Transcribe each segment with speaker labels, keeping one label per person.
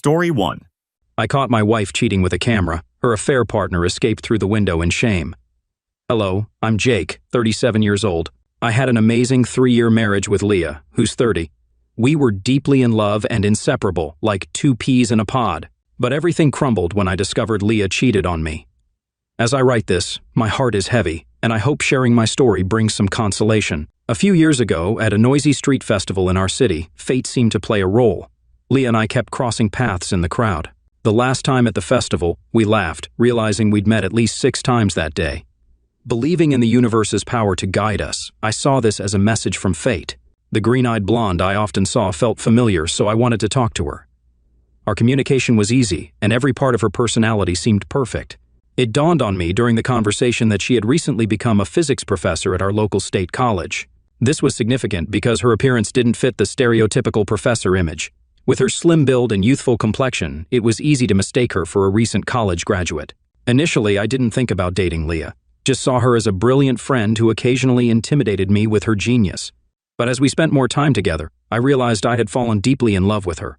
Speaker 1: Story 1.
Speaker 2: I caught my wife cheating with a camera. Her affair partner escaped through the window in shame. Hello, I'm Jake, 37 years old. I had an amazing 3-year marriage with Leah, who's 30. We were deeply in love and inseparable, like 2 peas in a pod. But everything crumbled when I discovered Leah cheated on me. As I write this, my heart is heavy, and I hope sharing my story brings some consolation. A few years ago, at a noisy street festival in our city, fate seemed to play a role. Leah and I kept crossing paths in the crowd. The last time at the festival, we laughed, realizing we'd met at least 6 times that day. Believing in the universe's power to guide us, I saw this as a message from fate. The green-eyed blonde I often saw felt familiar, so I wanted to talk to her. Our communication was easy, and every part of her personality seemed perfect. It dawned on me during the conversation that she had recently become a physics professor at our local state college. This was significant because her appearance didn't fit the stereotypical professor image. With her slim build and youthful complexion, it was easy to mistake her for a recent college graduate. Initially, I didn't think about dating Leah, just saw her as a brilliant friend who occasionally intimidated me with her genius. But as we spent more time together, I realized I had fallen deeply in love with her.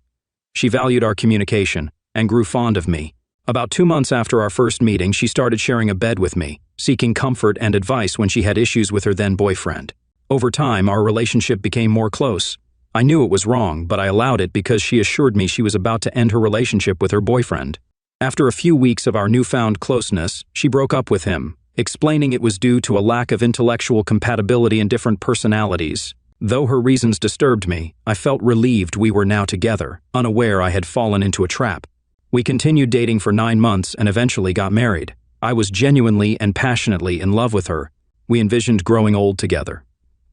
Speaker 2: She valued our communication and grew fond of me. About 2 months after our first meeting, she started sharing a bed with me, seeking comfort and advice when she had issues with her then-boyfriend. Over time, our relationship became more close. I knew it was wrong, but I allowed it because she assured me she was about to end her relationship with her boyfriend. After a few weeks of our newfound closeness, she broke up with him, explaining it was due to a lack of intellectual compatibility and different personalities. Though her reasons disturbed me, I felt relieved we were now together, unaware I had fallen into a trap. We continued dating for 9 months and eventually got married. I was genuinely and passionately in love with her. We envisioned growing old together.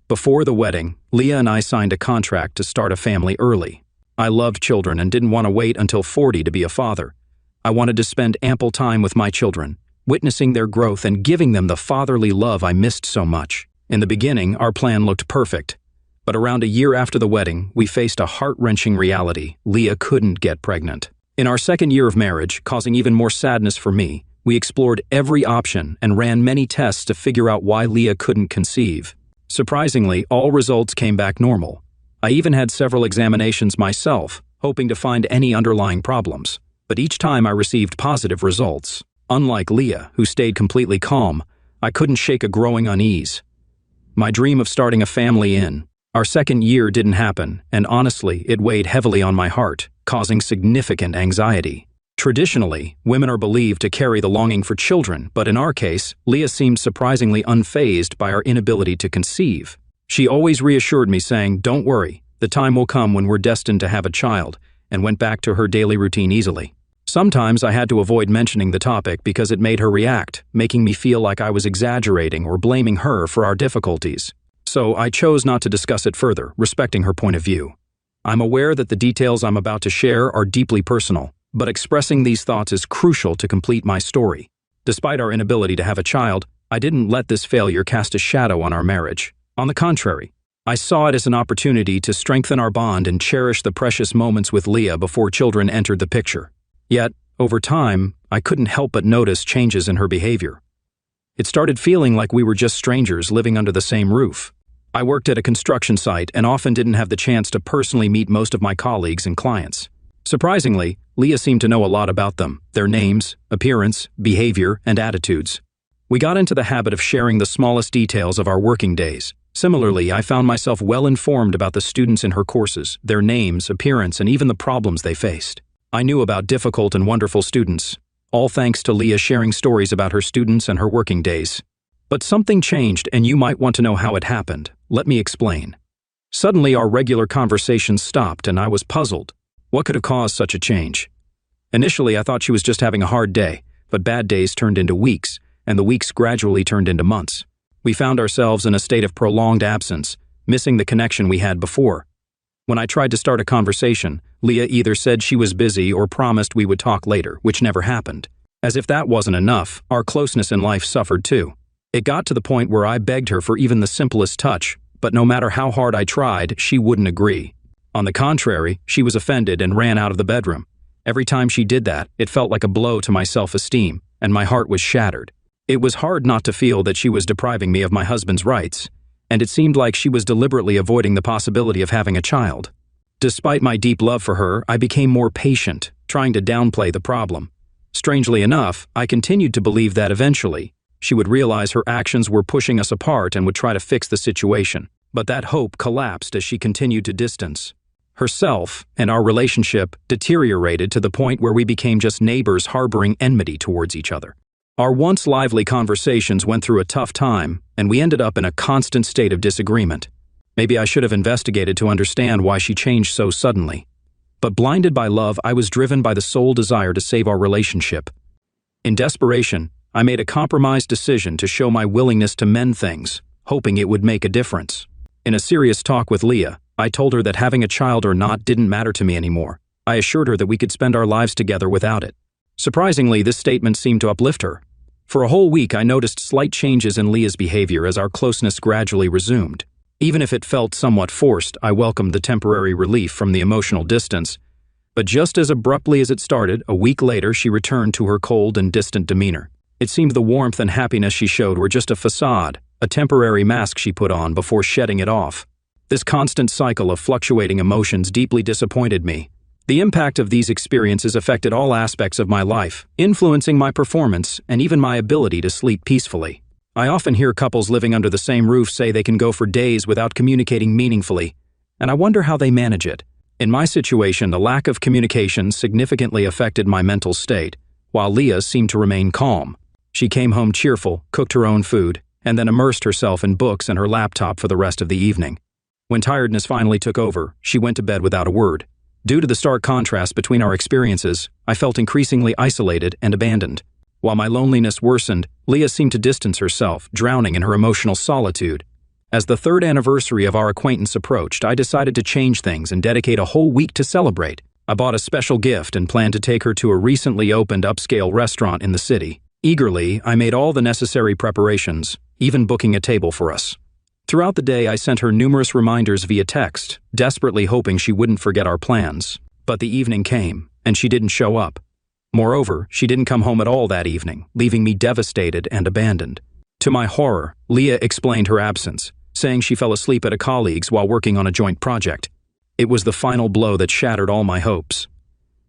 Speaker 2: Before the wedding, Leah and I signed a contract to start a family early. I loved children and didn't want to wait until 40 to be a father. I wanted to spend ample time with my children, witnessing their growth and giving them the fatherly love I missed so much. In the beginning, our plan looked perfect. But around a year after the wedding, we faced a heart-wrenching reality. Leah couldn't get pregnant. In our 2nd year of marriage, causing even more sadness for me, we explored every option and ran many tests to figure out why Leah couldn't conceive. Surprisingly, all results came back normal. I even had several examinations myself, hoping to find any underlying problems. But each time I received positive results. Unlike Leah, who stayed completely calm, I couldn't shake a growing unease. My dream of starting a family in our 2nd year didn't happen, and honestly, it weighed heavily on my heart, causing significant anxiety. Traditionally, women are believed to carry the longing for children, but in our case, Leah seemed surprisingly unfazed by our inability to conceive. She always reassured me, saying, "Don't worry, the time will come when we're destined to have a child," and went back to her daily routine easily. Sometimes I had to avoid mentioning the topic because it made her react, making me feel like I was exaggerating or blaming her for our difficulties. So I chose not to discuss it further, respecting her point of view. I'm aware that the details I'm about to share are deeply personal, but expressing these thoughts is crucial to complete my story. Despite our inability to have a child, I didn't let this failure cast a shadow on our marriage. On the contrary, I saw it as an opportunity to strengthen our bond and cherish the precious moments with Leah before children entered the picture. Yet, over time, I couldn't help but notice changes in her behavior. It started feeling like we were just strangers living under the same roof. I worked at a construction site and often didn't have the chance to personally meet most of my colleagues and clients. Surprisingly, Leah seemed to know a lot about them, their names, appearance, behavior, and attitudes. We got into the habit of sharing the smallest details of our working days. Similarly, I found myself well informed about the students in her courses, their names, appearance, and even the problems they faced. I knew about difficult and wonderful students, all thanks to Leah sharing stories about her students and her working days. But something changed, and you might want to know how it happened. Let me explain. Suddenly, our regular conversations stopped, and I was puzzled. What could have caused such a change? Initially, I thought she was just having a hard day, but bad days turned into weeks, and the weeks gradually turned into months. We found ourselves in a state of prolonged absence, missing the connection we had before. When I tried to start a conversation, Leah either said she was busy or promised we would talk later, which never happened. As if that wasn't enough, our closeness in life suffered too. It got to the point where I begged her for even the simplest touch, but no matter how hard I tried, she wouldn't agree. On the contrary, she was offended and ran out of the bedroom. Every time she did that, it felt like a blow to my self-esteem, and my heart was shattered. It was hard not to feel that she was depriving me of my husband's rights, and it seemed like she was deliberately avoiding the possibility of having a child. Despite my deep love for her, I became more patient, trying to downplay the problem. Strangely enough, I continued to believe that eventually, she would realize her actions were pushing us apart and would try to fix the situation. But that hope collapsed as she continued to distance herself, and our relationship deteriorated to the point where we became just neighbors harboring enmity towards each other. Our once lively conversations went through a tough time, and we ended up in a constant state of disagreement. Maybe I should have investigated to understand why she changed so suddenly. But blinded by love, I was driven by the sole desire to save our relationship. In desperation, I made a compromised decision to show my willingness to mend things, hoping it would make a difference. In a serious talk with Leah, I told her that having a child or not didn't matter to me anymore. I assured her that we could spend our lives together without it. Surprisingly, this statement seemed to uplift her. For a whole week, I noticed slight changes in Leah's behavior as our closeness gradually resumed. Even if it felt somewhat forced, I welcomed the temporary relief from the emotional distance. But just as abruptly as it started, a week later, she returned to her cold and distant demeanor. It seemed the warmth and happiness she showed were just a facade, a temporary mask she put on before shedding it off. This constant cycle of fluctuating emotions deeply disappointed me. The impact of these experiences affected all aspects of my life, influencing my performance and even my ability to sleep peacefully. I often hear couples living under the same roof say they can go for days without communicating meaningfully, and I wonder how they manage it. In my situation, the lack of communication significantly affected my mental state, while Leah seemed to remain calm. She came home cheerful, cooked her own food, and then immersed herself in books and her laptop for the rest of the evening. When tiredness finally took over, she went to bed without a word. Due to the stark contrast between our experiences, I felt increasingly isolated and abandoned. While my loneliness worsened, Leah seemed to distance herself, drowning in her emotional solitude. As the third anniversary of our acquaintance approached, I decided to change things and dedicate a whole week to celebrate. I bought a special gift and planned to take her to a recently opened upscale restaurant in the city. Eagerly, I made all the necessary preparations, even booking a table for us. Throughout the day, I sent her numerous reminders via text, desperately hoping she wouldn't forget our plans. But the evening came, and she didn't show up. Moreover, she didn't come home at all that evening, leaving me devastated and abandoned. To my horror, Leah explained her absence, saying she fell asleep at a colleague's while working on a joint project. It was the final blow that shattered all my hopes.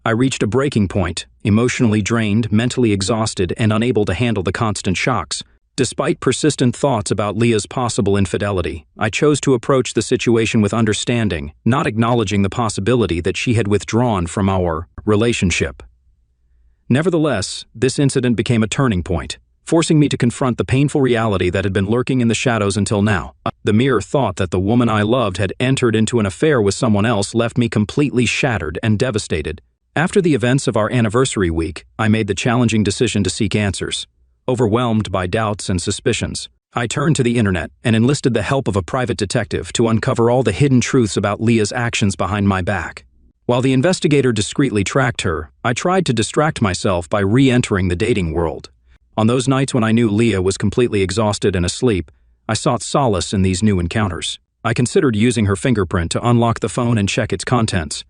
Speaker 2: I reached a breaking point, emotionally drained, mentally exhausted, and unable to handle the constant shocks. Despite persistent thoughts about Leah's possible infidelity, I chose to approach the situation with understanding, not acknowledging the possibility that she had withdrawn from our relationship. Nevertheless, this incident became a turning point, forcing me to confront the painful reality that had been lurking in the shadows until now. The mere thought that the woman I loved had entered into an affair with someone else left me completely shattered and devastated. After the events of our anniversary week, I made the challenging decision to seek answers. Overwhelmed by doubts and suspicions, I turned to the internet and enlisted the help of a private detective to uncover all the hidden truths about Leah's actions behind my back. While the investigator discreetly tracked her, I tried to distract myself by re-entering the dating world. On those nights when I knew Leah was completely exhausted and asleep, I sought solace in these new encounters. I considered using her fingerprint to unlock the phone and check its contents.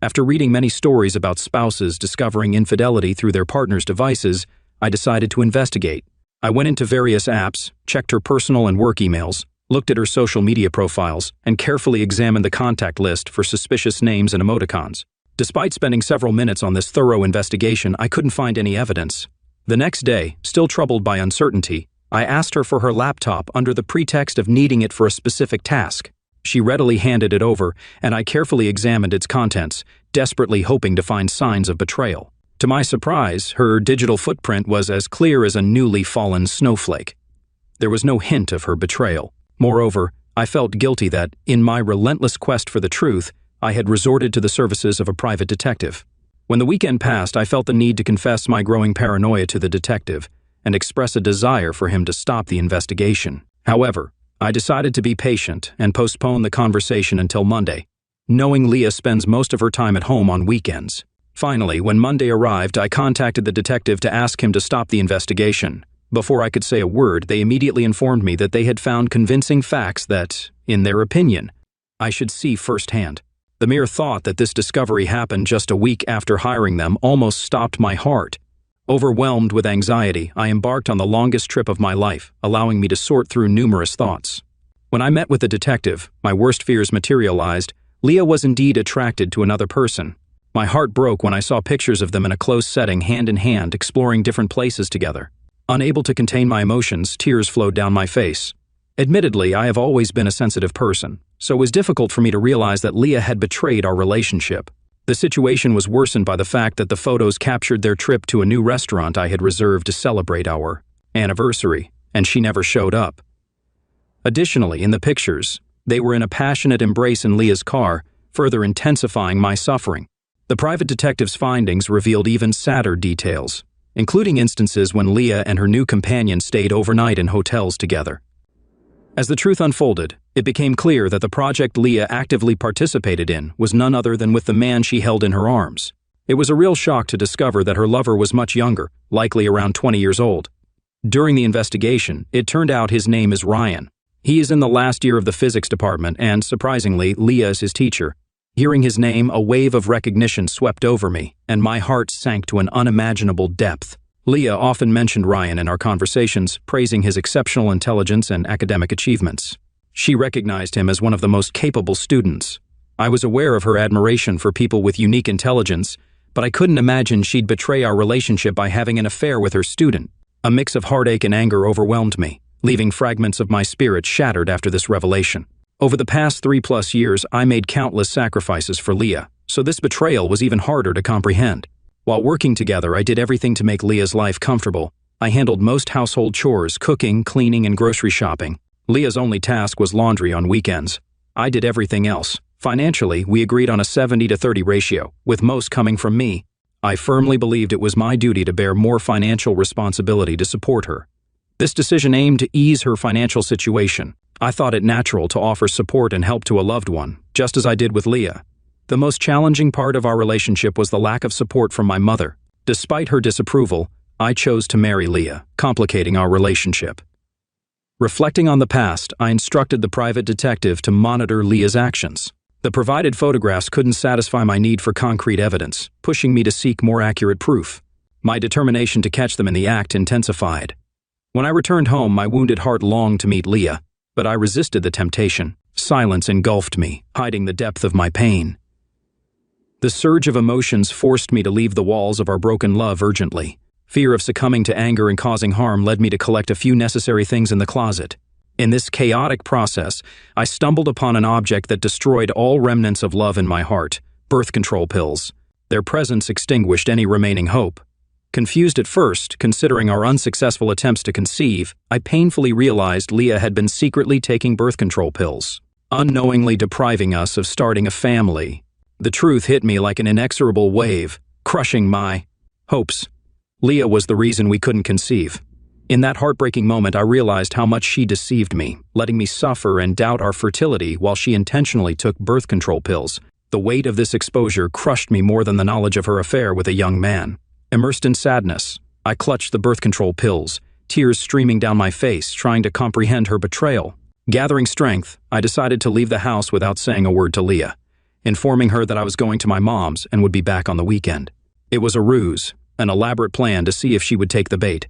Speaker 2: After reading many stories about spouses discovering infidelity through their partner's devices, I decided to investigate. I went into various apps, checked her personal and work emails, looked at her social media profiles, and carefully examined the contact list for suspicious names and emoticons. Despite spending several minutes on this thorough investigation, I couldn't find any evidence. The next day, still troubled by uncertainty, I asked her for her laptop under the pretext of needing it for a specific task. She readily handed it over, and I carefully examined its contents, desperately hoping to find signs of betrayal. To my surprise, her digital footprint was as clear as a newly fallen snowflake. There was no hint of her betrayal. Moreover, I felt guilty that, in my relentless quest for the truth, I had resorted to the services of a private detective. When the weekend passed, I felt the need to confess my growing paranoia to the detective and express a desire for him to stop the investigation. However, I decided to be patient and postpone the conversation until Monday, knowing Leah spends most of her time at home on weekends. Finally, when Monday arrived, I contacted the detective to ask him to stop the investigation. Before I could say a word, they immediately informed me that they had found convincing facts that, in their opinion, I should see firsthand. The mere thought that this discovery happened just a week after hiring them almost stopped my heart. Overwhelmed with anxiety, I embarked on the longest trip of my life, allowing me to sort through numerous thoughts. When I met with the detective, my worst fears materialized. Leah was indeed attracted to another person. My heart broke when I saw pictures of them in a close setting, hand in hand, exploring different places together. Unable to contain my emotions, tears flowed down my face. Admittedly, I have always been a sensitive person, so it was difficult for me to realize that Leah had betrayed our relationship. The situation was worsened by the fact that the photos captured their trip to a new restaurant I had reserved to celebrate our anniversary, and she never showed up. Additionally, in the pictures, they were in a passionate embrace in Leah's car, further intensifying my suffering. The private detective's findings revealed even sadder details, including instances when Leah and her new companion stayed overnight in hotels together. As the truth unfolded, it became clear that the project Leah actively participated in was none other than with the man she held in her arms. It was a real shock to discover that her lover was much younger, likely around 20 years old. During the investigation, it turned out his name is Ryan. He is in the last year of the physics department and, surprisingly, Leah is his teacher. Hearing his name, a wave of recognition swept over me, and my heart sank to an unimaginable depth. Leah often mentioned Ryan in our conversations, praising his exceptional intelligence and academic achievements. She recognized him as one of the most capable students. I was aware of her admiration for people with unique intelligence, but I couldn't imagine she'd betray our relationship by having an affair with her student. A mix of heartache and anger overwhelmed me, leaving fragments of my spirit shattered after this revelation. Over the past 3+ years, I made countless sacrifices for Leah, so this betrayal was even harder to comprehend. While working together, I did everything to make Leah's life comfortable. I handled most household chores, cooking, cleaning, and grocery shopping. Leah's only task was laundry on weekends. I did everything else. Financially, we agreed on a 70-30 ratio, with most coming from me. I firmly believed it was my duty to bear more financial responsibility to support her. This decision aimed to ease her financial situation. I thought it natural to offer support and help to a loved one, just as I did with Leah. The most challenging part of our relationship was the lack of support from my mother. Despite her disapproval, I chose to marry Leah, complicating our relationship. Reflecting on the past, I instructed the private detective to monitor Leah's actions. The provided photographs couldn't satisfy my need for concrete evidence, pushing me to seek more accurate proof. My determination to catch them in the act intensified. When I returned home, my wounded heart longed to meet Leah, but I resisted the temptation. Silence engulfed me, hiding the depth of my pain. The surge of emotions forced me to leave the walls of our broken love urgently. Fear of succumbing to anger and causing harm led me to collect a few necessary things in the closet. In this chaotic process, I stumbled upon an object that destroyed all remnants of love in my heart: birth control pills. Their presence extinguished any remaining hope. Confused at first, considering our unsuccessful attempts to conceive, I painfully realized Leah had been secretly taking birth control pills, unknowingly depriving us of starting a family. The truth hit me like an inexorable wave, crushing my hopes. Leah was the reason we couldn't conceive. In that heartbreaking moment, I realized how much she deceived me, letting me suffer and doubt our fertility while she intentionally took birth control pills. The weight of this exposure crushed me more than the knowledge of her affair with a young man. Immersed in sadness, I clutched the birth control pills, tears streaming down my face, trying to comprehend her betrayal. Gathering strength, I decided to leave the house without saying a word to Leah, informing her that I was going to my mom's and would be back on the weekend. It was a ruse, an elaborate plan to see if she would take the bait.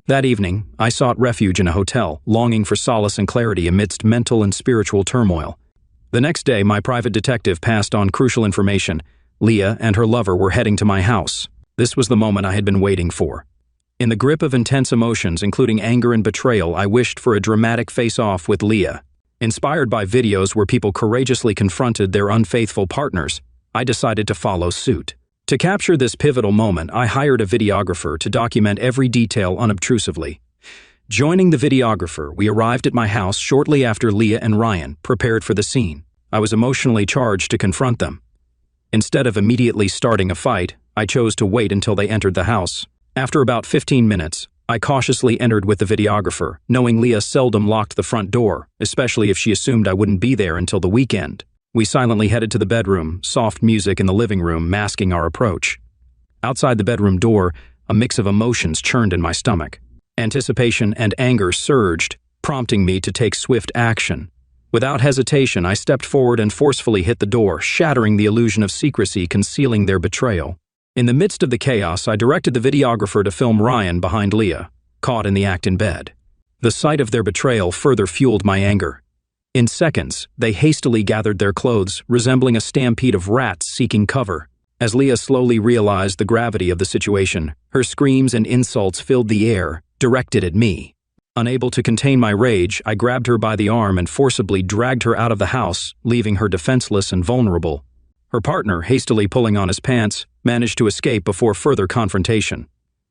Speaker 2: That evening, I sought refuge in a hotel, longing for solace and clarity amidst mental and spiritual turmoil. The next day, my private detective passed on crucial information. Leah and her lover were heading to my house. This was the moment I had been waiting for. In the grip of intense emotions, including anger and betrayal, I wished for a dramatic face-off with Leah. Inspired by videos where people courageously confronted their unfaithful partners, I decided to follow suit. To capture this pivotal moment, I hired a videographer to document every detail unobtrusively. Joining the videographer, we arrived at my house shortly after Leah and Ryan prepared for the scene. I was emotionally charged to confront them. Instead of immediately starting a fight, I chose to wait until they entered the house. After about 15 minutes, I cautiously entered with the videographer, knowing Leah seldom locked the front door, especially if she assumed I wouldn't be there until the weekend. We silently headed to the bedroom, soft music in the living room masking our approach. Outside the bedroom door, a mix of emotions churned in my stomach. Anticipation and anger surged, prompting me to take swift action. Without hesitation, I stepped forward and forcefully hit the door, shattering the illusion of secrecy concealing their betrayal. In the midst of the chaos, I directed the videographer to film Ryan behind Leah, caught in the act in bed. The sight of their betrayal further fueled my anger. In seconds, they hastily gathered their clothes, resembling a stampede of rats seeking cover. As Leah slowly realized the gravity of the situation, her screams and insults filled the air, directed at me. Unable to contain my rage, I grabbed her by the arm and forcibly dragged her out of the house, leaving her defenseless and vulnerable. Her partner, hastily pulling on his pants, managed to escape before further confrontation.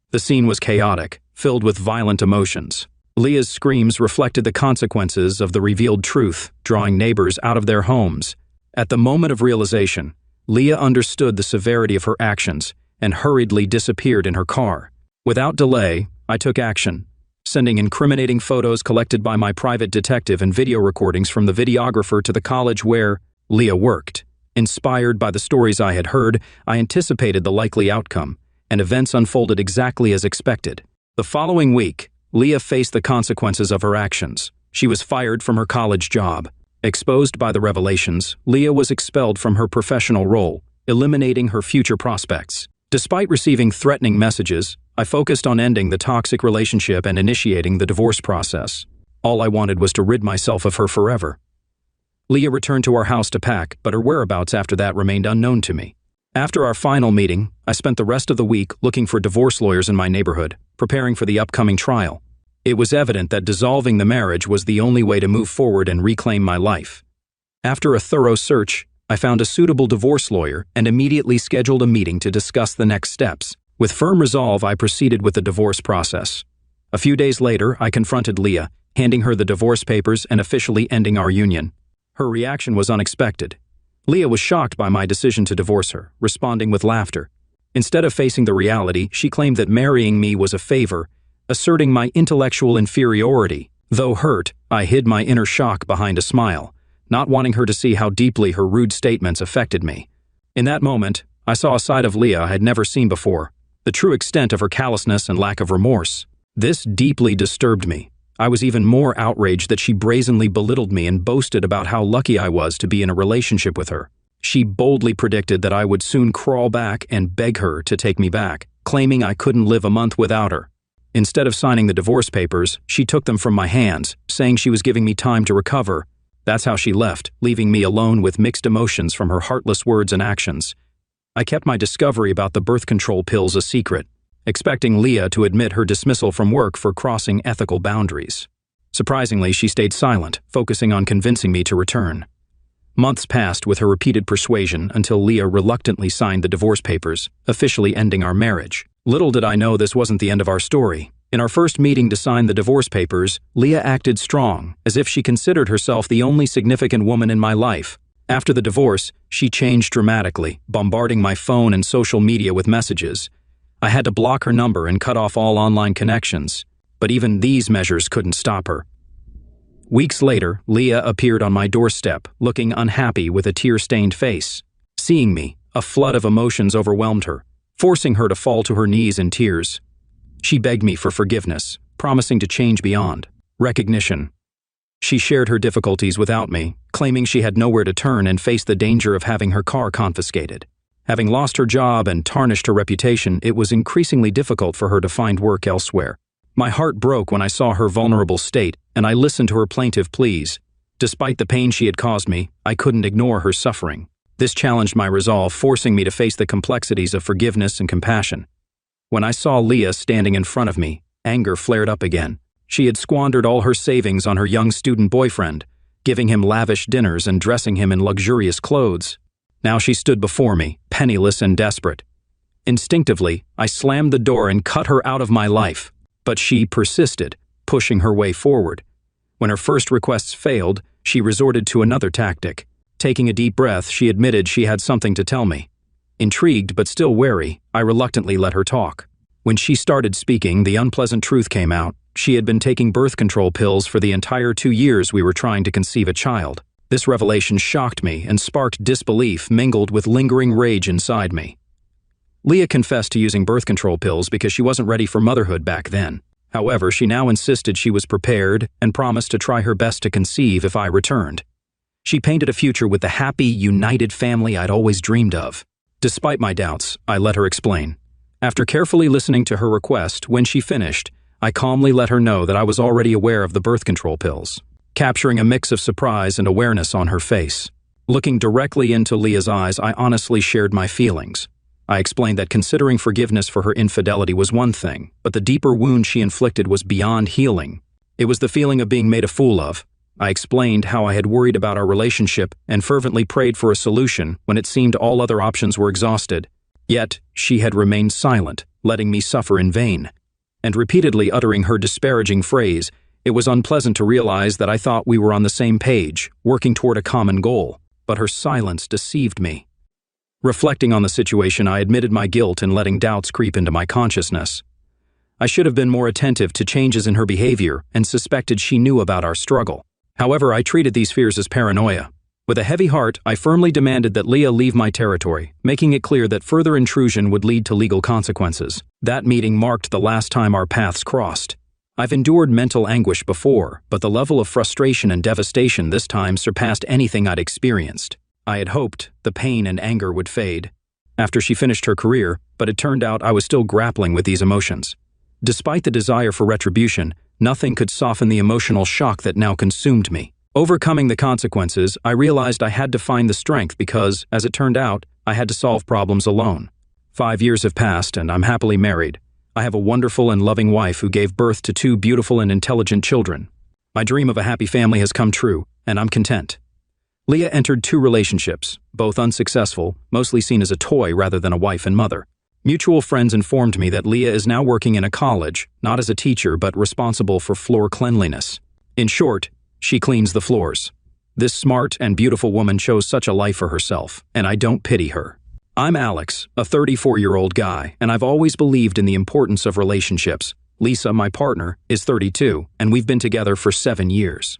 Speaker 2: The scene was chaotic, filled with violent emotions. Leah's screams reflected the consequences of the revealed truth, drawing neighbors out of their homes. At the moment of realization, Leah understood the severity of her actions and hurriedly disappeared in her car. Without delay, I took action, sending incriminating photos collected by my private detective and video recordings from the videographer to the college where Leah worked. Inspired by the stories I had heard, I anticipated the likely outcome, and events unfolded exactly as expected. The following week, Leah faced the consequences of her actions. She was fired from her college job. Exposed by the revelations, Leah was expelled from her professional role, eliminating her future prospects. Despite receiving threatening messages, I focused on ending the toxic relationship and initiating the divorce process. All I wanted was to rid myself of her forever. Leah returned to our house to pack, but her whereabouts after that remained unknown to me. After our final meeting, I spent the rest of the week looking for divorce lawyers in my neighborhood, preparing for the upcoming trial. It was evident that dissolving the marriage was the only way to move forward and reclaim my life. After a thorough search, I found a suitable divorce lawyer and immediately scheduled a meeting to discuss the next steps. With firm resolve, I proceeded with the divorce process. A few days later, I confronted Leah, handing her the divorce papers and officially ending our union. Her reaction was unexpected. Leah was shocked by my decision to divorce her, responding with laughter. Instead of facing the reality, she claimed that marrying me was a favor, asserting my intellectual inferiority. Though hurt, I hid my inner shock behind a smile, not wanting her to see how deeply her rude statements affected me. In that moment, I saw a side of Leah I had never seen before, the true extent of her callousness and lack of remorse. This deeply disturbed me. I was even more outraged that she brazenly belittled me and boasted about how lucky I was to be in a relationship with her. She boldly predicted that I would soon crawl back and beg her to take me back, claiming I couldn't live a month without her. Instead of signing the divorce papers, she took them from my hands, saying she was giving me time to recover. That's how she left, leaving me alone with mixed emotions from her heartless words and actions. I kept my discovery about the birth control pills a secret, expecting Leah to admit her dismissal from work for crossing ethical boundaries. Surprisingly, she stayed silent, focusing on convincing me to return. Months passed with her repeated persuasion until Leah reluctantly signed the divorce papers, officially ending our marriage. Little did I know this wasn't the end of our story. In our first meeting to sign the divorce papers, Leah acted strong, as if she considered herself the only significant woman in my life. After the divorce, she changed dramatically, bombarding my phone and social media with messages. I had to block her number and cut off all online connections, but even these measures couldn't stop her. Weeks later, Leah appeared on my doorstep, looking unhappy with a tear-stained face. Seeing me, a flood of emotions overwhelmed her, forcing her to fall to her knees in tears. She begged me for forgiveness, promising to change beyond recognition. She shared her difficulties without me, claiming she had nowhere to turn and faced the danger of having her car confiscated. Having lost her job and tarnished her reputation, it was increasingly difficult for her to find work elsewhere. My heart broke when I saw her vulnerable state, and I listened to her plaintive pleas. Despite the pain she had caused me, I couldn't ignore her suffering. This challenged my resolve, forcing me to face the complexities of forgiveness and compassion. When I saw Leah standing in front of me, anger flared up again. She had squandered all her savings on her young student boyfriend, giving him lavish dinners and dressing him in luxurious clothes. Now she stood before me, penniless and desperate. Instinctively, I slammed the door and cut her out of my life, but she persisted, pushing her way forward. When her first requests failed, she resorted to another tactic. Taking a deep breath, she admitted she had something to tell me. Intrigued but still wary, I reluctantly let her talk. When she started speaking, the unpleasant truth came out. She had been taking birth control pills for the entire 2 years we were trying to conceive a child. This revelation shocked me and sparked disbelief mingled with lingering rage inside me. Leah confessed to using birth control pills because she wasn't ready for motherhood back then. However, she now insisted she was prepared and promised to try her best to conceive if I returned. She painted a future with the happy, united family I'd always dreamed of. Despite my doubts, I let her explain. After carefully listening to her request, when she finished, I calmly let her know that I was already aware of the birth control pills, capturing a mix of surprise and awareness on her face. Looking directly into Leah's eyes, I honestly shared my feelings. I explained that considering forgiveness for her infidelity was one thing, but the deeper wound she inflicted was beyond healing. It was the feeling of being made a fool of. I explained how I had worried about our relationship and fervently prayed for a solution when it seemed all other options were exhausted. Yet, she had remained silent, letting me suffer in vain. And repeatedly uttering her disparaging phrase, it was unpleasant to realize that I thought we were on the same page, working toward a common goal, but her silence deceived me. Reflecting on the situation, I admitted my guilt in letting doubts creep into my consciousness. I should have been more attentive to changes in her behavior and suspected she knew about our struggle. However, I treated these fears as paranoia. With a heavy heart, I firmly demanded that Leah leave my territory, making it clear that further intrusion would lead to legal consequences. That meeting marked the last time our paths crossed. I've endured mental anguish before, but the level of frustration and devastation this time surpassed anything I'd experienced. I had hoped the pain and anger would fade after she finished her career, but it turned out I was still grappling with these emotions. Despite the desire for retribution, nothing could soften the emotional shock that now consumed me. Overcoming the consequences, I realized I had to find the strength because, as it turned out, I had to solve problems alone. 5 years have passed and I'm happily married. I have a wonderful and loving wife who gave birth to 2 beautiful and intelligent children. My dream of a happy family has come true, and I'm content. Leah entered 2 relationships, both unsuccessful, mostly seen as a toy rather than a wife and mother. Mutual friends informed me that Leah is now working in a college, not as a teacher but responsible for floor cleanliness. In short, she cleans the floors. This smart and beautiful woman chose such a life for herself, and I don't pity her. I'm Alex, a 34-year-old guy, and I've always believed in the importance of relationships. Lisa, my partner, is 32, and we've been together for 7 years.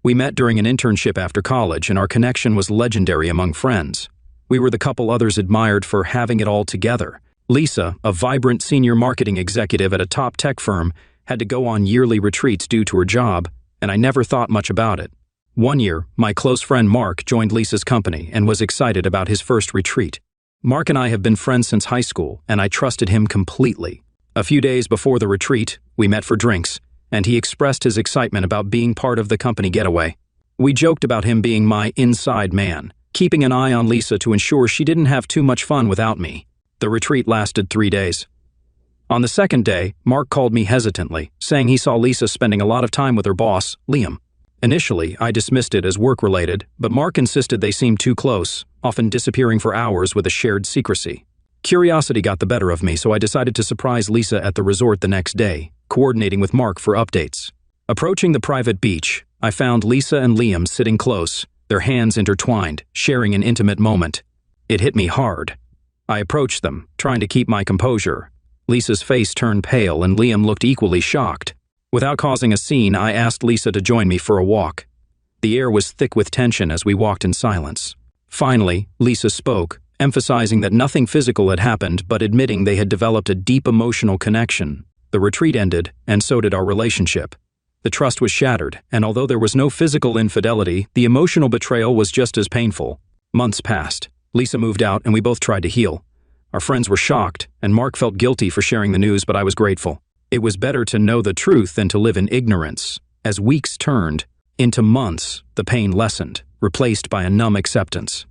Speaker 2: We met during an internship after college, and our connection was legendary among friends. We were the couple others admired for having it all together. Lisa, a vibrant senior marketing executive at a top tech firm, had to go on yearly retreats due to her job, and I never thought much about it. One year, my close friend Mark joined Lisa's company and was excited about his first retreat. Mark and I have been friends since high school, and I trusted him completely. A few days before the retreat, we met for drinks, and he expressed his excitement about being part of the company getaway. We joked about him being my inside man, keeping an eye on Lisa to ensure she didn't have too much fun without me. The retreat lasted 3 days. On the second day, Mark called me hesitantly, saying he saw Lisa spending a lot of time with her boss, Liam. Initially, I dismissed it as work-related, but Mark insisted they seemed too close, often disappearing for hours with a shared secrecy. Curiosity got the better of me, so I decided to surprise Lisa at the resort the next day, coordinating with Mark for updates. Approaching the private beach, I found Lisa and Liam sitting close, their hands intertwined, sharing an intimate moment. It hit me hard. I approached them, trying to keep my composure. Lisa's face turned pale and Liam looked equally shocked. Without causing a scene, I asked Lisa to join me for a walk. The air was thick with tension as we walked in silence. Finally, Lisa spoke, emphasizing that nothing physical had happened but admitting they had developed a deep emotional connection. The retreat ended, and so did our relationship. The trust was shattered, and although there was no physical infidelity, the emotional betrayal was just as painful. Months passed. Lisa moved out, and we both tried to heal. Our friends were shocked, and Mark felt guilty for sharing the news, but I was grateful. It was better to know the truth than to live in ignorance. As weeks turned into months, the pain lessened, replaced by a numb acceptance.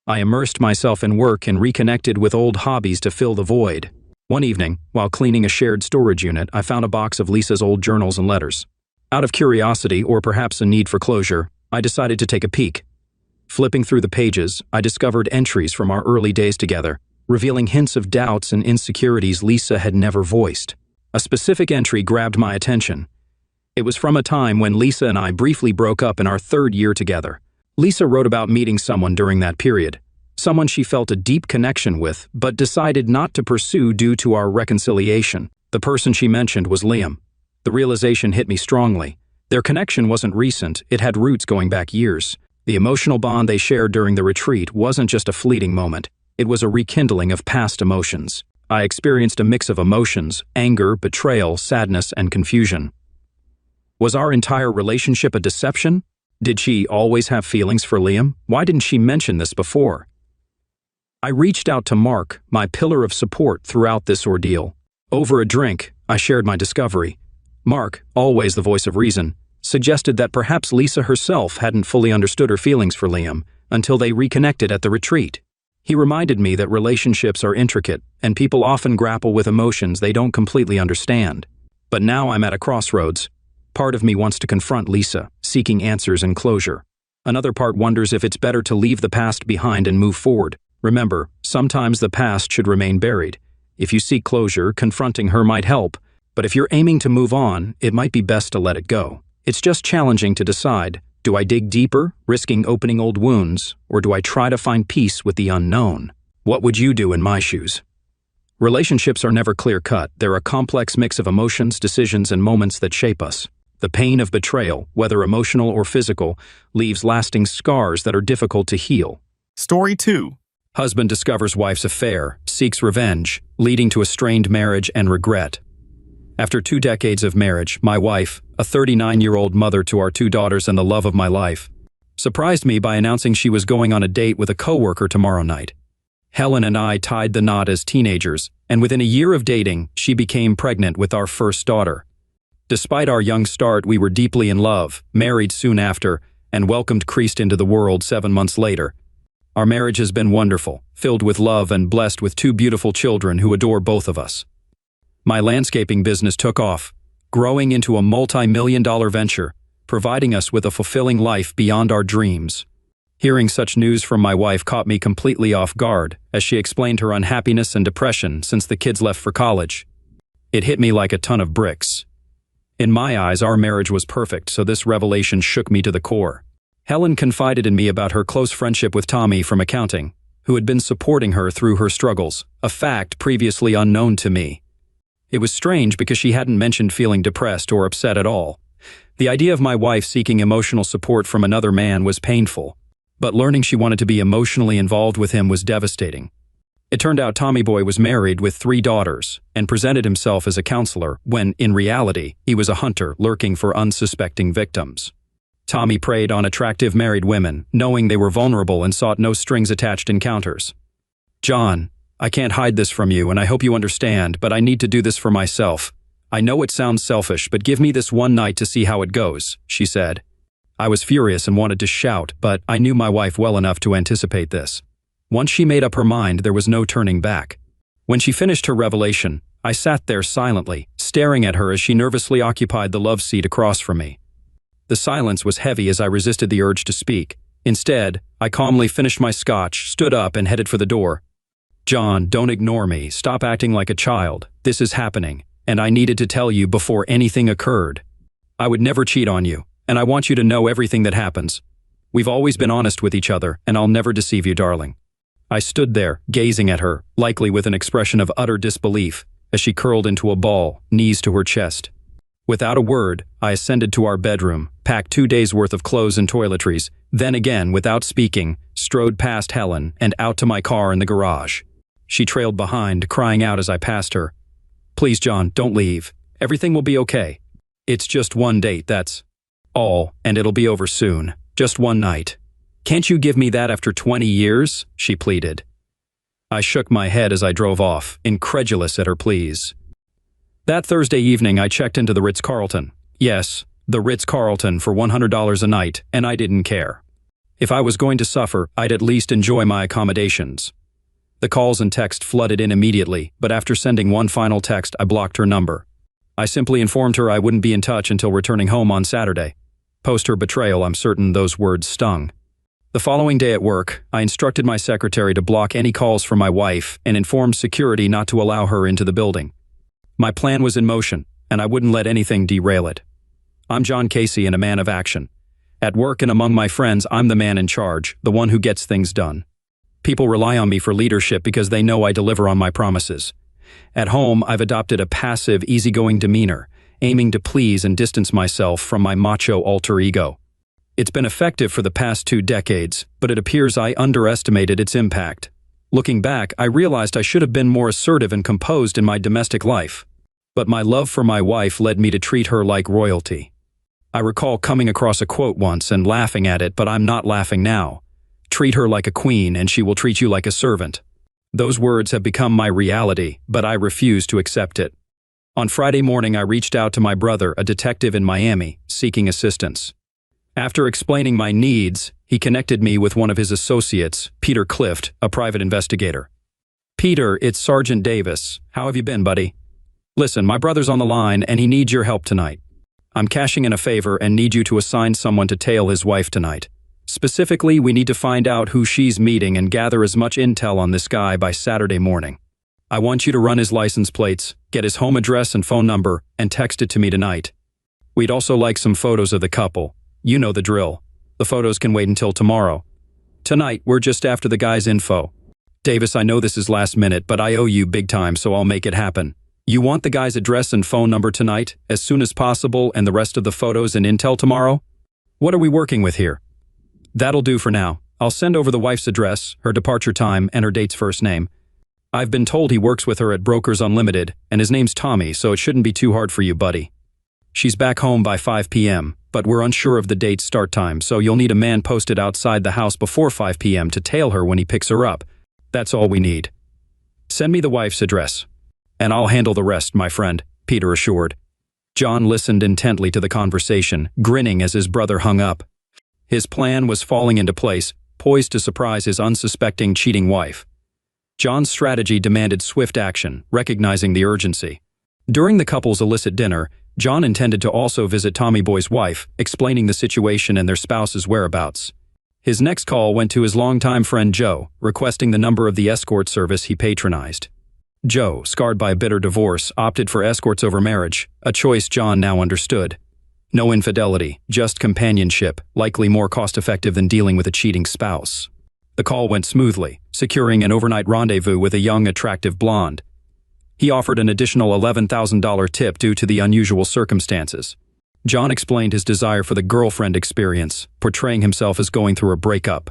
Speaker 2: I immersed myself in work and reconnected with old hobbies to fill the void. One evening, while cleaning a shared storage unit, I found a box of Lisa's old journals and letters. Out of curiosity, or perhaps a need for closure, I decided to take a peek. Flipping through the pages, I discovered entries from our early days together, revealing hints of doubts and insecurities Lisa had never voiced. A specific entry grabbed my attention. It was from a time when Lisa and I briefly broke up in our 3rd year together. Lisa wrote about meeting someone during that period, someone she felt a deep connection with, but decided not to pursue due to our reconciliation. The person she mentioned was Liam. The realization hit me strongly. Their connection wasn't recent, it had roots going back years. The emotional bond they shared during the retreat wasn't just a fleeting moment, it was a rekindling of past emotions. I experienced a mix of emotions: anger, betrayal, sadness, and confusion. Was our entire relationship a deception? Did she always have feelings for Liam? Why didn't she mention this before? I reached out to Mark, my pillar of support throughout this ordeal. Over a drink, I shared my discovery. Mark, always the voice of reason, suggested that perhaps Lisa herself hadn't fully understood her feelings for Liam until they reconnected at the retreat. He reminded me that relationships are intricate, and people often grapple with emotions they don't completely understand. But now I'm at a crossroads. Part of me wants to confront Lisa, seeking answers and closure. Another part wonders if it's better to leave the past behind and move forward. Remember, sometimes the past should remain buried. If you seek closure, confronting her might help, but if you're aiming to move on, it might be best to let it go. It's just challenging to decide, do I dig deeper, risking opening old wounds, or do I try to find peace with the unknown? What would you do in my shoes? Relationships are never clear-cut. They're a complex mix of emotions, decisions, and moments that shape us. The pain of betrayal, whether emotional or physical, leaves lasting scars that are difficult to heal.
Speaker 1: Story 2.
Speaker 2: Husband discovers wife's affair, seeks revenge, leading to a strained marriage and regret. After 2 decades of marriage, my wife, a 39-year-old mother to our 2 daughters and the love of my life, surprised me by announcing she was going on a date with a coworker tomorrow night. Helen and I tied the knot as teenagers, and within a year of dating, she became pregnant with our first daughter. Despite our young start, we were deeply in love, married soon after, and welcomed Christ into the world 7 months later. Our marriage has been wonderful, filled with love and blessed with 2 beautiful children who adore both of us. My landscaping business took off, growing into a multi-million-dollar venture, providing us with a fulfilling life beyond our dreams. Hearing such news from my wife caught me completely off guard as she explained her unhappiness and depression since the kids left for college. It hit me like a ton of bricks. In my eyes, our marriage was perfect, so this revelation shook me to the core. Helen confided in me about her close friendship with Tommy from accounting, who had been supporting her through her struggles, a fact previously unknown to me. It was strange because she hadn't mentioned feeling depressed or upset at all. The idea of my wife seeking emotional support from another man was painful, but learning she wanted to be emotionally involved with him was devastating. It turned out Tommy Boy was married with 3 daughters and presented himself as a counselor when, in reality, he was a hunter lurking for unsuspecting victims. Tommy preyed on attractive married women, knowing they were vulnerable and sought no strings attached encounters. "John, I can't hide this from you and I hope you understand, but I need to do this for myself. I know it sounds selfish, but give me this one night to see how it goes," she said. I was furious and wanted to shout, but I knew my wife well enough to anticipate this. Once she made up her mind, there was no turning back. When she finished her revelation, I sat there silently, staring at her as she nervously occupied the love seat across from me. The silence was heavy as I resisted the urge to speak. Instead, I calmly finished my scotch, stood up, and headed for the door. "John, don't ignore me. Stop acting like a child. This is happening, and I needed to tell you before anything occurred. I would never cheat on you, and I want you to know everything that happens. We've always been honest with each other, and I'll never deceive you, darling." I stood there, gazing at her, likely with an expression of utter disbelief, as she curled into a ball, knees to her chest. Without a word, I ascended to our bedroom, packed 2 days' worth of clothes and toiletries, then again, without speaking, strode past Helen and out to my car in the garage. She trailed behind, crying out as I passed her. "Please, John, don't leave. Everything will be okay. It's just one date, that's all, and it'll be over soon. Just one night. Can't you give me that after 20 years?" she pleaded. I shook my head as I drove off, incredulous at her pleas. That Thursday evening, I checked into the Ritz-Carlton. Yes, the Ritz-Carlton for $100 a night, and I didn't care. If I was going to suffer, I'd at least enjoy my accommodations. The calls and text flooded in immediately, but after sending one final text, I blocked her number. I simply informed her I wouldn't be in touch until returning home on Saturday. Post her betrayal, I'm certain those words stung. The following day at work, I instructed my secretary to block any calls from my wife and informed security not to allow her into the building. My plan was in motion, and I wouldn't let anything derail it. I'm John Casey and a man of action. At work and among my friends, I'm the man in charge, the one who gets things done. People rely on me for leadership because they know I deliver on my promises. At home, I've adopted a passive, easygoing demeanor, aiming to please and distance myself from my macho alter ego. It's been effective for the past 2 decades, but it appears I underestimated its impact. Looking back, I realized I should have been more assertive and composed in my domestic life. But my love for my wife led me to treat her like royalty. I recall coming across a quote once and laughing at it, but I'm not laughing now. Treat her like a queen and she will treat you like a servant. Those words have become my reality, but I refuse to accept it. On Friday morning, I reached out to my brother, a detective in Miami, seeking assistance. After explaining my needs, he connected me with one of his associates, Peter Clift, a private investigator. "Peter, it's Sergeant Davis. How have you been, buddy? Listen, my brother's on the line and he needs your help tonight. I'm cashing in a favor and need you to assign someone to tail his wife tonight. Specifically, we need to find out who she's meeting and gather as much intel on this guy by Saturday morning. I want you to run his license plates, get his home address and phone number, and text it to me tonight. We'd also like some photos of the couple. You know the drill. The photos can wait until tomorrow. Tonight, we're just after the guy's info. Davis, I know this is last minute, but I owe you big time, so I'll make it happen. You want the guy's address and phone number tonight, as soon as possible, and the rest of the photos and intel tomorrow? What are we working with here?" "That'll do for now. I'll send over the wife's address, her departure time, and her date's first name. I've been told he works with her at Brokers Unlimited, and his name's Tommy, so it shouldn't be too hard for you, buddy. She's back home by 5 p.m., but we're unsure of the date's start time, so you'll need a man posted outside the house before 5 p.m. to tail her when he picks her up. That's all we need. Send me the wife's address, and I'll handle the rest, my friend," Peter assured. John listened intently to the conversation, grinning as his brother hung up. His plan was falling into place, poised to surprise his unsuspecting cheating wife. John's strategy demanded swift action, recognizing the urgency. During the couple's illicit dinner, John intended to also visit Tommy Boy's wife, explaining the situation and their spouse's whereabouts. His next call went to his longtime friend Joe, requesting the number of the escort service he patronized. Joe, scarred by a bitter divorce, opted for escorts over marriage, a choice John now understood. No infidelity, just companionship, likely more cost-effective than dealing with a cheating spouse. The call went smoothly, securing an overnight rendezvous with a young, attractive blonde. He offered an additional $11,000 tip due to the unusual circumstances. John explained his desire for the girlfriend experience, portraying himself as going through a breakup.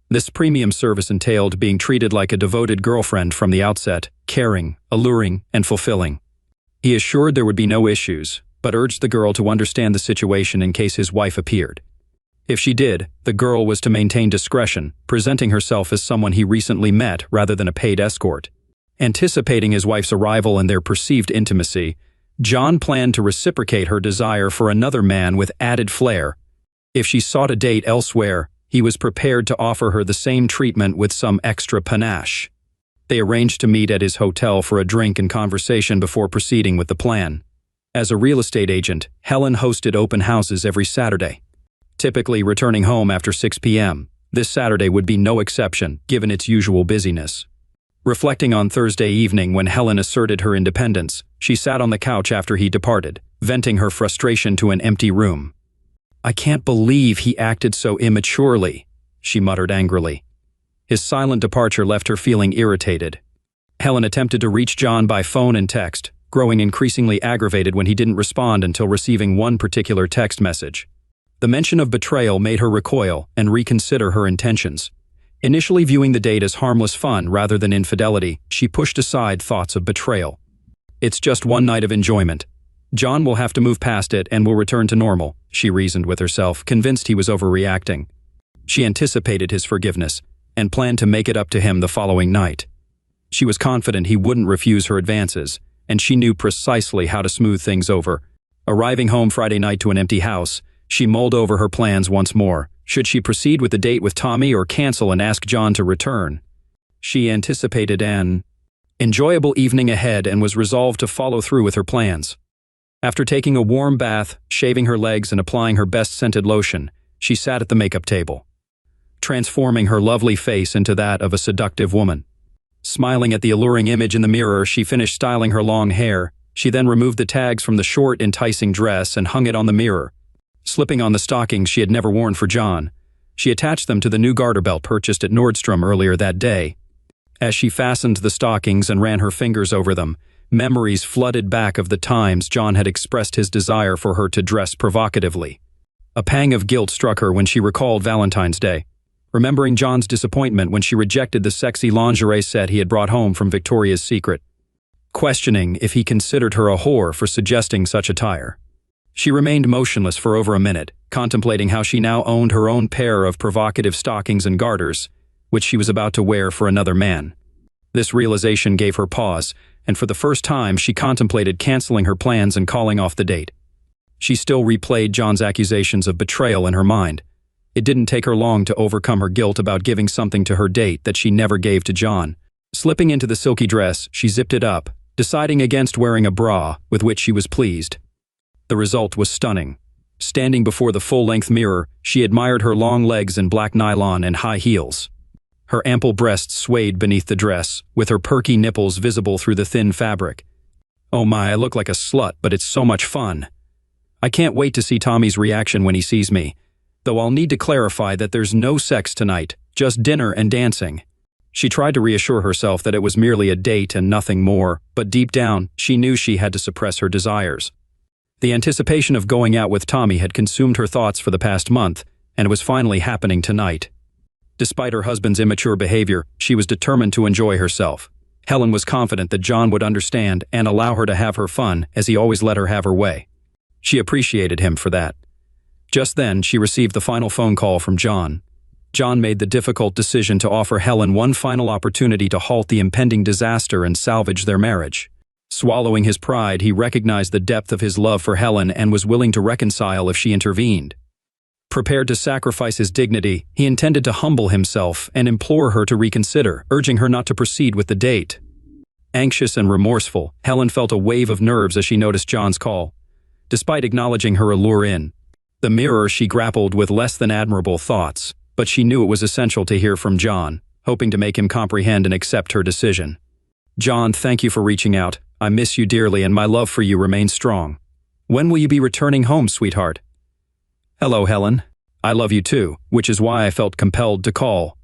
Speaker 2: This premium service entailed being treated like a devoted girlfriend from the outset, caring, alluring, and fulfilling. He assured there would be no issues, but urged the girl to understand the situation in case his wife appeared. If she did, the girl was to maintain discretion, presenting herself as someone he recently met rather than a paid escort. Anticipating his wife's arrival and their perceived intimacy, John planned to reciprocate her desire for another man with added flair. If she sought a date elsewhere, he was prepared to offer her the same treatment with some extra panache. They arranged to meet at his hotel for a drink and conversation before proceeding with the plan. As a real estate agent, Helen hosted open houses every Saturday. Typically returning home after 6 p.m., this Saturday would be no exception, given its usual busyness. Reflecting on Thursday evening when Helen asserted her independence, she sat on the couch after he departed, venting her frustration to an empty room. "I can't believe he acted so immaturely," she muttered angrily. His silent departure left her feeling irritated. Helen attempted to reach John by phone and text, growing increasingly aggravated when he didn't respond until receiving one particular text message. The mention of betrayal made her recoil and reconsider her intentions. Initially viewing the date as harmless fun rather than infidelity, she pushed aside thoughts of betrayal. "It's just one night of enjoyment. John will have to move past it and will return to normal," she reasoned with herself, convinced he was overreacting. She anticipated his forgiveness and planned to make it up to him the following night. She was confident he wouldn't refuse her advances, and she knew precisely how to smooth things over. Arriving home Friday night to an empty house, she mulled over her plans once more. Should she proceed with the date with Tommy or cancel and ask John to return? She anticipated an enjoyable evening ahead and was resolved to follow through with her plans. After taking a warm bath, shaving her legs, and applying her best scented lotion, she sat at the makeup table, transforming her lovely face into that of a seductive woman. Smiling at the alluring image in the mirror, she finished styling her long hair. She then removed the tags from the short, enticing dress and hung it on the mirror. Slipping on the stockings she had never worn for John, she attached them to the new garter belt purchased at Nordstrom earlier that day. As she fastened the stockings and ran her fingers over them, memories flooded back of the times John had expressed his desire for her to dress provocatively. A pang of guilt struck her when she recalled Valentine's Day, remembering John's disappointment when she rejected the sexy lingerie set he had brought home from Victoria's Secret, questioning if he considered her a whore for suggesting such attire. She remained motionless for over a minute, contemplating how she now owned her own pair of provocative stockings and garters, which she was about to wear for another man. This realization gave her pause, and for the first time she contemplated canceling her plans and calling off the date. She still replayed John's accusations of betrayal in her mind. It didn't take her long to overcome her guilt about giving something to her date that she never gave to John. Slipping into the silky dress, she zipped it up, deciding against wearing a bra, with which she was pleased. The result was stunning. Standing before the full-length mirror, she admired her long legs in black nylon and high heels. Her ample breasts swayed beneath the dress, with her perky nipples visible through the thin fabric. Oh my, I look like a slut, but it's so much fun. I can't wait to see Tommy's reaction when he sees me, though I'll need to clarify that there's no sex tonight, just dinner and dancing. She tried to reassure herself that it was merely a date and nothing more, but deep down, she knew she had to suppress her desires. The anticipation of going out with Tommy had consumed her thoughts for the past month, and it was finally happening tonight. Despite her husband's immature behavior, she was determined to enjoy herself. Helen was confident that John would understand and allow her to have her fun, as he always let her have her way. She appreciated him for that. Just then, she received the final phone call from John. John made the difficult decision to offer Helen one final opportunity to halt the impending disaster and salvage their marriage. Swallowing his pride, he recognized the depth of his love for Helen and was willing to reconcile if she intervened. Prepared to sacrifice his dignity, he intended to humble himself and implore her to reconsider, urging her not to proceed with the date. Anxious and remorseful, Helen felt a wave of nerves as she noticed John's call. Despite acknowledging her allure in the mirror, she grappled with less than admirable thoughts, but she knew it was essential to hear from John, hoping to make him comprehend and accept her decision. John, thank you for reaching out. I miss you dearly and my love for you remains strong. When will you be returning home, sweetheart? Hello, Helen. I love you too, which is why I felt compelled to call.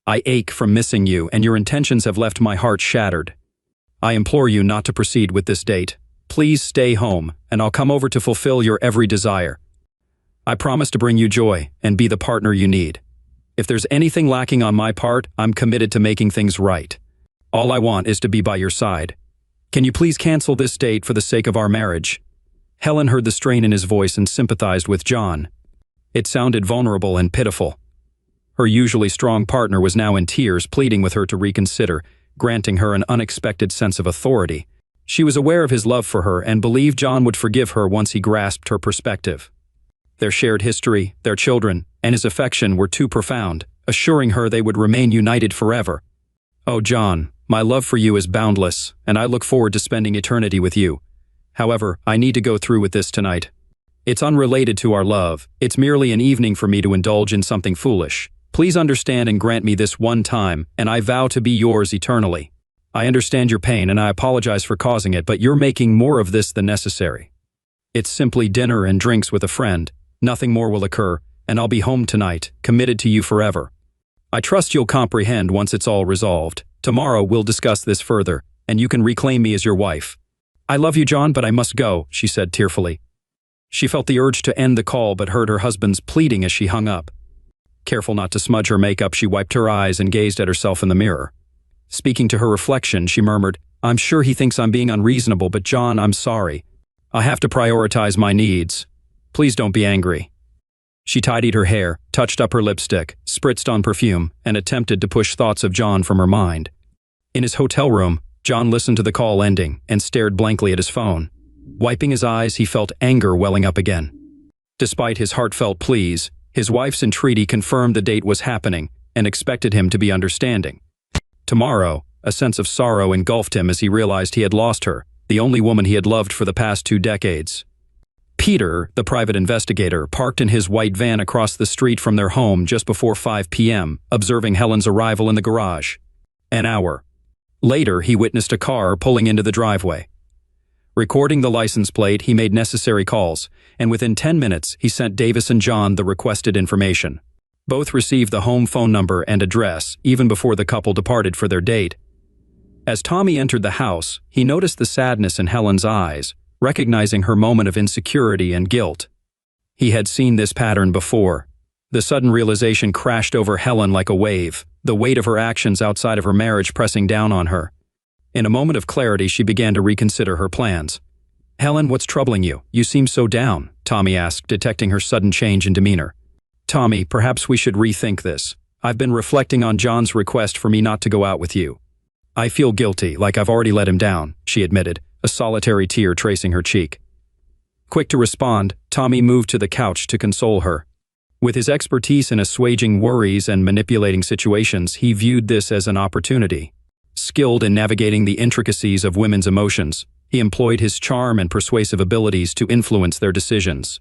Speaker 2: I ache from missing you and your intentions have left my heart shattered. I implore you not to proceed with this date. Please stay home, and I'll come over to fulfill your every desire. I promise to bring you joy and be the partner you need. If there's anything lacking on my part, I'm committed to making things right. All I want is to be by your side. Can you please cancel this date for the sake of our marriage? Helen heard the strain in his voice and sympathized with John. It sounded vulnerable and pitiful. Her usually strong partner was now in tears, pleading with her to reconsider, granting her an unexpected sense of authority. She was aware of his love for her and believed John would forgive her once he grasped her perspective. Their shared history, their children, and his affection were too profound, assuring her they would remain united forever. Oh, John, my love for you is boundless, and I look forward to spending eternity with you. However, I need to go through with this tonight. It's unrelated to our love. It's merely an evening for me to indulge in something foolish. Please understand and grant me this one time, and I vow to be yours eternally. I understand your pain and I apologize for causing it, but you're making more of this than necessary. It's simply dinner and drinks with a friend. Nothing more will occur, and I'll be home tonight, committed to you forever. I trust you'll comprehend once it's all resolved. Tomorrow we'll discuss this further, and you can reclaim me as your wife. I love you, John, but I must go, she said tearfully. She felt the urge to end the call but heard her husband's pleading as she hung up. Careful not to smudge her makeup, she wiped her eyes and gazed at herself in the mirror. Speaking to her reflection, she murmured, I'm sure he thinks I'm being unreasonable, but John, I'm sorry. I have to prioritize my needs. Please don't be angry. She tidied her hair, touched up her lipstick, spritzed on perfume, and attempted to push thoughts of John from her mind. In his hotel room, John listened to the call ending and stared blankly at his phone. Wiping his eyes, he felt anger welling up again. Despite his heartfelt pleas, his wife's entreaty confirmed the date was happening and expected him to be understanding. Tomorrow, a sense of sorrow engulfed him as he realized he had lost her, the only woman he had loved for the past 2 decades. Peter, the private investigator, parked in his white van across the street from their home just before 5 p.m., observing Helen's arrival in the garage. An hour later, he witnessed a car pulling into the driveway. Recording the license plate, he made necessary calls, and within 10 minutes, he sent Davis and John the requested information. Both received the home phone number and address even before the couple departed for their date. As Tommy entered the house, he noticed the sadness in Helen's eyes, recognizing her moment of insecurity and guilt. He had seen this pattern before. The sudden realization crashed over Helen like a wave, the weight of her actions outside of her marriage pressing down on her. In a moment of clarity, she began to reconsider her plans. Helen, what's troubling you? You seem so down, Tommy asked, detecting her sudden change in demeanor. Tommy, perhaps we should rethink this. I've been reflecting on John's request for me not to go out with you. I feel guilty, like I've already let him down, she admitted, a solitary tear tracing her cheek. Quick to respond, Tommy moved to the couch to console her. With his expertise in assuaging worries and manipulating situations, he viewed this as an opportunity. Skilled in navigating the intricacies of women's emotions, he employed his charm and persuasive abilities to influence their decisions.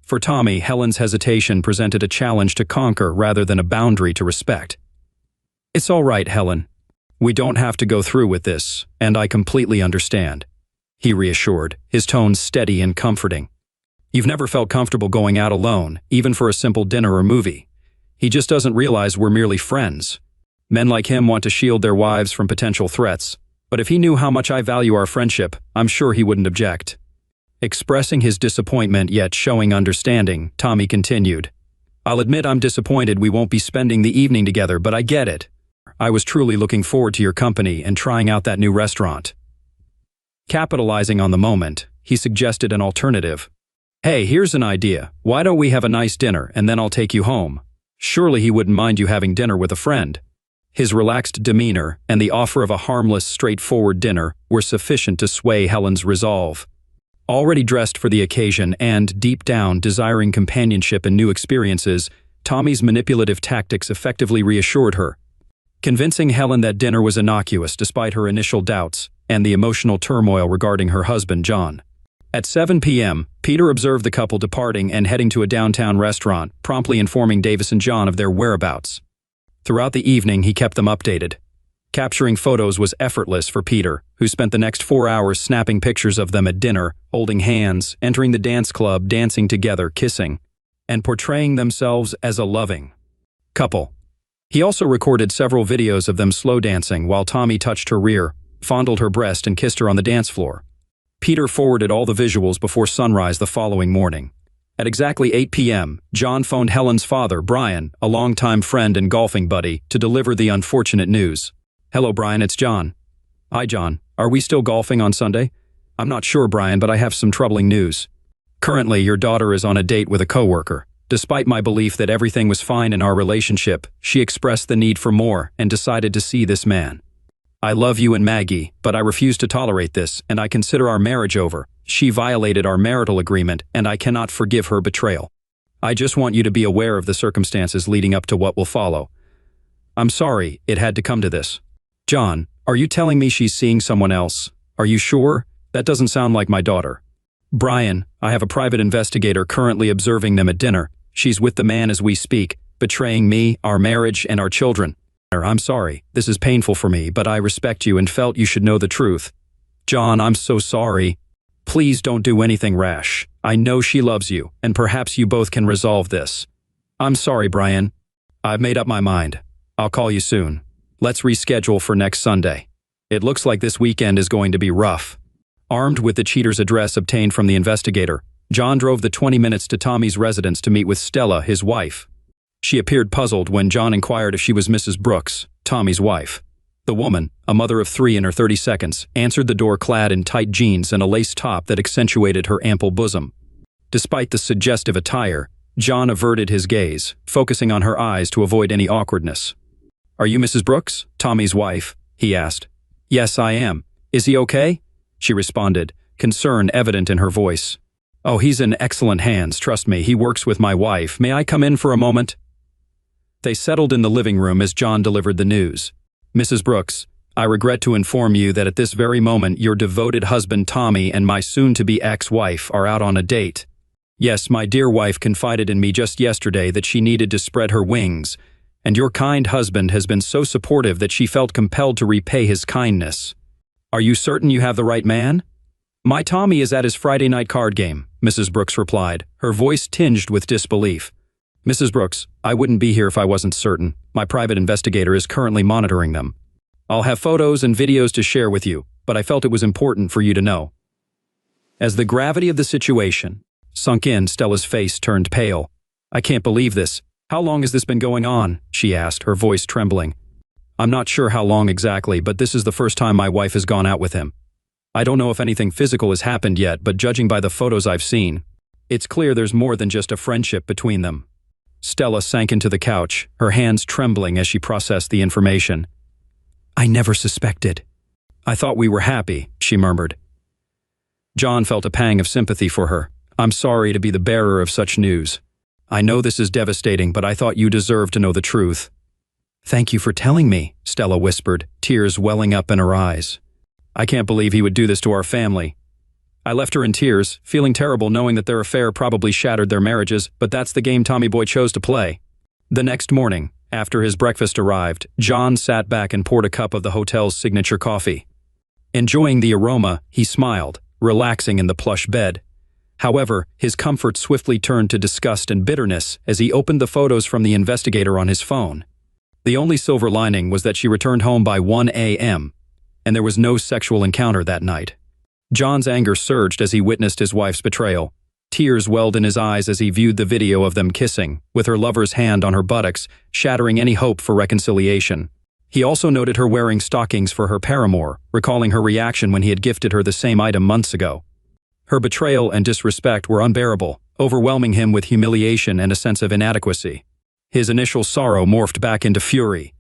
Speaker 2: For Tommy, Helen's hesitation presented a challenge to conquer rather than a boundary to respect. "It's all right, Helen. We don't have to go through with this, and I completely understand," he reassured, his tone steady and comforting. "You've never felt comfortable going out alone, even for a simple dinner or movie. He just doesn't realize we're merely friends. Men like him want to shield their wives from potential threats, but if he knew how much I value our friendship, I'm sure he wouldn't object." Expressing his disappointment yet showing understanding, Tommy continued, "I'll admit I'm disappointed we won't be spending the evening together, but I get it. I was truly looking forward to your company and trying out that new restaurant." Capitalizing on the moment, he suggested an alternative. "Hey, here's an idea. Why don't we have a nice dinner and then I'll take you home? Surely he wouldn't mind you having dinner with a friend." His relaxed demeanor and the offer of a harmless, straightforward dinner were sufficient to sway Helen's resolve. Already dressed for the occasion and, deep down, desiring companionship and new experiences, Tommy's manipulative tactics effectively reassured her, convincing Helen that dinner was innocuous despite her initial doubts and the emotional turmoil regarding her husband, John. At 7 p.m., Peter observed the couple departing and heading to a downtown restaurant, promptly informing Davis and John of their whereabouts. Throughout the evening, he kept them updated. Capturing photos was effortless for Peter, who spent the next 4 hours snapping pictures of them at dinner, holding hands, entering the dance club, dancing together, kissing, and portraying themselves as a loving couple. He also recorded several videos of them slow dancing while Tommy touched her rear, fondled her breast, and kissed her on the dance floor. Peter forwarded all the visuals before sunrise the following morning. At exactly 8 p.m., John phoned Helen's father, Brian, a longtime friend and golfing buddy, to deliver the unfortunate news. "Hello, Brian, it's John." "Hi, John. Are we still golfing on Sunday?" "I'm not sure, Brian, but I have some troubling news. Currently, your daughter is on a date with a coworker. Despite my belief that everything was fine in our relationship, she expressed the need for more and decided to see this man. I love you and Maggie, but I refuse to tolerate this, and I consider our marriage over. She violated our marital agreement, and I cannot forgive her betrayal. I just want you to be aware of the circumstances leading up to what will follow. I'm sorry it had to come to this." "John, are you telling me she's seeing someone else? Are you sure? That doesn't sound like my daughter." "Brian, I have a private investigator currently observing them at dinner. She's with the man as we speak, betraying me, our marriage, and our children. I'm sorry, this is painful for me, but I respect you and felt you should know the truth." "John, I'm so sorry. Please don't do anything rash. I know she loves you, and perhaps you both can resolve this." "I'm sorry, Brian. I've made up my mind. I'll call you soon. Let's reschedule for next Sunday. It looks like this weekend is going to be rough." Armed with the cheater's address obtained from the investigator, John drove the 20 minutes to Tommy's residence to meet with Stella, his wife. She appeared puzzled when John inquired if she was Mrs. Brooks, Tommy's wife. The woman, a mother of 3 in her 30s, answered the door clad in tight jeans and a lace top that accentuated her ample bosom. Despite the suggestive attire, John averted his gaze, focusing on her eyes to avoid any awkwardness. "Are you Mrs. Brooks, Tommy's wife?" he asked. "Yes, I am. Is he okay?" she responded, concern evident in her voice. "Oh, he's in excellent hands, trust me. He works with my wife. May I come in for a moment?" They settled in the living room as John delivered the news. "Mrs. Brooks, I regret to inform you that at this very moment your devoted husband Tommy and my soon-to-be ex-wife are out on a date. Yes, my dear wife confided in me just yesterday that she needed to spread her wings, and your kind husband has been so supportive that she felt compelled to repay his kindness. Are you certain you have the right man?" "My Tommy is at his Friday night card game," Mrs. Brooks replied, her voice tinged with disbelief. "Mrs. Brooks, I wouldn't be here if I wasn't certain. My private investigator is currently monitoring them. I'll have photos and videos to share with you, but I felt it was important for you to know." As the gravity of the situation sunk in, Stella's face turned pale. "I can't believe this. How long has this been going on?" she asked, her voice trembling. "I'm not sure how long exactly, but this is the first time my wife has gone out with him. I don't know if anything physical has happened yet, but judging by the photos I've seen, it's clear there's more than just a friendship between them." Stella sank into the couch, her hands trembling as she processed the information. "I never suspected. I thought we were happy," she murmured. John felt a pang of sympathy for her, I'm sorry to be the bearer of such news. I know this is devastating, but I thought you deserved to know the truth." "Thank you for telling me," Stella whispered, tears welling up in her eyes. "I can't believe he would do this to our family." I left her in tears, feeling terrible knowing that their affair probably shattered their marriages, but that's the game Tommy Boy chose to play. The next morning, after his breakfast arrived, John sat back and poured a cup of the hotel's signature coffee. Enjoying the aroma, he smiled, relaxing in the plush bed. However, his comfort swiftly turned to disgust and bitterness as he opened the photos from the investigator on his phone. The only silver lining was that she returned home by 1 a.m., and there was no sexual encounter that night. John's anger surged as he witnessed his wife's betrayal. Tears welled in his eyes as he viewed the video of them kissing, with her lover's hand on her buttocks, shattering any hope for reconciliation. He also noted her wearing stockings for her paramour, recalling her reaction when he had gifted her the same item months ago. Her betrayal and disrespect were unbearable, overwhelming him with humiliation and a sense of inadequacy. His initial sorrow morphed back into fury.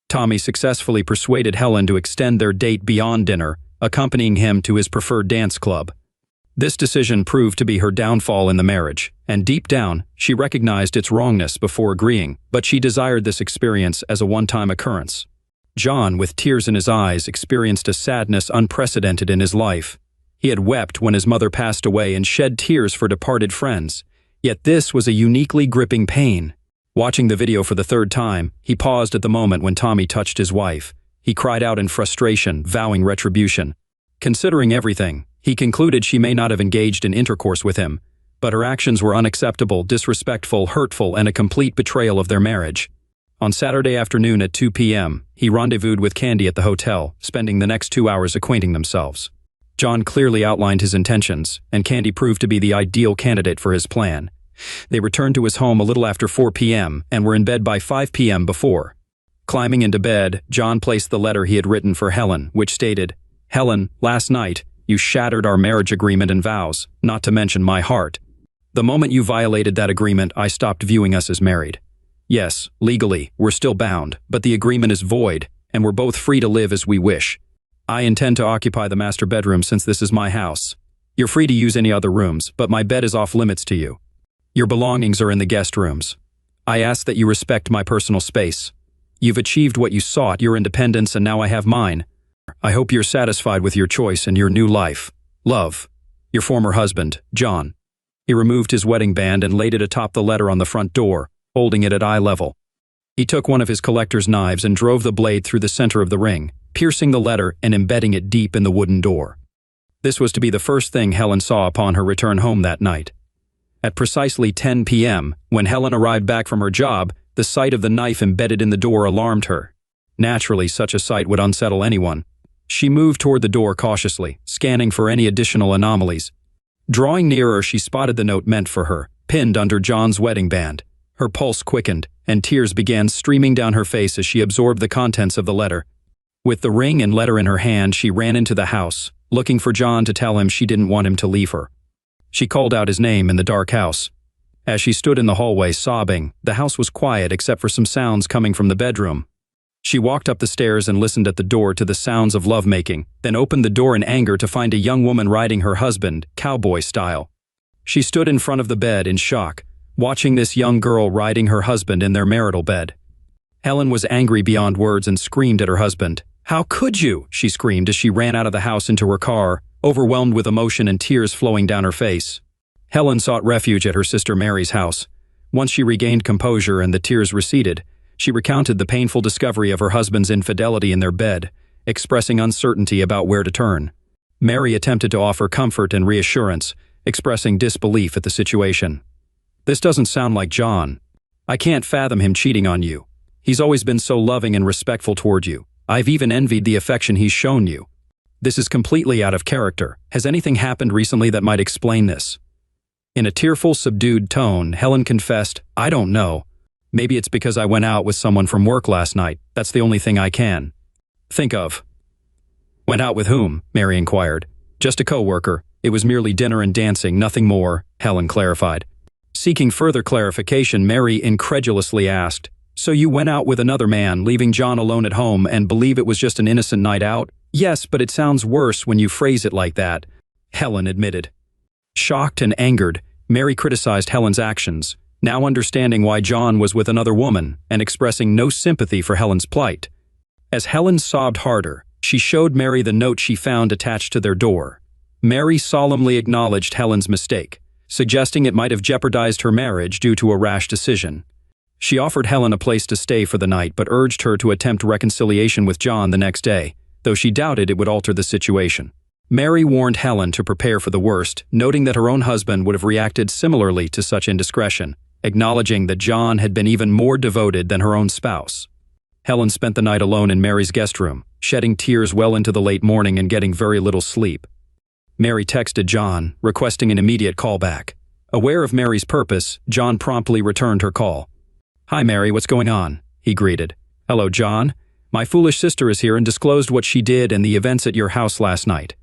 Speaker 2: Tommy successfully persuaded Helen to extend their date beyond dinner, accompanying him to his preferred dance club. This decision proved to be her downfall in the marriage, and deep down, she recognized its wrongness before agreeing, but she desired this experience as a one-time occurrence. John, with tears in his eyes, experienced a sadness unprecedented in his life. He had wept when his mother passed away and shed tears for departed friends, yet this was a uniquely gripping pain. Watching the video for the third time, he paused at the moment when Tommy touched his wife. He cried out in frustration, vowing retribution. Considering everything, he concluded she may not have engaged in intercourse with him, but her actions were unacceptable, disrespectful, hurtful, and a complete betrayal of their marriage. On Saturday afternoon at 2 p.m., he rendezvoused with Candy at the hotel, spending the next 2 hours acquainting themselves. John clearly outlined his intentions, and Candy proved to be the ideal candidate for his plan. They returned to his home a little after 4 p.m. and were in bed by 5 p.m. before. Climbing into bed, John placed the letter he had written for Helen, which stated, "Helen, last night, you shattered our marriage agreement and vows, not to mention my heart. The moment you violated that agreement, I stopped viewing us as married. Yes, legally, we're still bound, but the agreement is void, and we're both free to live as we wish. I intend to occupy the master bedroom since this is my house. You're free to use any other rooms, but my bed is off limits to you. Your belongings are in the guest rooms. I ask that you respect my personal space. You've achieved what you sought, your independence, and now I have mine. I hope you're satisfied with your choice and your new life. Love. Your former husband, John." He removed his wedding band and laid it atop the letter on the front door, holding it at eye level. He took one of his collector's knives and drove the blade through the center of the ring, piercing the letter and embedding it deep in the wooden door. This was to be the first thing Helen saw upon her return home that night. At precisely 10 p.m., when Helen arrived back from her job, the sight of the knife embedded in the door alarmed her. Naturally, such a sight would unsettle anyone. She moved toward the door cautiously, scanning for any additional anomalies. Drawing nearer, she spotted the note meant for her, pinned under John's wedding band. Her pulse quickened, and tears began streaming down her face as she absorbed the contents of the letter. With the ring and letter in her hand, she ran into the house, looking for John to tell him she didn't want him to leave her. She called out his name in the dark house. As she stood in the hallway sobbing, the house was quiet except for some sounds coming from the bedroom. She walked up the stairs and listened at the door to the sounds of lovemaking, then opened the door in anger to find a young woman riding her husband, cowboy style. She stood in front of the bed in shock, watching this young girl riding her husband in their marital bed. Helen was angry beyond words and screamed at her husband. "How could you?" she screamed as she ran out of the house into her car, overwhelmed with emotion and tears flowing down her face. Helen sought refuge at her sister Mary's house. Once she regained composure and the tears receded, she recounted the painful discovery of her husband's infidelity in their bed, expressing uncertainty about where to turn. Mary attempted to offer comfort and reassurance, expressing disbelief at the situation. "This doesn't sound like John. I can't fathom him cheating on you. He's always been so loving and respectful toward you. I've even envied the affection he's shown you. This is completely out of character. Has anything happened recently that might explain this?" In a tearful, subdued tone, Helen confessed, "I don't know. Maybe it's because I went out with someone from work last night. That's the only thing I can think of." "Went out with whom?" Mary inquired. "Just a co-worker. It was merely dinner and dancing, nothing more," Helen clarified. Seeking further clarification, Mary incredulously asked, "So you went out with another man, leaving John alone at home, and believe it was just an innocent night out?" "Yes, but it sounds worse when you phrase it like that," Helen admitted. Shocked and angered, Mary criticized Helen's actions, now understanding why John was with another woman and expressing no sympathy for Helen's plight. As Helen sobbed harder, she showed Mary the note she found attached to their door. Mary solemnly acknowledged Helen's mistake, suggesting it might have jeopardized her marriage due to a rash decision. She offered Helen a place to stay for the night but urged her to attempt reconciliation with John the next day, though she doubted it would alter the situation. Mary warned Helen to prepare for the worst, noting that her own husband would have reacted similarly to such indiscretion, acknowledging that John had been even more devoted than her own spouse. Helen spent the night alone in Mary's guest room, shedding tears well into the late morning and getting very little sleep. Mary texted John, requesting an immediate call back. Aware of Mary's purpose, John promptly returned her call. "Hi Mary, what's going on?" he greeted. "Hello John. My foolish sister is here and disclosed what she did and the events at your house last night.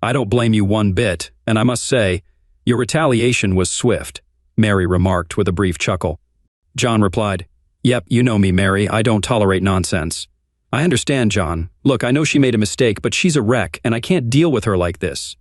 Speaker 2: I don't blame you one bit, and I must say, your retaliation was swift," Mary remarked with a brief chuckle. John replied, "Yep, you know me, Mary, I don't tolerate nonsense." "I understand, John. Look, I know she made a mistake, but she's a wreck, and I can't deal with her like this.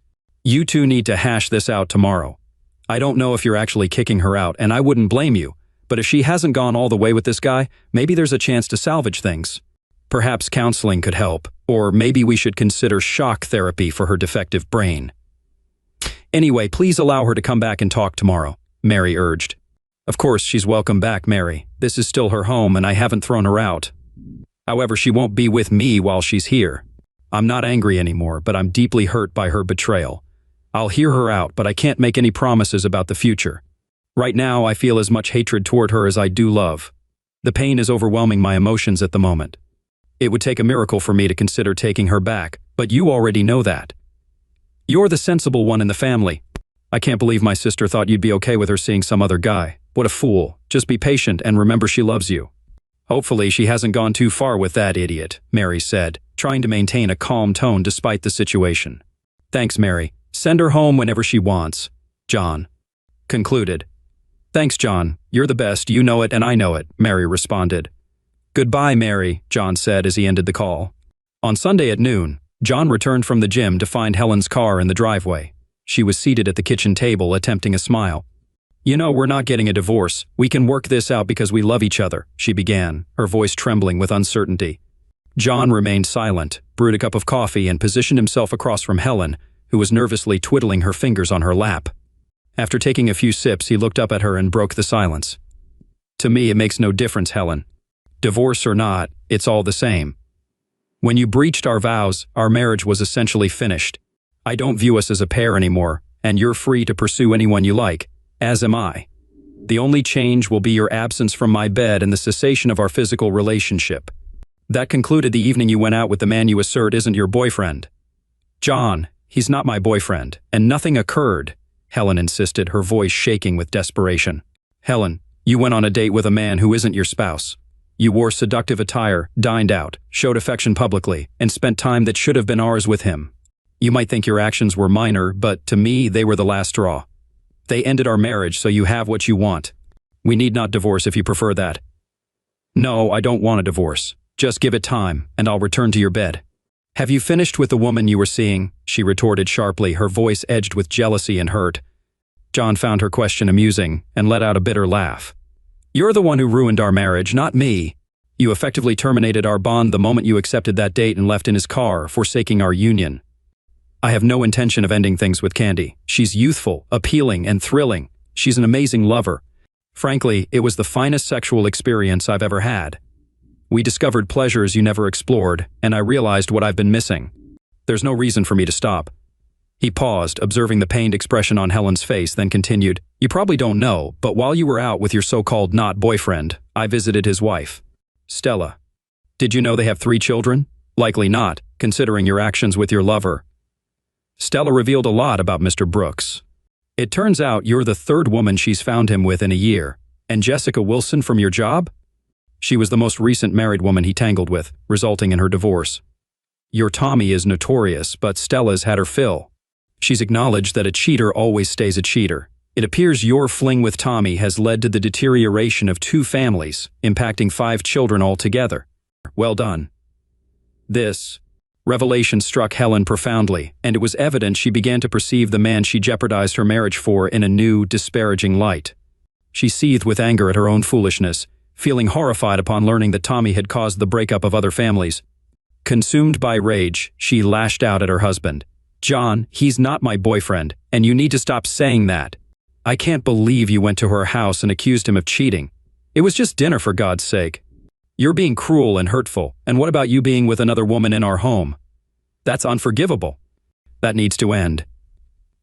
Speaker 2: You two need to hash this out tomorrow. I don't know if you're actually kicking her out, and I wouldn't blame you, but if she hasn't gone all the way with this guy, maybe there's a chance to salvage things. Perhaps counseling could help, or maybe we should consider shock therapy for her defective brain. Anyway, please allow her to come back and talk tomorrow," Mary urged. "Of course, she's welcome back, Mary. This is still her home and I haven't thrown her out. However, she won't be with me while she's here. I'm not angry anymore, but I'm deeply hurt by her betrayal. I'll hear her out, but I can't make any promises about the future. Right now, I feel as much hatred toward her as I do love. The pain is overwhelming my emotions at the moment. It would take a miracle for me to consider taking her back, but you already know that. You're the sensible one in the family. I can't believe my sister thought you'd be okay with her seeing some other guy. What a fool. Just be patient and remember she loves you." "Hopefully she hasn't gone too far with that idiot," Mary said, trying to maintain a calm tone despite the situation. "Thanks, Mary. Send her home whenever she wants," John concluded. "Thanks, John. You're the best. You know it and I know it," Mary responded. "Goodbye, Mary," John said as he ended the call. On Sunday at noon, John returned from the gym to find Helen's car in the driveway. She was seated at the kitchen table, attempting a smile. "You know, we're not getting a divorce. We can work this out because we love each other," she began, her voice trembling with uncertainty. John remained silent, brewed a cup of coffee, and positioned himself across from Helen, who was nervously twiddling her fingers on her lap. After taking a few sips, he looked up at her and broke the silence. "To me, it makes no difference, Helen. Divorce or not, it's all the same. When you breached our vows, our marriage was essentially finished. I don't view us as a pair anymore, and you're free to pursue anyone you like, as am I. The only change will be your absence from my bed and the cessation of our physical relationship. That concluded the evening you went out with the man you assert isn't your boyfriend." "John, he's not my boyfriend, and nothing occurred," Helen insisted, her voice shaking with desperation. "Helen, you went on a date with a man who isn't your spouse. You wore seductive attire, dined out, showed affection publicly, and spent time that should have been ours with him. You might think your actions were minor, but to me, they were the last straw. They ended our marriage, so you have what you want. We need not divorce if you prefer that." "No, I don't want a divorce. Just give it time, and I'll return to your bed." "Have you finished with the woman you were seeing?" she retorted sharply, her voice edged with jealousy and hurt. John found her question amusing and let out a bitter laugh. "You're the one who ruined our marriage, not me. You effectively terminated our bond the moment you accepted that date and left in his car, forsaking our union. I have no intention of ending things with Candy. She's youthful, appealing, and thrilling. She's an amazing lover. Frankly, it was the finest sexual experience I've ever had. We discovered pleasures you never explored, and I realized what I've been missing. There's no reason for me to stop." He paused, observing the pained expression on Helen's face, then continued, "You probably don't know, but while you were out with your so-called not boyfriend, I visited his wife, Stella. Did you know they have 3 children? Likely not, considering your actions with your lover. Stella revealed a lot about Mr. Brooks. It turns out you're the 3rd woman she's found him with in a year. And Jessica Wilson from your job? She was the most recent married woman he tangled with, resulting in her divorce. Your Tommy is notorious, but Stella's had her fill. She's acknowledged that a cheater always stays a cheater. It appears your fling with Tommy has led to the deterioration of 2 families, impacting 5 children altogether. Well done." This Revelation struck Helen profoundly, and it was evident she began to perceive the man she jeopardized her marriage for in a new, disparaging light. She seethed with anger at her own foolishness, feeling horrified upon learning that Tommy had caused the breakup of other families. Consumed by rage, she lashed out at her husband. "John, he's not my boyfriend, and you need to stop saying that. I can't believe you went to her house and accused him of cheating. It was just dinner, for God's sake. You're being cruel and hurtful, and what about you being with another woman in our home? That's unforgivable. That needs to end.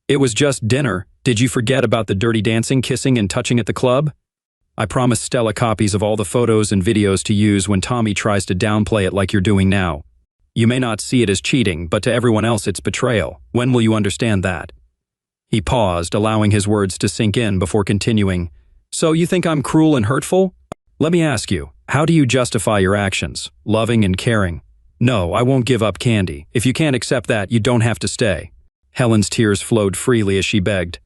Speaker 2: It was just dinner. Did you forget about the dirty dancing, kissing, and touching at the club? I promised Stella copies of all the photos and videos to use when Tommy tries to downplay it like you're doing now. You may not see it as cheating, but to everyone else it's betrayal. When will you understand that?" He paused, allowing his words to sink in before continuing. "So you think I'm cruel and hurtful? Let me ask you, how do you justify your actions? Loving and caring? No, I won't give up Candy. If you can't accept that, you don't have to stay." Helen's tears flowed freely as she begged.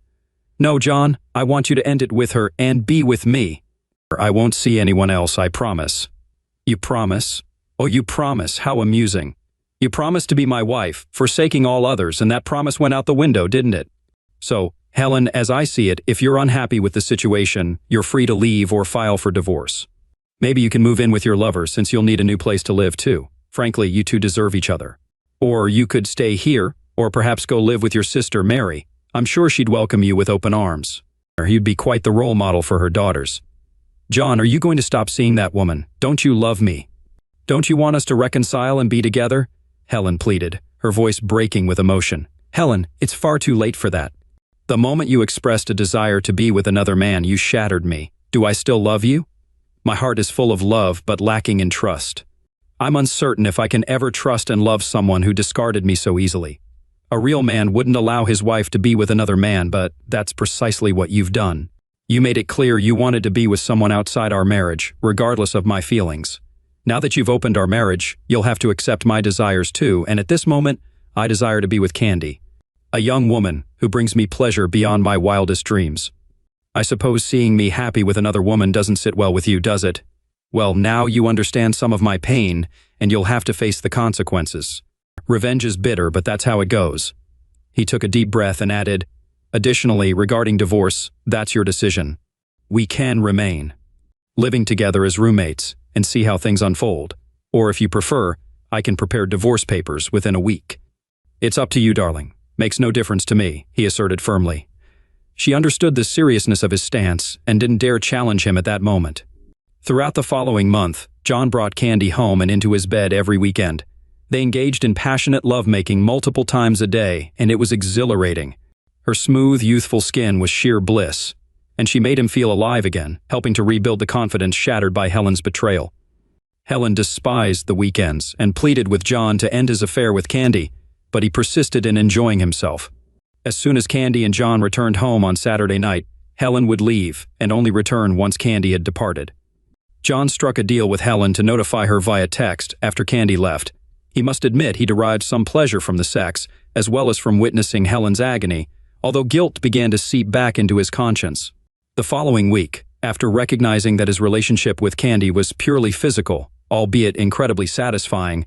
Speaker 2: "No, John, I want you to end it with her and be with me. I won't see anyone else, I promise." "You promise? Oh, you promise, how amusing. You promised to be my wife, forsaking all others, and that promise went out the window, didn't it? So, Helen, as I see it, if you're unhappy with the situation, you're free to leave or file for divorce. Maybe you can move in with your lover since you'll need a new place to live too. Frankly, you two deserve each other. Or you could stay here, or perhaps go live with your sister, Mary. I'm sure she'd welcome you with open arms. You'd be quite the role model for her daughters. John, are you going to stop seeing that woman? Don't you love me? Don't you want us to reconcile and be together?" Helen pleaded, her voice breaking with emotion. "Helen, it's far too late for that. The moment you expressed a desire to be with another man, you shattered me. Do I still love you? My heart is full of love, but lacking in trust. I'm uncertain if I can ever trust and love someone who discarded me so easily. A real man wouldn't allow his wife to be with another man, but that's precisely what you've done. You made it clear you wanted to be with someone outside our marriage, regardless of my feelings. Now that you've opened our marriage, you'll have to accept my desires too, and at this moment, I desire to be with Candy, a young woman who brings me pleasure beyond my wildest dreams. I suppose seeing me happy with another woman doesn't sit well with you, does it? Well, now you understand some of my pain, and you'll have to face the consequences. Revenge is bitter, but that's how it goes." He took a deep breath and added, "Additionally, regarding divorce, that's your decision. We can remain living together as roommates and see how things unfold. Or if you prefer, I can prepare divorce papers within a week. It's up to you, darling. Makes no difference to me," he asserted firmly. She understood the seriousness of his stance and didn't dare challenge him at that moment. Throughout the following month, John brought Candy home and into his bed every weekend. They engaged in passionate lovemaking multiple times a day, and it was exhilarating. Her smooth, youthful skin was sheer bliss, and she made him feel alive again, helping to rebuild the confidence shattered by Helen's betrayal. Helen despised the weekends and pleaded with John to end his affair with Candy, but he persisted in enjoying himself. As soon as Candy and John returned home on Saturday night, Helen would leave and only return once Candy had departed. John struck a deal with Helen to notify her via text after Candy left. He must admit he derived some pleasure from the sex, as well as from witnessing Helen's agony, although guilt began to seep back into his conscience. The following week, after recognizing that his relationship with Candy was purely physical, albeit incredibly satisfying,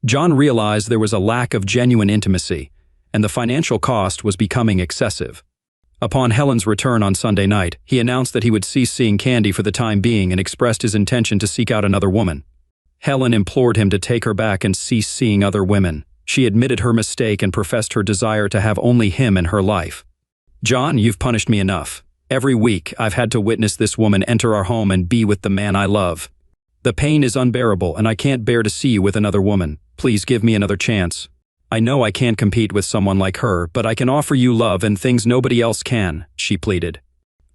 Speaker 2: John realized there was a lack of genuine intimacy, and the financial cost was becoming excessive. Upon Helen's return on Sunday night, he announced that he would cease seeing Candy for the time being and expressed his intention to seek out another woman. Helen implored him to take her back and cease seeing other women. She admitted her mistake and professed her desire to have only him in her life. "John, you've punished me enough. Every week, I've had to witness this woman enter our home and be with the man I love. The pain is unbearable, and I can't bear to see you with another woman. Please give me another chance. I know I can't compete with someone like her, but I can offer you love and things nobody else can," she pleaded.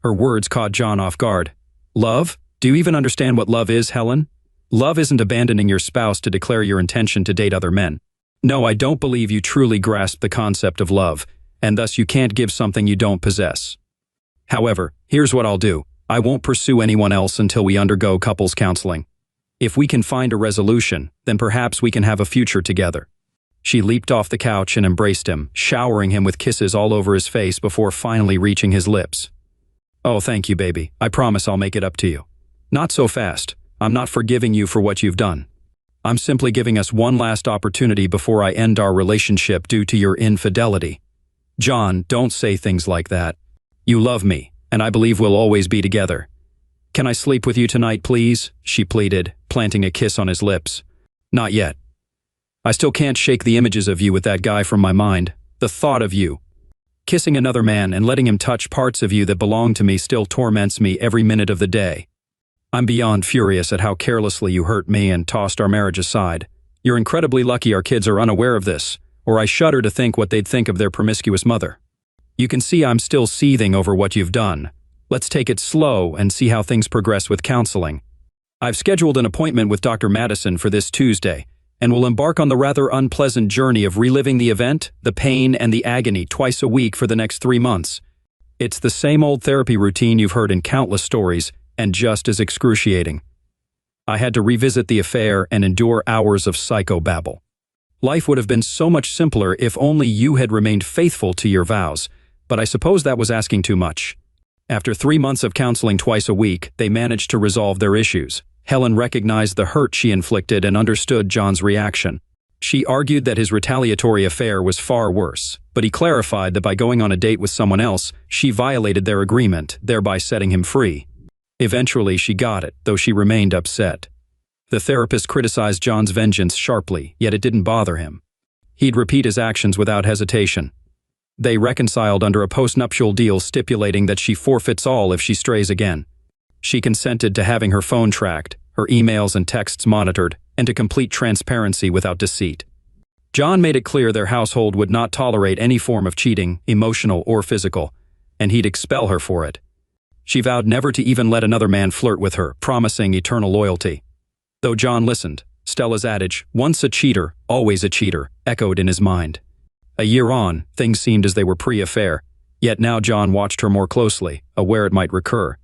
Speaker 2: Her words caught John off guard. "Love? Do you even understand what love is, Helen? Love isn't abandoning your spouse to declare your intention to date other men. No, I don't believe you truly grasp the concept of love, and thus you can't give something you don't possess. However, here's what I'll do. I won't pursue anyone else until we undergo couples counseling. If we can find a resolution, then perhaps we can have a future together." She leaped off the couch and embraced him, showering him with kisses all over his face before finally reaching his lips. "Oh, thank you, baby. I promise I'll make it up to you." "Not so fast. I'm not forgiving you for what you've done. I'm simply giving us one last opportunity before I end our relationship due to your infidelity. John, don't say things like that. You love me, and I believe we'll always be together. Can I sleep with you tonight, please? She pleaded, planting a kiss on his lips. Not yet. I still can't shake the images of you with that guy from my mind. The thought of you kissing another man and letting him touch parts of you that belong to me still torments me every minute of the day. I'm beyond furious at how carelessly you hurt me and tossed our marriage aside. You're incredibly lucky our kids are unaware of this, or I shudder to think what they'd think of their promiscuous mother. You can see I'm still seething over what you've done. Let's take it slow and see how things progress with counseling. I've scheduled an appointment with Dr. Madison for this Tuesday, and will embark on the rather unpleasant journey of reliving the event, the pain, and the agony twice a week for the next 3 months. It's the same old therapy routine you've heard in countless stories, and just as excruciating. I had to revisit the affair and endure hours of psychobabble. Life would have been so much simpler if only you had remained faithful to your vows, but I suppose that was asking too much. After 3 months of counseling twice a week, they managed to resolve their issues. Helen recognized the hurt she inflicted and understood John's reaction. She argued that his retaliatory affair was far worse, but he clarified that by going on a date with someone else, she violated their agreement, thereby setting him free. Eventually, she got it, though she remained upset. The therapist criticized John's vengeance sharply, yet it didn't bother him. He'd repeat his actions without hesitation. They reconciled under a postnuptial deal stipulating that she forfeits all if she strays again. She consented to having her phone tracked, her emails and texts monitored, and to complete transparency without deceit. John made it clear their household would not tolerate any form of cheating, emotional or physical, and he'd expel her for it. She vowed never to even let another man flirt with her, promising eternal loyalty. Though John listened, Stella's adage, "Once a cheater, always a cheater," echoed in his mind. A year on, things seemed as they were pre-affair, yet now John watched her more closely, aware it might recur.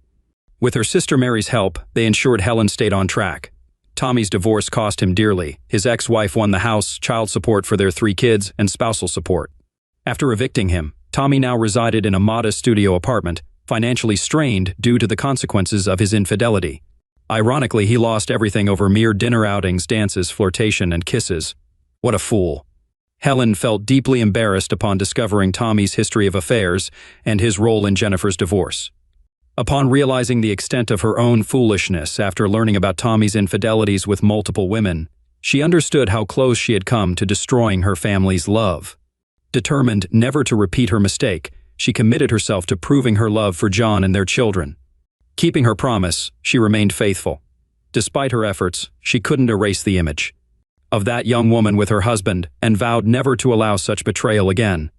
Speaker 2: With her sister Mary's help, they ensured Helen stayed on track. Tommy's divorce cost him dearly. His ex-wife won the house, child support for their 3 kids, and spousal support. After evicting him, Tommy now resided in a modest studio apartment, financially strained due to the consequences of his infidelity. Ironically, he lost everything over mere dinner outings, dances, flirtation, and kisses. What a fool. Helen felt deeply embarrassed upon discovering Tommy's history of affairs and his role in Jennifer's divorce. Upon realizing the extent of her own foolishness after learning about Tommy's infidelities with multiple women, she understood how close she had come to destroying her family's love. Determined never to repeat her mistake, she committed herself to proving her love for John and their children. Keeping her promise, she remained faithful. Despite her efforts, she couldn't erase the image of that young woman with her husband and vowed never to allow such betrayal again.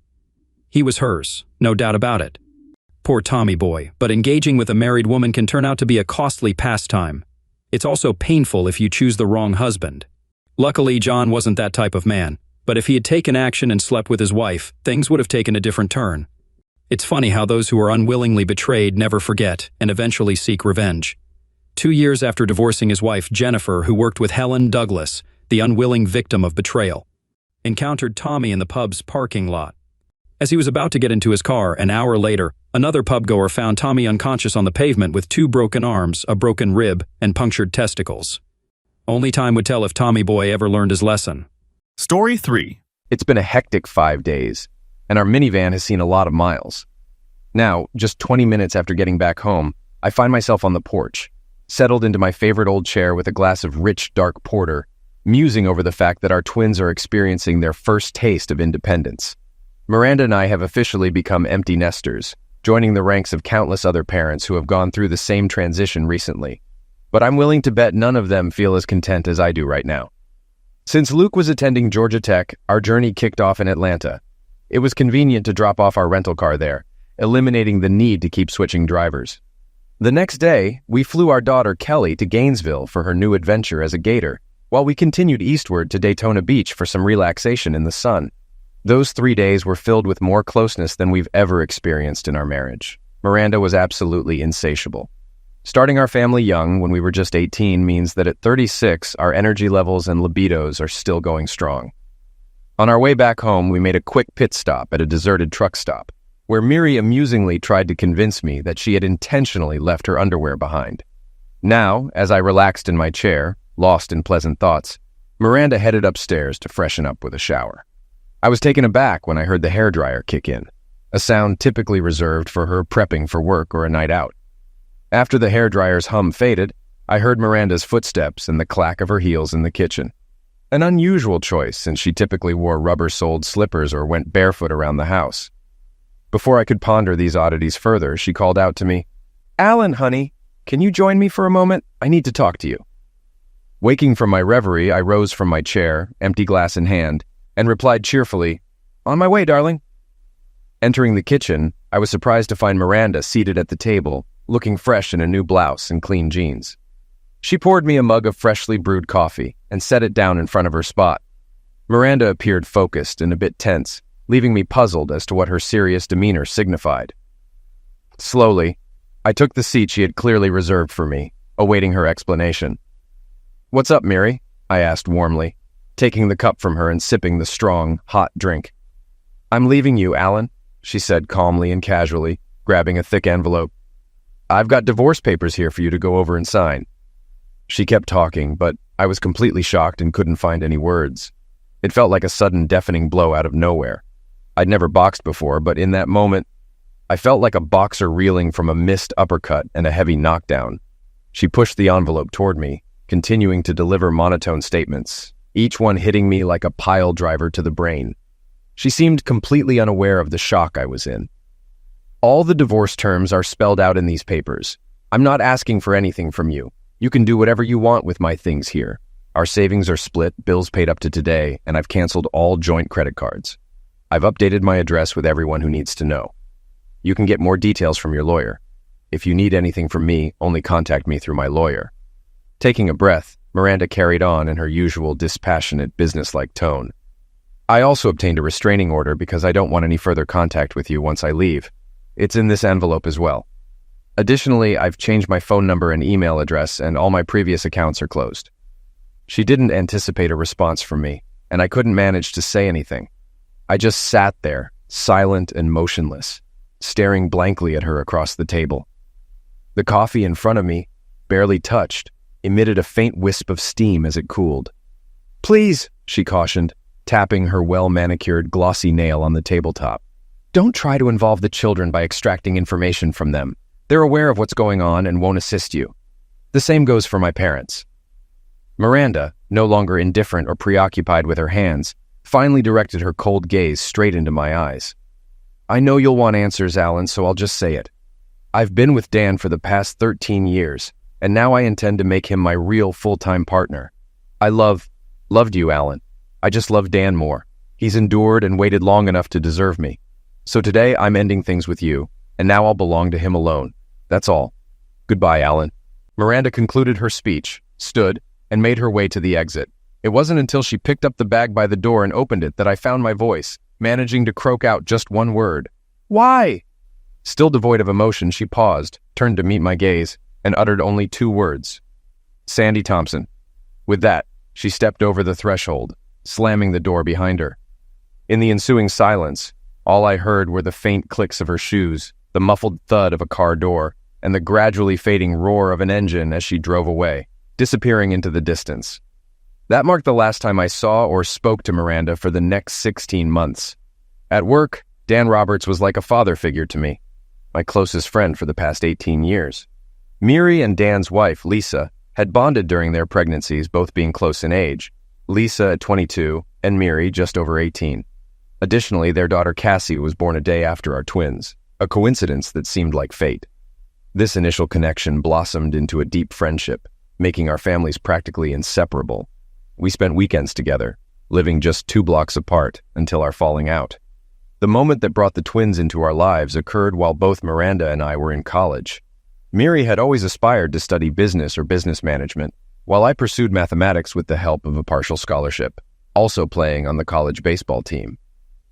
Speaker 2: He was hers, no doubt about it. Poor Tommy boy, but engaging with a married woman can turn out to be a costly pastime. It's also painful if you choose the wrong husband. Luckily, John wasn't that type of man, but if he had taken action and slept with his wife, things would have taken a different turn. It's funny how those who are unwillingly betrayed never forget and eventually seek revenge. 2 years after divorcing his wife, Jennifer, who worked with Helen Douglas, the unwilling victim of betrayal, encountered Tommy in the pub's parking lot. As he was about to get into his car, an hour later, another pubgoer found Tommy unconscious on the pavement with 2 broken arms, a broken rib, and punctured testicles. Only time would tell if Tommy boy ever learned his lesson.
Speaker 1: Story 3.
Speaker 3: It's been a hectic 5 days, and our minivan has seen a lot of miles. Now, just 20 minutes after getting back home, I find myself on the porch, settled into my favorite old chair with a glass of rich, dark porter, musing over the fact that our twins are experiencing their first taste of independence. Miranda and I have officially become empty nesters, joining the ranks of countless other parents who have gone through the same transition recently. But I'm willing to bet none of them feel as content as I do right now. Since Luke was attending Georgia Tech, our journey kicked off in Atlanta. It was convenient to drop off our rental car there, eliminating the need to keep switching drivers. The next day, we flew our daughter Kelly to Gainesville for her new adventure as a gator, while we continued eastward to Daytona Beach for some relaxation in the sun. Those 3 days were filled with more closeness than we've ever experienced in our marriage. Miranda was absolutely insatiable. Starting our family young when we were just 18 means that at 36, our energy levels and libidos are still going strong. On our way back home, we made a quick pit stop at a deserted truck stop, where Miri amusingly tried to convince me that she had intentionally left her underwear behind. Now, as I relaxed in my chair, lost in pleasant thoughts, Miranda headed upstairs to freshen up with a shower. I was taken aback when I heard the hairdryer kick in, a sound typically reserved for her prepping for work or a night out. After the hairdryer's hum faded, I heard Miranda's footsteps and the clack of her heels in the kitchen. An unusual choice since she typically wore rubber-soled slippers or went barefoot around the house. Before I could ponder these oddities further, she called out to me, "Alan, honey, can you join me for a moment? I need to talk to you." Waking from my reverie, I rose from my chair, empty glass in hand, and replied cheerfully, "On my way, darling." Entering the kitchen, I was surprised to find Miranda seated at the table, looking fresh in a new blouse and clean jeans. She poured me a mug of freshly brewed coffee and set it down in front of her spot. Miranda appeared focused and a bit tense, leaving me puzzled as to what her serious demeanor signified. Slowly, I took the seat she had clearly reserved for me, awaiting her explanation. "What's up, Miri?" I asked warmly, taking the cup from her and sipping the strong, hot drink. "I'm leaving you, Alan," she said calmly and casually, grabbing a thick envelope. "I've got divorce papers here for you to go over and sign." She kept talking, but I was completely shocked and couldn't find any words. It felt like a sudden deafening blow out of nowhere. I'd never boxed before, but in that moment, I felt like a boxer reeling from a missed uppercut and a heavy knockdown. She pushed the envelope toward me, continuing to deliver monotone statements, each one hitting me like a pile driver to the brain. She seemed completely unaware of the shock I was in. "All the divorce terms are spelled out in these papers. I'm not asking for anything from you. You can do whatever you want with my things here. Our savings are split, bills paid up to today, and I've canceled all joint credit cards. I've updated my address with everyone who needs to know. You can get more details from your lawyer. If you need anything from me, only contact me through my lawyer." Taking a breath, Miranda carried on in her usual dispassionate, businesslike tone. "I also obtained a restraining order because I don't want any further contact with you once I leave. It's in this envelope as well. Additionally, I've changed my phone number and email address, and all my previous accounts are closed." She didn't anticipate a response from me, and I couldn't manage to say anything. I just sat there, silent and motionless, staring blankly at her across the table. The coffee in front of me, barely touched, emitted a faint wisp of steam as it cooled. "Please," she cautioned, tapping her well-manicured, glossy nail on the tabletop. "Don't try to involve the children by extracting information from them. They're aware of what's going on and won't assist you. The same goes for my parents." Miranda, no longer indifferent or preoccupied with her hands, finally directed her cold gaze straight into my eyes. "I know you'll want answers, Alan, so I'll just say it. I've been with Dan for the past 13 years, and now I intend to make him my real full-time partner. I loved you, Alan. I just love Dan more. He's endured and waited long enough to deserve me. So today I'm ending things with you, and now I'll belong to him alone. That's all. Goodbye, Alan." Miranda concluded her speech, stood, and made her way to the exit. It wasn't until she picked up the bag by the door and opened it that I found my voice, managing to croak out just one word. "Why?" Still devoid of emotion, she paused, turned to meet my gaze, and uttered only 2 words. "Sandy Thompson." With that, she stepped over the threshold, slamming the door behind her. In the ensuing silence, all I heard were the faint clicks of her shoes, the muffled thud of a car door, and the gradually fading roar of an engine as she drove away, disappearing into the distance. That marked the last time I saw or spoke to Miranda for the next 16 months. At work, Dan Roberts was like a father figure to me, my closest friend for the past 18 years. Miri and Dan's wife, Lisa, had bonded during their pregnancies, both being close in age, Lisa at 22 and Miri just over 18. Additionally, their daughter Cassie was born a day after our twins, a coincidence that seemed like fate. This initial connection blossomed into a deep friendship, making our families practically inseparable. We spent weekends together, living just 2 blocks apart until our falling out. The moment that brought the twins into our lives occurred while both Miranda and I were in college. Miri had always aspired to study business or business management, while I pursued mathematics with the help of a partial scholarship, also playing on the college baseball team.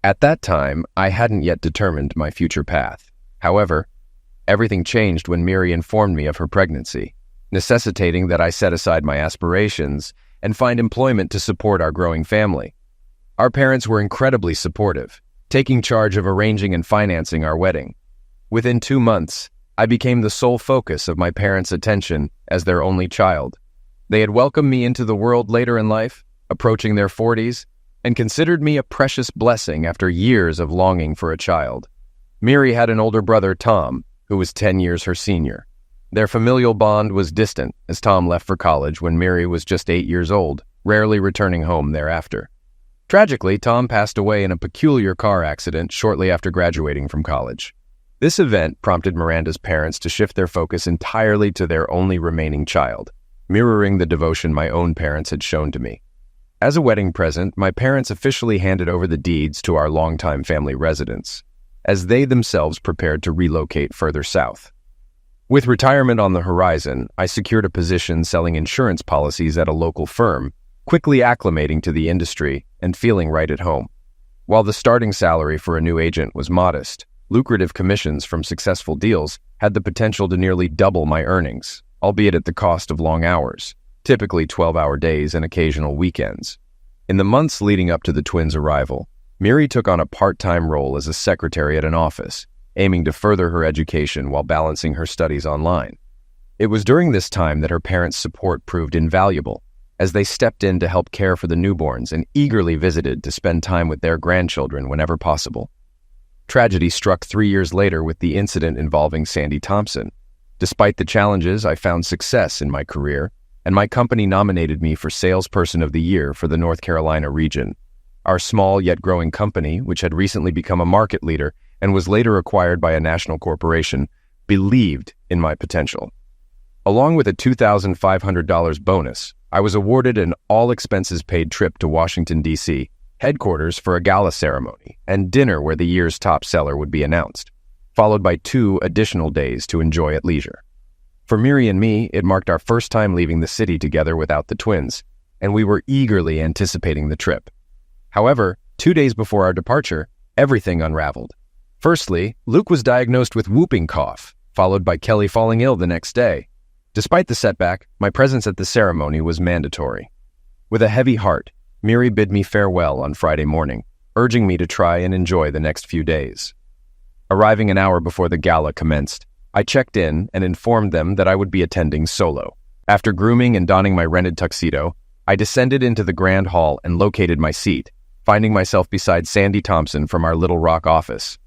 Speaker 3: At that time, I hadn't yet determined my future path. However, everything changed when Miri informed me of her pregnancy, necessitating that I set aside my aspirations and find employment to support our growing family. Our parents were incredibly supportive, taking charge of arranging and financing our wedding. Within 2 months, I became the sole focus of my parents' attention as their only child. They had welcomed me into the world later in life, approaching their 40s, and considered me a precious blessing after years of longing for a child. Miri had an older brother, Tom, who was 10 years her senior. Their familial bond was distant, as Tom left for college when Miri was just 8 years old, rarely returning home thereafter. Tragically, Tom passed away in a peculiar car accident shortly after graduating from college. This event prompted Miranda's parents to shift their focus entirely to their only remaining child, mirroring the devotion my own parents had shown to me. As a wedding present, my parents officially handed over the deeds to our longtime family residence, as they themselves prepared to relocate further south. With retirement on the horizon, I secured a position selling insurance policies at a local firm, quickly acclimating to the industry and feeling right at home. While the starting salary for a new agent was modest, lucrative commissions from successful deals had the potential to nearly double my earnings, albeit at the cost of long hours, typically 12-hour days and occasional weekends. In the months leading up to the twins' arrival, Miri took on a part-time role as a secretary at an office, aiming to further her education while balancing her studies online. It was during this time that her parents' support proved invaluable, as they stepped in to help care for the newborns and eagerly visited to spend time with their grandchildren whenever possible. Tragedy struck 3 years later with the incident involving Sandy Thompson. Despite the challenges, I found success in my career, and my company nominated me for Salesperson of the Year for the North Carolina region. Our small yet growing company, which had recently become a market leader and was later acquired by a national corporation, believed in my potential. Along with a $2,500 bonus, I was awarded an all-expenses-paid trip to Washington, D.C., headquarters for a gala ceremony and dinner where the year's top seller would be announced, followed by 2 additional days to enjoy at leisure. For Miri and me, it marked our first time leaving the city together without the twins, and we were eagerly anticipating the trip. However, 2 days before our departure, everything unraveled. Firstly, Luke was diagnosed with whooping cough, followed by Kelly falling ill the next day. Despite the setback, my presence at the ceremony was mandatory. With a heavy heart, Miri bid me farewell on Friday morning, urging me to try and enjoy the next few days. Arriving an hour before the gala commenced, I checked in and informed them that I would be attending solo. After grooming and donning my rented tuxedo, I descended into the grand hall and located my seat, finding myself beside Sandy Thompson from our Little Rock office.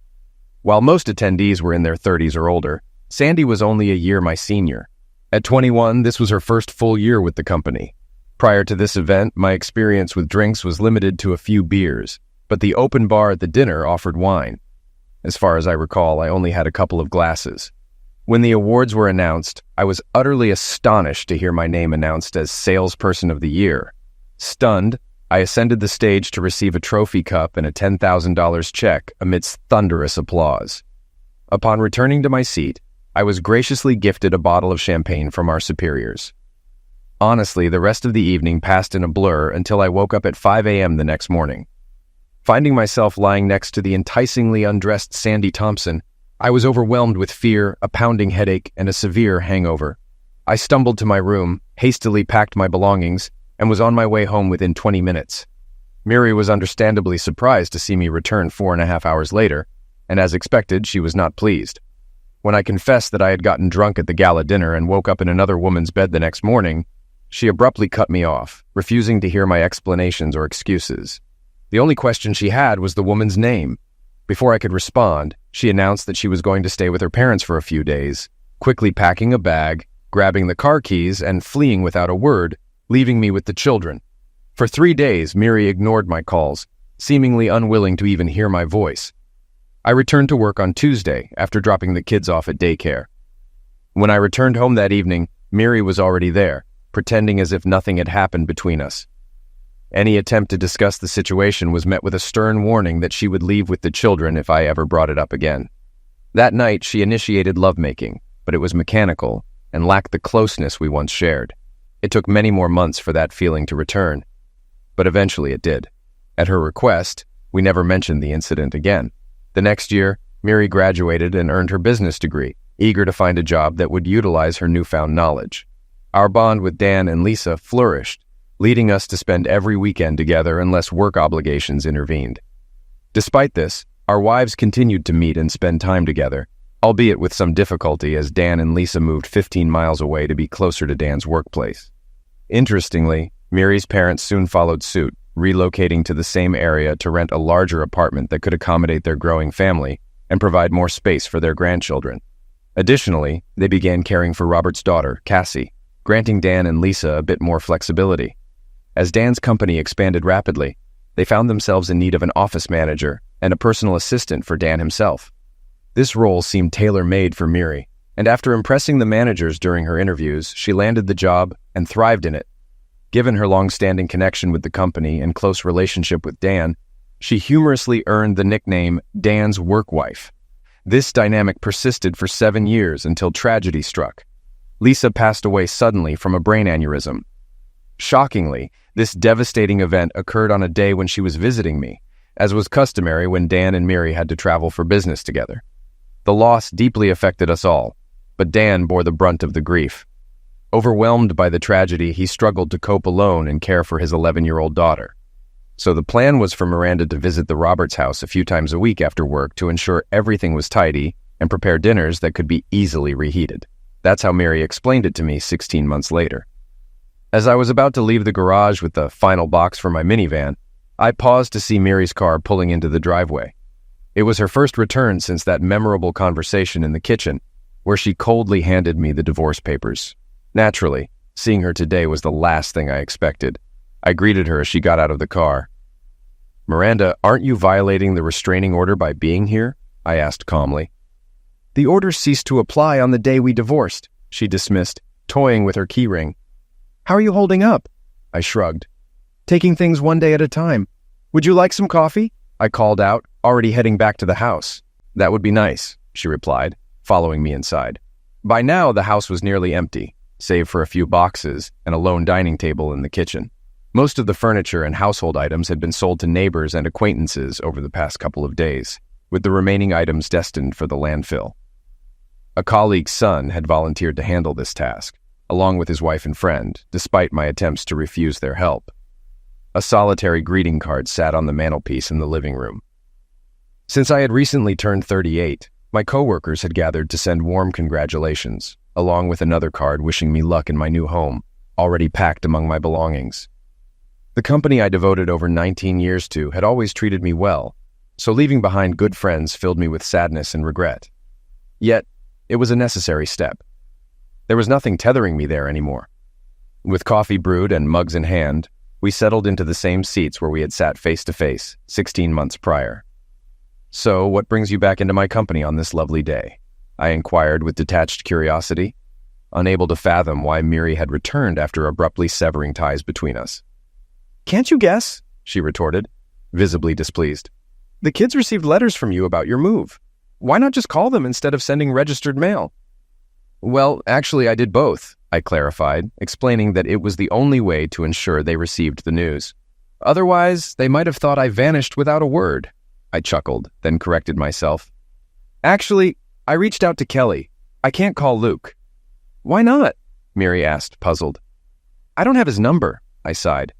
Speaker 3: While most attendees were in their 30s or older, Sandy was only a year my senior. At 21, this was her first full year with the company. Prior to this event, my experience with drinks was limited to a few beers, but the open bar at the dinner offered wine. As far as I recall, I only had a couple of glasses. When the awards were announced, I was utterly astonished to hear my name announced as Salesperson of the Year. Stunned, I ascended the stage to receive a trophy cup and a $10,000 check amidst thunderous applause. Upon returning to my seat, I was graciously gifted a bottle of champagne from our superiors. Honestly, the rest of the evening passed in a blur until I woke up at 5 a.m. the next morning. Finding myself lying next to the enticingly undressed Sandy Thompson, I was overwhelmed with fear, a pounding headache, and a severe hangover. I stumbled to my room, hastily packed my belongings, and was on my way home within 20 minutes. Miri was understandably surprised to see me return 4.5 hours later, and as expected, she was not pleased. When I confessed that I had gotten drunk at the gala dinner and woke up in another woman's bed the next morning, she abruptly cut me off, refusing to hear my explanations or excuses. The only question she had was the woman's name. Before I could respond, she announced that she was going to stay with her parents for a few days, quickly packing a bag, grabbing the car keys, and fleeing without a word, leaving me with the children. For 3 days, Miri ignored my calls, seemingly unwilling to even hear my voice. I returned to work on Tuesday after dropping the kids off at daycare. When I returned home that evening, Miri was already there, pretending as if nothing had happened between us. Any attempt to discuss the situation was met with a stern warning that she would leave with the children if I ever brought it up again. That night, she initiated lovemaking, but it was mechanical and lacked the closeness we once shared. It took many more months for that feeling to return, but eventually it did. At her request, we never mentioned the incident again. The next year, Miri graduated and earned her business degree, eager to find a job that would utilize her newfound knowledge. Our bond with Dan and Lisa flourished, leading us to spend every weekend together unless work obligations intervened. Despite this, our wives continued to meet and spend time together, albeit with some difficulty as Dan and Lisa moved 15 miles away to be closer to Dan's workplace. Interestingly, Miri's parents soon followed suit, relocating to the same area to rent a larger apartment that could accommodate their growing family and provide more space for their grandchildren. Additionally, they began caring for Robert's daughter, Cassie, granting Dan and Lisa a bit more flexibility. As Dan's company expanded rapidly, they found themselves in need of an office manager and a personal assistant for Dan himself. This role seemed tailor-made for Miri, and after impressing the managers during her interviews, she landed the job and thrived in it. Given her long-standing connection with the company and close relationship with Dan, she humorously earned the nickname Dan's work wife. This dynamic persisted for 7 years until tragedy struck. Lisa passed away suddenly from a brain aneurysm. Shockingly, this devastating event occurred on a day when she was visiting me, as was customary when Dan and Miri had to travel for business together. The loss deeply affected us all, but Dan bore the brunt of the grief. Overwhelmed by the tragedy, he struggled to cope alone and care for his 11-year-old daughter. So the plan was for Miranda to visit the Roberts house a few times a week after work to ensure everything was tidy and prepare dinners that could be easily reheated. That's how Miri explained it to me 16 months later. As I was about to leave the garage with the final box for my minivan, I paused to see Miri's car pulling into the driveway. It was her first return since that memorable conversation in the kitchen, where she coldly handed me the divorce papers. Naturally, seeing her today was the last thing I expected. I greeted her as she got out of the car. "Miranda, aren't you violating the restraining order by being here?" I asked calmly. "The order ceased to apply on the day we divorced," she dismissed, toying with her keyring. "How are you holding up?" I shrugged. "Taking things one day at a time. Would you like some coffee?" I called out, already heading back to the house. "That would be nice," she replied, following me inside. By now, the house was nearly empty, save for a few boxes and a lone dining table in the kitchen. Most of the furniture and household items had been sold to neighbors and acquaintances over the past couple of days, with the remaining items destined for the landfill. A colleague's son had volunteered to handle this task, along with his wife and friend, despite my attempts to refuse their help. A solitary greeting card sat on the mantelpiece in the living room. Since I had recently turned 38, my coworkers had gathered to send warm congratulations, along with another card wishing me luck in my new home, already packed among my belongings. The company I devoted over 19 years to had always treated me well, so leaving behind good friends filled me with sadness and regret. Yet, it was a necessary step. There was nothing tethering me there anymore. With coffee brewed and mugs in hand, we settled into the same seats where we had sat face-to-face 16 months prior. "So, what brings you back into my company on this lovely day?" I inquired with detached curiosity, unable to fathom why Miri had returned after abruptly severing ties between us. "Can't you guess?" she retorted, visibly displeased. "The kids received letters from you about your move. Why not just call them instead of sending registered mail?" "Well, actually, I did both," I clarified, explaining that it was the only way to ensure they received the news. "Otherwise, they might have thought I vanished without a word." I chuckled, then corrected myself. "Actually, I reached out to Kelly. I can't call Luke." "Why not?" Miri asked, puzzled. "I don't have his number," I sighed.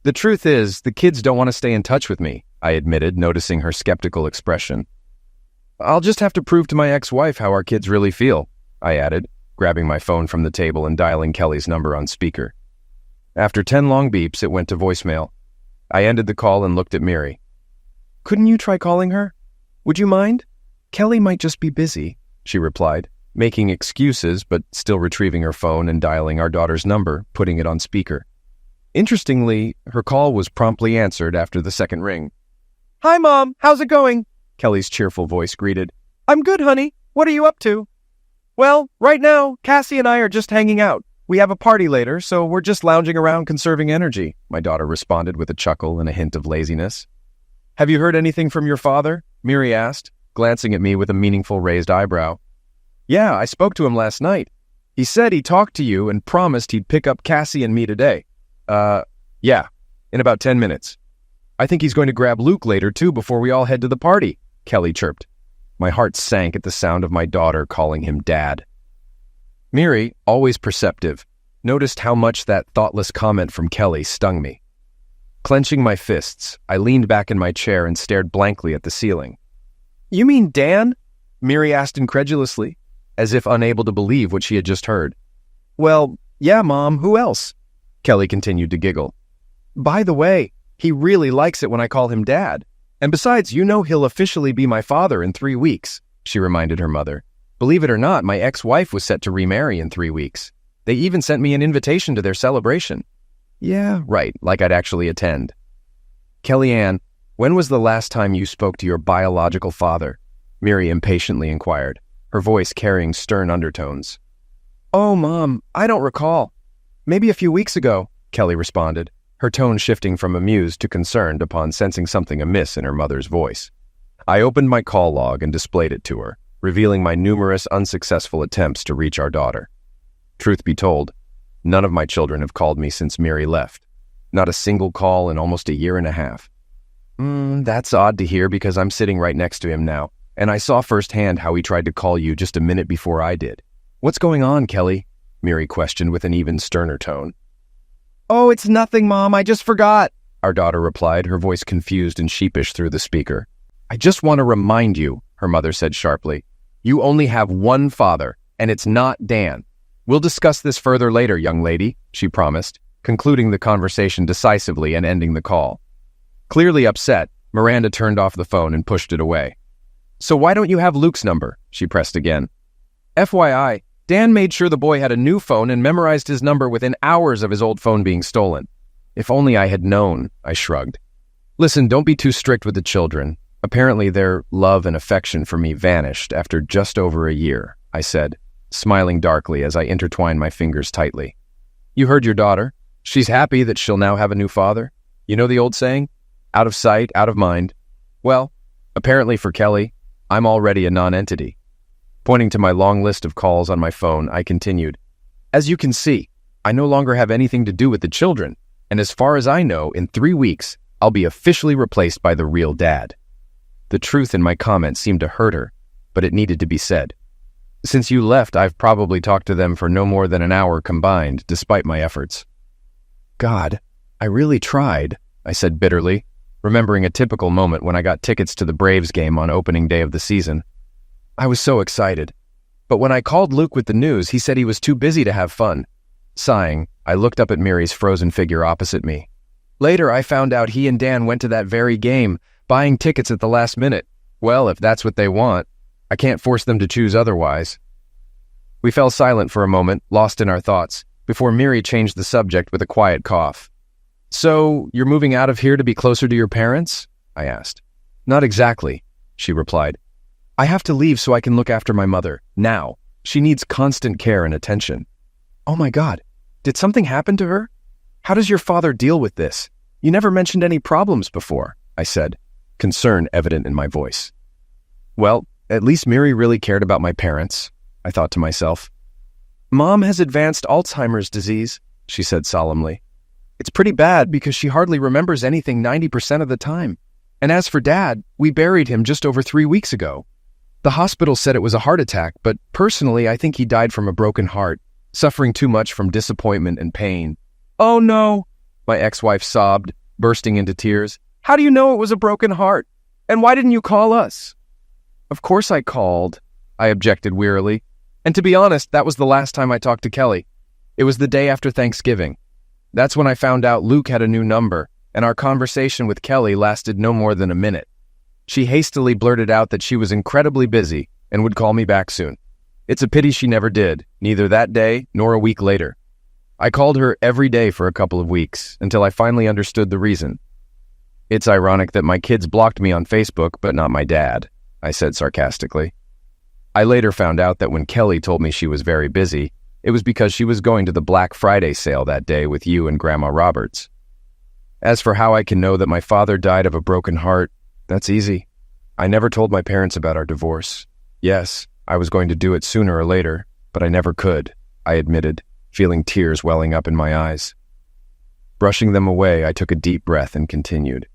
Speaker 3: "The truth is, the kids don't want to stay in touch with me," I admitted, noticing her skeptical expression. "I'll just have to prove to my ex-wife how our kids really feel," I added, grabbing my phone from the table and dialing Kelly's number on speaker. After 10 long beeps, it went to voicemail. I ended the call and looked at Miri. "Couldn't you try calling her? Would you mind? Kelly might just be busy," she replied, making excuses but still retrieving her phone and dialing our daughter's number, putting it on speaker. Interestingly, her call was promptly answered after the second ring. "Hi, Mom. How's it going?" Kelly's cheerful voice greeted. "I'm good, honey. What are you up to?" "Well, right now, Cassie and I are just hanging out. We have a party later, so we're just lounging around conserving energy," my daughter responded with a chuckle and a hint of laziness. "Have you heard anything from your father?" Miri asked, glancing at me with a meaningful raised eyebrow. "Yeah, I spoke to him last night. He said he talked to you and promised he'd pick up Cassie and me today. Yeah, in about 10 minutes. I think he's going to grab Luke later, too, before we all head to the party," Kelly chirped. My heart sank at the sound of my daughter calling him Dad. Miri, always perceptive, noticed how much that thoughtless comment from Kelly stung me. Clenching my fists, I leaned back in my chair and stared blankly at the ceiling. "You mean Dan?" Miri asked incredulously, as if unable to believe what she had just heard. "Well, yeah, Mom, who else?" Kelly continued to giggle. By the way, he really likes it when I call him Dad. And besides, he'll officially be my father in 3 weeks, she reminded her mother. Believe it or not, my ex-wife was set to remarry in 3 weeks. They even sent me an invitation to their celebration. Yeah, right, like I'd actually attend. Kellyanne, when was the last time you spoke to your biological father? Miri impatiently inquired, her voice carrying stern undertones. Oh, Mom, I don't recall. Maybe a few weeks ago, Kelly responded, her tone shifting from amused to concerned upon sensing something amiss in her mother's voice. I opened my call log and displayed it to her, revealing my numerous unsuccessful attempts to reach our daughter. Truth be told, none of my children have called me since Miri left. Not a single call in almost 1.5 years. That's odd to hear because I'm sitting right next to him now, and I saw firsthand how he tried to call you just a minute before I did. What's going on, Kelly? Miri questioned with an even sterner tone. Oh, it's nothing, Mom. I just forgot, our daughter replied, her voice confused and sheepish through the speaker. I just want to remind you, her mother said sharply. You only have one father, and it's not Dan. We'll discuss this further later, young lady, she promised, concluding the conversation decisively and ending the call. Clearly upset, Miranda turned off the phone and pushed it away. So why don't you have Luke's number? She pressed again. FYI, Dan made sure the boy had a new phone and memorized his number within hours of his old phone being stolen. If only I had known, I shrugged. Listen, don't be too strict with the children. Apparently their love and affection for me vanished after just over 1 year, I said, smiling darkly as I intertwined my fingers tightly. You heard your daughter. She's happy that she'll now have a new father. You know the old saying? Out of sight, out of mind. Well, apparently for Kelly, I'm already a non-entity. Pointing to my long list of calls on my phone, I continued. As you can see, I no longer have anything to do with the children, and as far as I know, in 3 weeks, I'll be officially replaced by the real dad. The truth in my comment seemed to hurt her, but it needed to be said. Since you left, I've probably talked to them for no more than an hour combined, despite my efforts. God, I really tried, I said bitterly, remembering a typical moment when I got tickets to the Braves game on opening day of the season. I was so excited. But when I called Luke with the news, he said he was too busy to have fun. Sighing, I looked up at Miri's frozen figure opposite me. Later, I found out he and Dan went to that very game, buying tickets at the last minute. Well, if that's what they want, I can't force them to choose otherwise. We fell silent for a moment, lost in our thoughts, before Miri changed the subject with a quiet cough. So, you're moving out of here to be closer to your parents? I asked. Not exactly, she replied. I have to leave so I can look after my mother, now. She needs constant care and attention. Oh my God, did something happen to her? How does your father deal with this? You never mentioned any problems before, I said, concern evident in my voice. Well, at least Miri really cared about my parents, I thought to myself. Mom has advanced Alzheimer's disease, she said solemnly. It's pretty bad because she hardly remembers anything 90% of the time. And as for Dad, we buried him just over 3 weeks ago. The hospital said it was a heart attack, but personally I think he died from a broken heart, suffering too much from disappointment and pain. Oh no, my ex-wife sobbed, bursting into tears. How do you know it was a broken heart? And why didn't you call us? Of course I called, I objected wearily. And to be honest, that was the last time I talked to Kelly. It was the day after Thanksgiving. That's when I found out Luke had a new number, and our conversation with Kelly lasted no more than a minute. She hastily blurted out that she was incredibly busy and would call me back soon. It's a pity she never did, neither that day nor a week later. I called her every day for a couple of weeks until I finally understood the reason. It's ironic that my kids blocked me on Facebook, but not my dad, I said sarcastically. I later found out that when Kelly told me she was very busy, it was because she was going to the Black Friday sale that day with you and Grandma Roberts. As for how I can know that my father died of a broken heart, that's easy. I never told my parents about our divorce. Yes, I was going to do it sooner or later, but I never could, I admitted, feeling tears welling up in my eyes. Brushing them away, I took a deep breath and continued.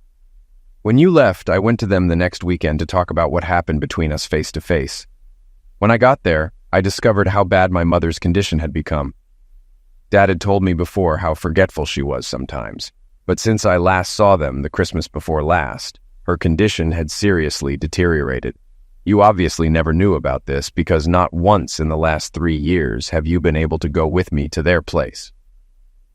Speaker 3: When you left, I went to them the next weekend to talk about what happened between us face to face. When I got there, I discovered how bad my mother's condition had become. Dad had told me before how forgetful she was sometimes, but since I last saw them the Christmas before last, her condition had seriously deteriorated. You obviously never knew about this because not once in the last 3 years have you been able to go with me to their place.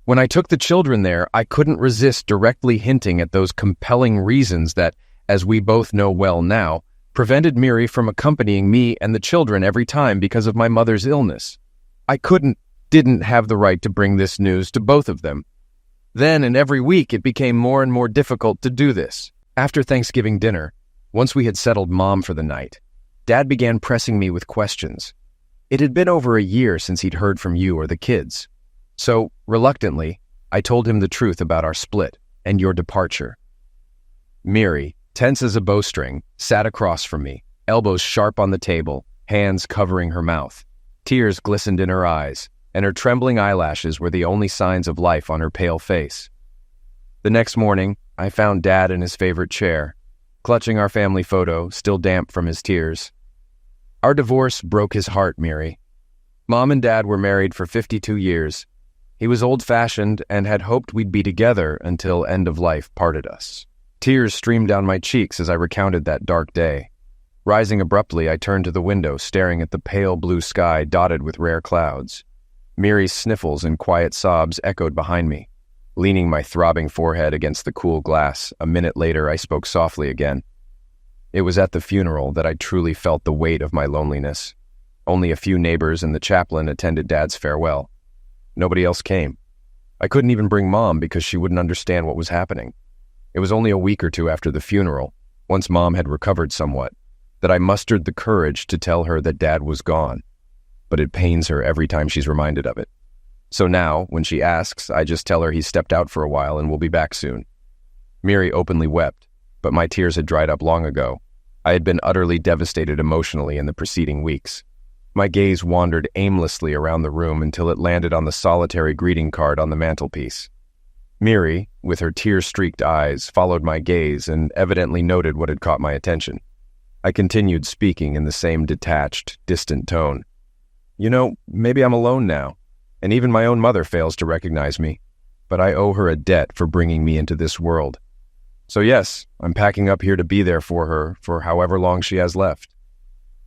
Speaker 3: When I took the children there, I couldn't resist directly hinting at those compelling reasons that, as we both know well now, prevented Miri from accompanying me and the children every time because of my mother's illness. I didn't have the right to bring this news to both of them. Then and every week it became more and more difficult to do this. After Thanksgiving dinner, once we had settled Mom for the night, Dad began pressing me with questions. It had been over a year since he'd heard from you or the kids. So, reluctantly, I told him the truth about our split and your departure. Miri, tense as a bowstring, sat across from me, elbows sharp on the table, hands covering her mouth. Tears glistened in her eyes, and her trembling eyelashes were the only signs of life on her pale face. The next morning, I found Dad in his favorite chair, clutching our family photo, still damp from his tears. Our divorce broke his heart, Miri. Mom and Dad were married for 52 years. He was old-fashioned and had hoped we'd be together until end of life parted us. Tears streamed down my cheeks as I recounted that dark day. Rising abruptly, I turned to the window, staring at the pale blue sky dotted with rare clouds. Miri's sniffles and quiet sobs echoed behind me. Leaning my throbbing forehead against the cool glass, a minute later I spoke softly again. It was at the funeral that I truly felt the weight of my loneliness. Only a few neighbors and the chaplain attended Dad's farewell. Nobody else came. I couldn't even bring Mom because she wouldn't understand what was happening. It was only a week or two after the funeral, once Mom had recovered somewhat, that I mustered the courage to tell her that Dad was gone. But it pains her every time she's reminded of it. So now, when she asks, I just tell her he's stepped out for a while and will be back soon. Miri openly wept, but my tears had dried up long ago. I had been utterly devastated emotionally in the preceding weeks. My gaze wandered aimlessly around the room until it landed on the solitary greeting card on the mantelpiece. Miri, with her tear-streaked eyes, followed my gaze and evidently noted what had caught my attention. I continued speaking in the same detached, distant tone. You know, maybe I'm alone now, and even my own mother fails to recognize me, but I owe her a debt for bringing me into this world. So yes, I'm packing up here to be there for her for however long she has left.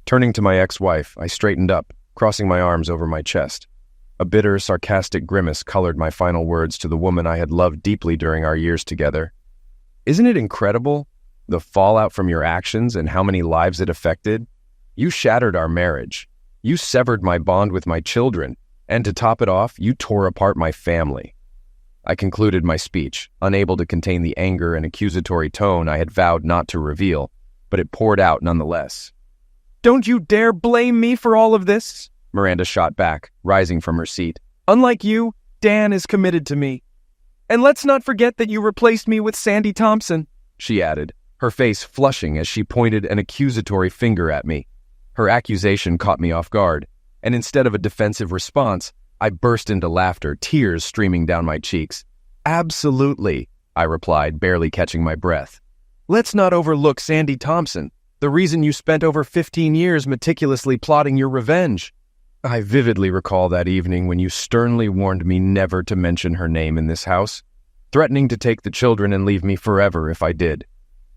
Speaker 3: Turning to my ex-wife, I straightened up, crossing my arms over my chest. A bitter, sarcastic grimace colored my final words to the woman I had loved deeply during our years together. Isn't it incredible, the fallout from your actions and how many lives it affected? You shattered our marriage. You severed my bond with my children, and to top it off, you tore apart my family. I concluded my speech, unable to contain the anger and accusatory tone I had vowed not to reveal, but it poured out nonetheless. "Don't you dare blame me for all of this," Miranda shot back, rising from her seat. "Unlike you, Dan is committed to me. And let's not forget that you replaced me with Sandy Thompson," she added, her face flushing as she pointed an accusatory finger at me. Her accusation caught me off guard, and instead of a defensive response, I burst into laughter, tears streaming down my cheeks. "Absolutely," I replied, barely catching my breath. "Let's not overlook Sandy Thompson, the reason you spent over 15 years meticulously plotting your revenge." I vividly recall that evening when you sternly warned me never to mention her name in this house, threatening to take the children and leave me forever if I did.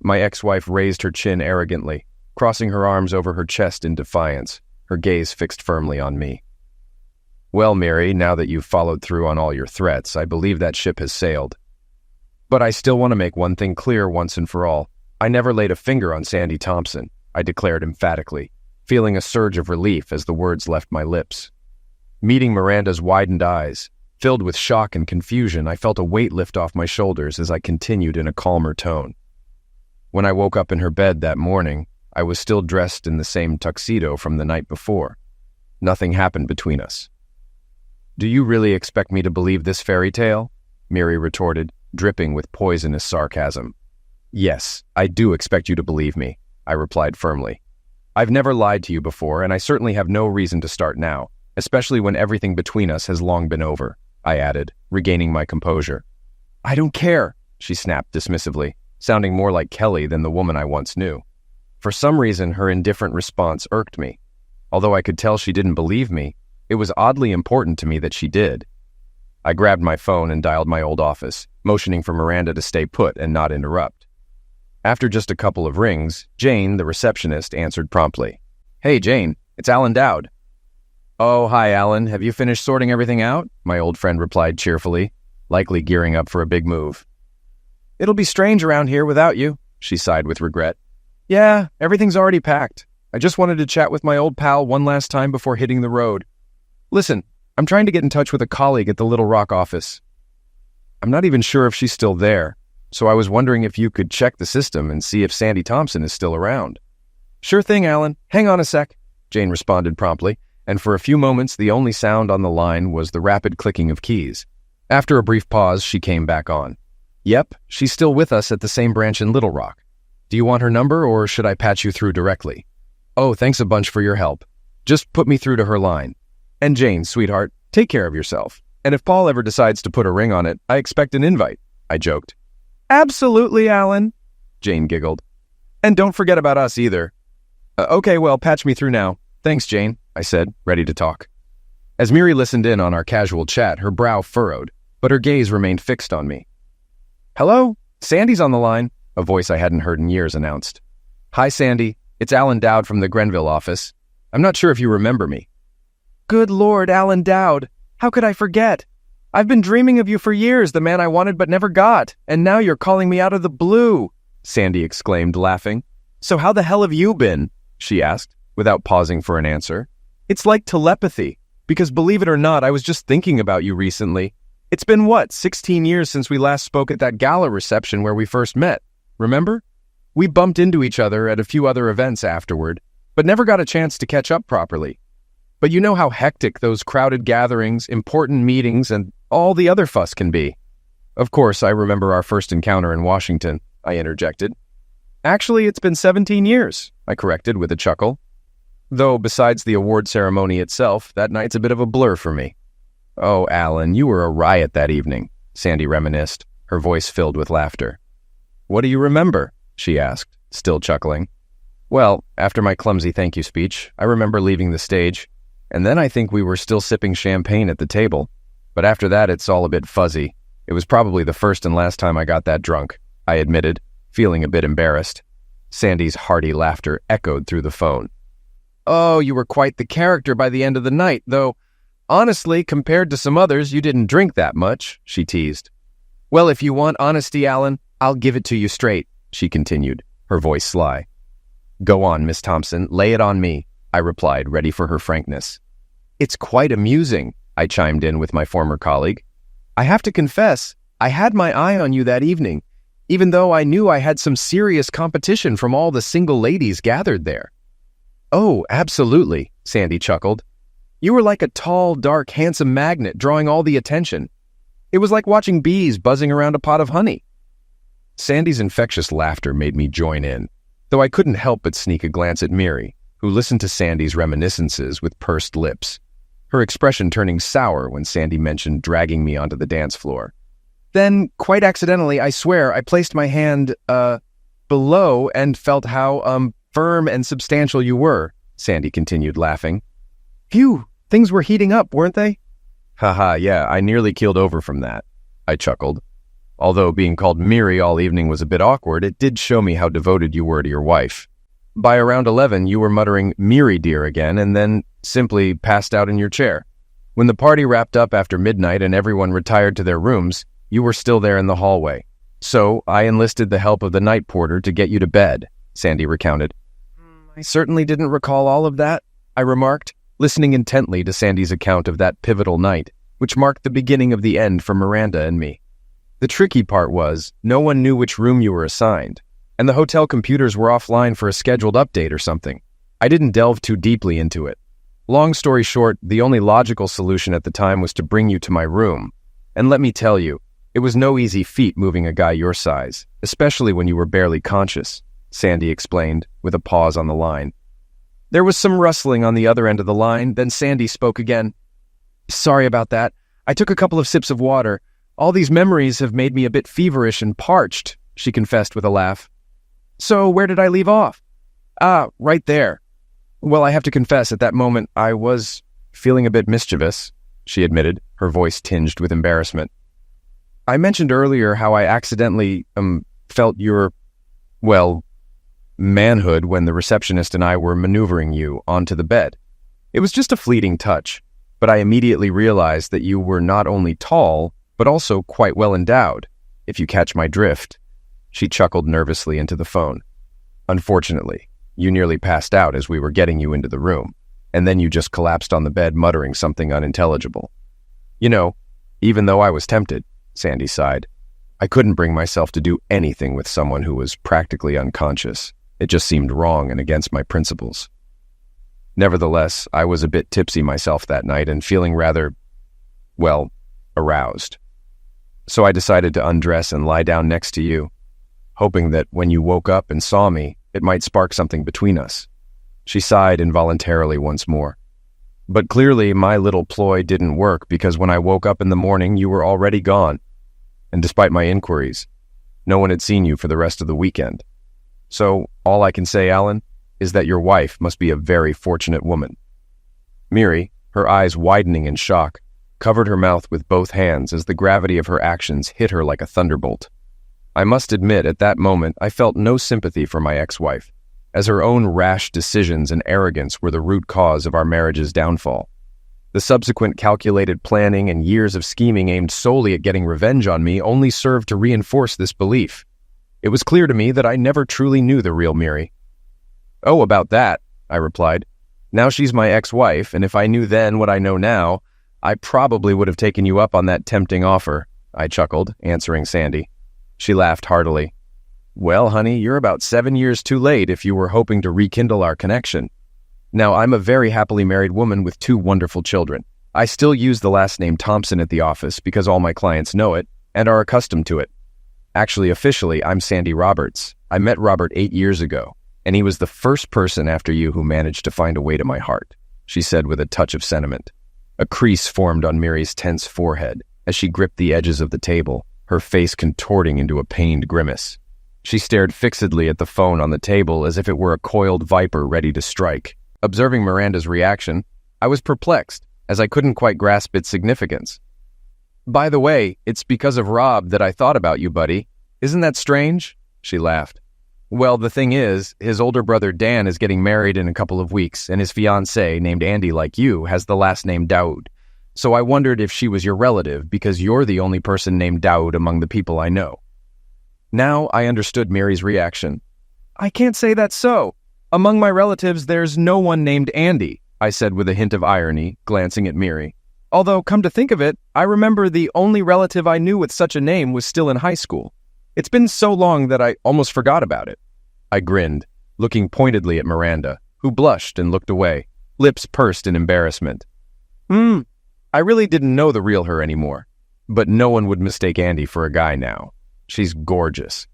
Speaker 3: My ex-wife raised her chin arrogantly, crossing her arms over her chest in defiance, her gaze fixed firmly on me. "Well, Miri, now that you've followed through on all your threats, I believe that ship has sailed. But I still want to make one thing clear once and for all. I never laid a finger on Sandy Thompson," I declared emphatically, feeling a surge of relief as the words left my lips. Meeting Miranda's widened eyes, filled with shock and confusion, I felt a weight lift off my shoulders as I continued in a calmer tone. When I woke up in her bed that morning, I was still dressed in the same tuxedo from the night before. Nothing happened between us. "Do you really expect me to believe this fairy tale?" Miri retorted, dripping with poisonous sarcasm. "Yes, I do expect you to believe me," I replied firmly. "I've never lied to you before, and I certainly have no reason to start now, especially when everything between us has long been over," I added, regaining my composure. "I don't care," she snapped dismissively, sounding more like Kelly than the woman I once knew. For some reason, her indifferent response irked me. Although I could tell she didn't believe me, it was oddly important to me that she did. I grabbed my phone and dialed my old office, motioning for Miranda to stay put and not interrupt. After just a couple of rings, Jane, the receptionist, answered promptly. "Hey, Jane, it's Alan Dowd." "Oh, hi, Alan. Have you finished sorting everything out?" my old friend replied cheerfully. likely gearing up for a big move. "It'll be strange around here without you," she sighed with regret. "Yeah, everything's already packed. I just wanted to chat with my old pal one last time before hitting the road. Listen, I'm trying to get in touch with a colleague at the Little Rock office. I'm not even sure if she's still there, so I was wondering if you could check the system and see if Sandy Thompson is still around." "Sure thing, Alan. Hang on a sec," Jane responded promptly, and for a few moments the only sound on the line was the rapid clicking of keys. After a brief pause, she came back on. "Yep, she's still with us at the same branch in Little Rock. Do you want her number, or should I patch you through directly?" "Oh, thanks a bunch for your help. Just put me through to her line. And Jane, sweetheart, take care of yourself. And if Paul ever decides to put a ring on it, I expect an invite," I joked. "Absolutely, Alan," Jane giggled. "And don't forget about us either." Okay, well, patch me through now. "Thanks, Jane," I said, ready to talk. As Miri listened in on our casual chat, her brow furrowed, but her gaze remained fixed on me. "Hello? Sandy's on the line," a voice I hadn't heard in years announced. "Hi, Sandy. It's Alan Dowd from the Grenville office. I'm not sure if you remember me." "Good Lord, Alan Dowd. How could I forget? I've been dreaming of you for years, the man I wanted but never got, and now you're calling me out of the blue," Sandy exclaimed, laughing. "So how the hell have you been?" she asked, without pausing for an answer. "It's like telepathy, because believe it or not, I was just thinking about you recently. It's been, 16 years since we last spoke at that gala reception where we first met, remember? We bumped into each other at a few other events afterward, but never got a chance to catch up properly. But you know how hectic those crowded gatherings, important meetings, and all the other fuss can be." "Of course, I remember our first encounter in Washington," I interjected. "Actually, it's been 17 years, I corrected with a chuckle. Though besides the award ceremony itself, that night's a bit of a blur for me." "Oh, Alan, you were a riot that evening," Sandy reminisced, her voice filled with laughter. "What do you remember?" she asked, still chuckling. "Well, after my clumsy thank you speech, I remember leaving the stage, and then I think we were still sipping champagne at the table. But after that, it's all a bit fuzzy. It was probably the first and last time I got that drunk," I admitted, feeling a bit embarrassed. Sandy's hearty laughter echoed through the phone. "Oh, you were quite the character by the end of the night, though honestly, compared to some others, you didn't drink that much," she teased. "Well, if you want honesty, Alan, I'll give it to you straight," she continued, her voice sly. "Go on, Miss Thompson, lay it on me," I replied, ready for her frankness. "It's quite amusing," I chimed in with my former colleague. "I have to confess, I had my eye on you that evening, even though I knew I had some serious competition from all the single ladies gathered there." "Oh, absolutely," Sandy chuckled. "You were like a tall, dark, handsome magnet drawing all the attention. It was like watching bees buzzing around a pot of honey." Sandy's infectious laughter made me join in, though I couldn't help but sneak a glance at Miri, who listened to Sandy's reminiscences with pursed lips, her expression turning sour when Sandy mentioned dragging me onto the dance floor. "Then, quite accidentally, I swear, I placed my hand, below and felt how, firm and substantial you were," Sandy continued, laughing. "Phew, things were heating up, weren't they?" "Haha, yeah, I nearly keeled over from that," I chuckled. Although being called Miri all evening was a bit awkward, it did show me how devoted you were to your wife. By around 11, you were muttering "Miri, dear" again, and then simply passed out in your chair. When the party wrapped up after midnight and everyone retired to their rooms, you were still there in the hallway. "So I enlisted the help of the night porter to get you to bed," Sandy recounted. "I certainly didn't recall all of that," I remarked, listening intently to Sandy's account of that pivotal night, which marked the beginning of the end for Miranda and me. The tricky part was, no one knew which room you were assigned, and the hotel computers were offline for a scheduled update or something. I didn't delve too deeply into it. Long story short, the only logical solution at the time was to bring you to my room. And let me tell you, it was no easy feat moving a guy your size, especially when you were barely conscious, Sandy explained, with a pause on the line. There was some rustling on the other end of the line, then Sandy spoke again. "Sorry about that. I took a couple of sips of water. All these memories have made me a bit feverish and parched," she confessed with a laugh. "So where did I leave off?" "Ah, right there. Well, I have to confess, at that moment, I was feeling a bit mischievous," she admitted, her voice tinged with embarrassment. "I mentioned earlier how I accidentally, felt your, manhood when the receptionist and I were maneuvering you onto the bed. It was just a fleeting touch, but I immediately realized that you were not only tall, but also quite well endowed, if you catch my drift." She chuckled nervously into the phone. "Unfortunately, you nearly passed out as we were getting you into the room, and then you just collapsed on the bed muttering something unintelligible." "You know, even though I was tempted," Sandy sighed, "I couldn't bring myself to do anything with someone who was practically unconscious. It just seemed wrong and against my principles." Nevertheless, I was a bit tipsy myself that night and feeling rather, well, aroused. So I decided to undress and lie down next to you, hoping that when you woke up and saw me, it might spark something between us. She sighed involuntarily once more. But clearly my little ploy didn't work, because when I woke up in the morning, you were already gone. And despite my inquiries, no one had seen you for the rest of the weekend. So all I can say, Alan, is that your wife must be a very fortunate woman. Miri, her eyes widening in shock, covered her mouth with both hands as the gravity of her actions hit her like a thunderbolt. I must admit, at that moment, I felt no sympathy for my ex-wife, as her own rash decisions and arrogance were the root cause of our marriage's downfall. The subsequent calculated planning and years of scheming aimed solely at getting revenge on me only served to reinforce this belief. It was clear to me that I never truly knew the real Miri. "Oh, about that," I replied. "Now she's my ex-wife, and if I knew then what I know now, I probably would have taken you up on that tempting offer," I chuckled, answering Sandy. She laughed heartily. "Well, honey, you're about 7 years too late if you were hoping to rekindle our connection. Now, I'm a very happily married woman with 2 wonderful children. I still use the last name Thompson at the office because all my clients know it and are accustomed to it. Actually, officially, I'm Sandy Roberts. I met Robert 8 years ago, and he was the first person after you who managed to find a way to my heart," she said with a touch of sentiment. A crease formed on Miri's tense forehead as she gripped the edges of the table, her face contorting into a pained grimace. She stared fixedly at the phone on the table as if it were a coiled viper ready to strike. Observing Miranda's reaction, I was perplexed, as I couldn't quite grasp its significance. "By the way, it's because of Rob that I thought about you, buddy. Isn't that strange?" She laughed. "Well, the thing is, his older brother Dan is getting married in a couple of weeks, and his fiancée, named Andy like you, has the last name Daoud. So I wondered if she was your relative, because you're the only person named Daoud among the people I know." Now I understood Miri's reaction. "I can't say that's so. Among my relatives, there's no one named Andy," I said with a hint of irony, glancing at Miri. "Although, come to think of it, I remember the only relative I knew with such a name was still in high school. It's been so long that I almost forgot about it." I grinned, looking pointedly at Miranda, who blushed and looked away, lips pursed in embarrassment. I really didn't know the real her anymore, but no one would mistake Andy for a guy now. She's gorgeous.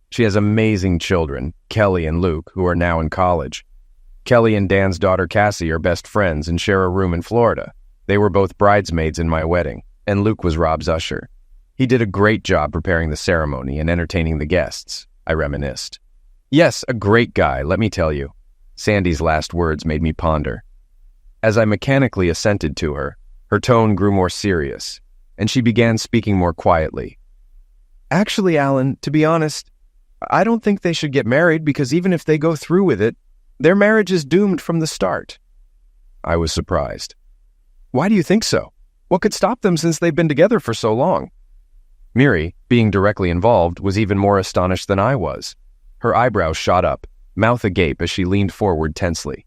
Speaker 3: She has amazing children, Kelly and Luke, who are now in college. Kelly and Dan's daughter Cassie are best friends and share a room in Florida. They were both bridesmaids in my wedding, and Luke was Rob's usher. He did a great job preparing the ceremony and entertaining the guests, I reminisced. Yes, a great guy, let me tell you. Sandy's last words made me ponder. As I mechanically assented to her, her tone grew more serious, and she began speaking more quietly. Actually, Alan, to be honest, I don't think they should get married because even if they go through with it, their marriage is doomed from the start. I was surprised. Why do you think so? What could stop them since they've been together for so long? Miri, being directly involved, was even more astonished than I was. Her eyebrows shot up, mouth agape as she leaned forward tensely.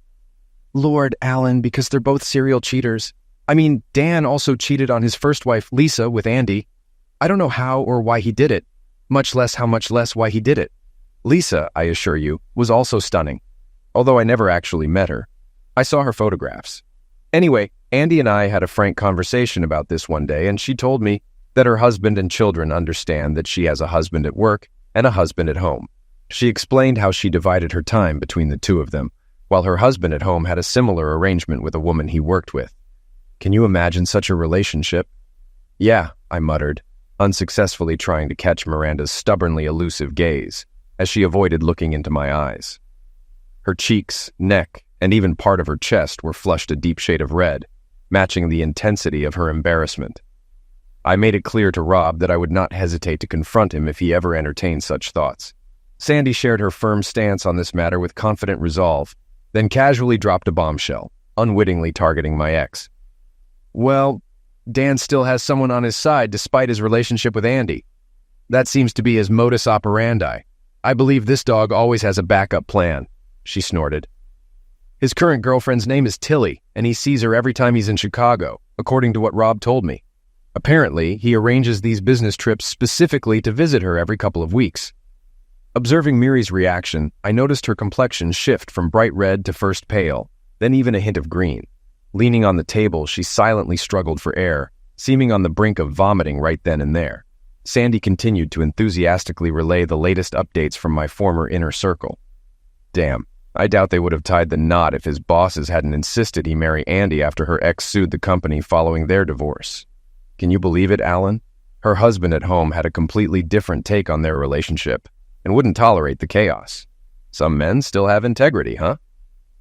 Speaker 3: Lord, Alan, because they're both serial cheaters. I mean, Dan also cheated on his first wife, Lisa, with Andy. I don't know how or why he did it, much less why he did it. Lisa, I assure you, was also stunning, although I never actually met her. I saw her photographs. Anyway, Andy and I had a frank conversation about this one day, and she told me that her husband and children understand that she has a husband at work and a husband at home. She explained how she divided her time between the two of them, while her husband at home had a similar arrangement with a woman he worked with. Can you imagine such a relationship? Yeah, I muttered, unsuccessfully trying to catch Miranda's stubbornly elusive gaze, as she avoided looking into my eyes. Her cheeks, neck, and even part of her chest were flushed a deep shade of red, matching the intensity of her embarrassment. I made it clear to Rob that I would not hesitate to confront him if he ever entertained such thoughts. Sandy shared her firm stance on this matter with confident resolve, then casually dropped a bombshell, unwittingly targeting my ex. Well, Dan still has someone on his side despite his relationship with Andy. That seems to be his modus operandi. I believe this dog always has a backup plan, she snorted. His current girlfriend's name is Tilly, and he sees her every time he's in Chicago, according to what Rob told me. Apparently, he arranges these business trips specifically to visit her every couple of weeks. Observing Miri's reaction, I noticed her complexion shift from bright red to first pale, then even a hint of green. Leaning on the table, she silently struggled for air, seeming on the brink of vomiting right then and there. Sandy continued to enthusiastically relay the latest updates from my former inner circle. Damn, I doubt they would have tied the knot if his bosses hadn't insisted he marry Andy after her ex sued the company following their divorce. Can you believe it, Alan? Her husband at home had a completely different take on their relationship and wouldn't tolerate the chaos. Some men still have integrity, huh?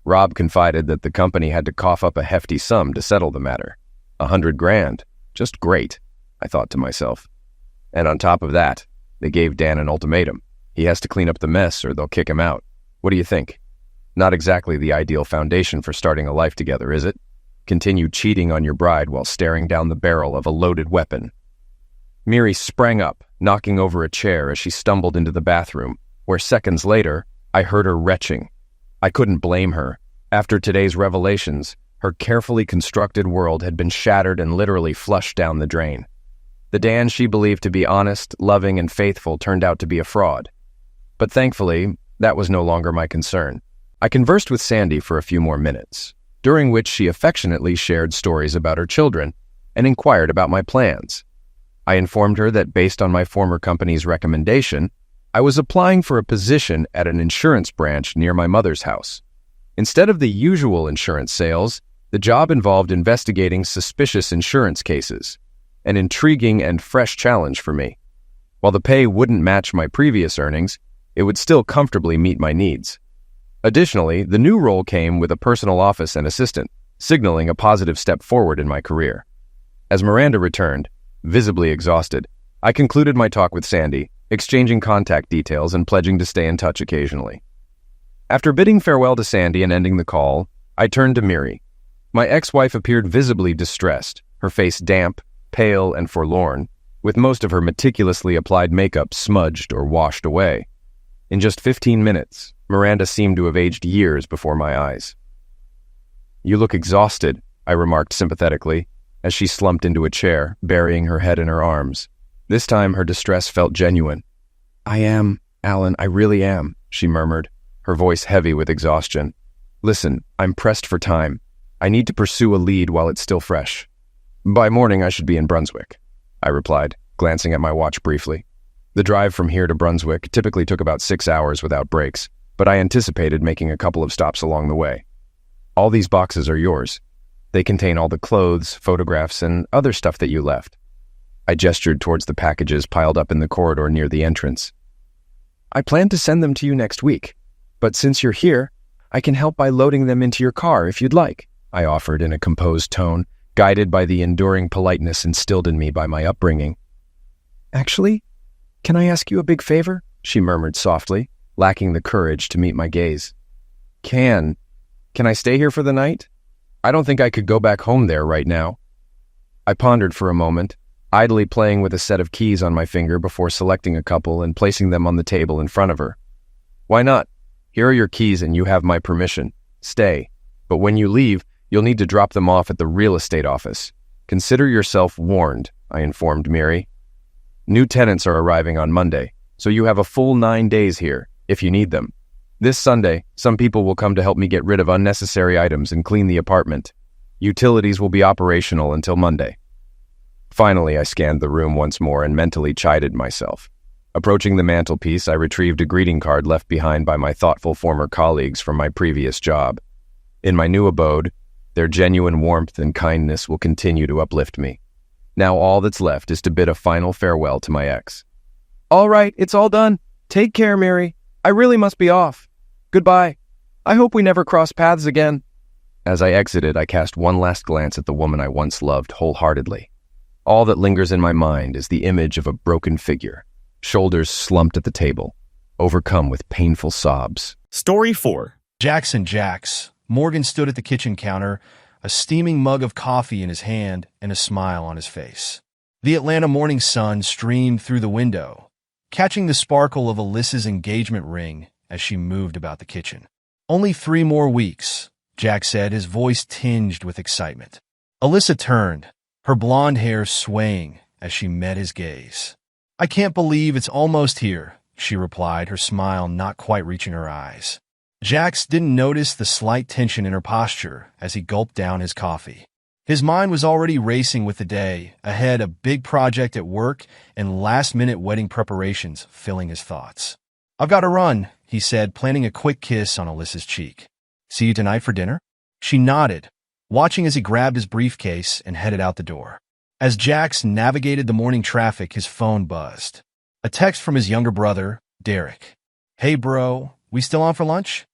Speaker 3: Rob confided that the company had to cough up a hefty sum to settle the matter. $100,000. Just great, I thought to myself. And on top of that, they gave Dan an ultimatum. He has to clean up the mess or they'll kick him out. What do you think? Not exactly the ideal foundation for starting a life together, is it? Continue cheating on your bride while staring down the barrel of a loaded weapon. Miri sprang up, knocking over a chair as she stumbled into the bathroom, where seconds later, I heard her retching. I couldn't blame her. After today's revelations, her carefully constructed world had been shattered and literally flushed down the drain. The Dan she believed to be honest, loving, and faithful turned out to be a fraud. But thankfully, that was no longer my concern. I conversed with Sandy for a few more minutes, during which she affectionately shared stories about her children and inquired about my plans. I informed her that based on my former company's recommendation, I was applying for a position at an insurance branch near my mother's house. Instead of the usual insurance sales, the job involved investigating suspicious insurance cases, an intriguing and fresh challenge for me. While the pay wouldn't match my previous earnings, it would still comfortably meet my needs. Additionally, the new role came with a personal office and assistant, signaling a positive step forward in my career. As Miranda returned, visibly exhausted, I concluded my talk with Sandy, exchanging contact details and pledging to stay in touch occasionally. After bidding farewell to Sandy and ending the call, I turned to Miri. My ex-wife appeared visibly distressed, her face damp, pale, and forlorn, with most of her meticulously applied makeup smudged or washed away. In just 15 minutes, Miranda seemed to have aged years before my eyes. "You look exhausted," I remarked sympathetically, as she slumped into a chair, burying her head in her arms. This time her distress felt genuine. "I am, Alan, I really am," she murmured, her voice heavy with exhaustion. "Listen, I'm pressed for time. I need to pursue a lead while it's still fresh. By morning I should be in Brunswick," I replied, glancing at my watch briefly. The drive from here to Brunswick typically took about 6 hours without breaks, but I anticipated making a couple of stops along the way. "All these boxes are yours. They contain all the clothes, photographs, and other stuff that you left." I gestured towards the packages piled up in the corridor near the entrance. "I plan to send them to you next week, but since you're here, I can help by loading them into your car if you'd like," I offered in a composed tone, guided by the enduring politeness instilled in me by my upbringing. "Actually, can I ask you a big favor?" she murmured softly, lacking the courage to meet my gaze. Can I stay here for the night? I don't think I could go back home there right now." I pondered for a moment, idly playing with a set of keys on my finger before selecting a couple and placing them on the table in front of her. "Why not? Here are your keys and you have my permission. Stay. But when you leave, you'll need to drop them off at the real estate office. Consider yourself warned," I informed Miri. "New tenants are arriving on Monday, so you have a full 9 days here, if you need them. This Sunday, some people will come to help me get rid of unnecessary items and clean the apartment. Utilities will be operational until Monday." Finally, I scanned the room once more and mentally chided myself. Approaching the mantelpiece, I retrieved a greeting card left behind by my thoughtful former colleagues from my previous job. In my new abode, their genuine warmth and kindness will continue to uplift me. Now all that's left is to bid a final farewell to my ex. "All right, it's all done. Take care, Miri. I really must be off. Goodbye. I hope we never cross paths again." As I exited, I cast one last glance at the woman I once loved wholeheartedly. All that lingers in my mind is the image of a broken figure, shoulders slumped at the table, overcome with painful sobs.
Speaker 1: Story 4.
Speaker 4: Jackson Jacks. Morgan stood at the kitchen counter,
Speaker 1: a steaming mug of coffee in his hand and a smile on his face. The Atlanta morning sun streamed through the window, catching the sparkle of Alyssa's engagement ring as she moved about the kitchen. "Only 3 more weeks," Jack said, his voice tinged with excitement. Alyssa turned, her blonde hair swaying as she met his gaze. "I can't believe it's almost here," she replied, her smile not quite reaching her eyes. Jax didn't notice the slight tension in her posture as he gulped down his coffee. His mind was already racing with the day ahead, a big project at work and last-minute wedding preparations filling his thoughts. "I've got to run," he said, planting a quick kiss on Alyssa's cheek. "See you tonight for dinner?" She nodded, watching as he grabbed his briefcase and headed out the door. As Jax navigated the morning traffic, his phone buzzed. A text from his younger brother, Derek. "Hey bro, we still on for lunch?"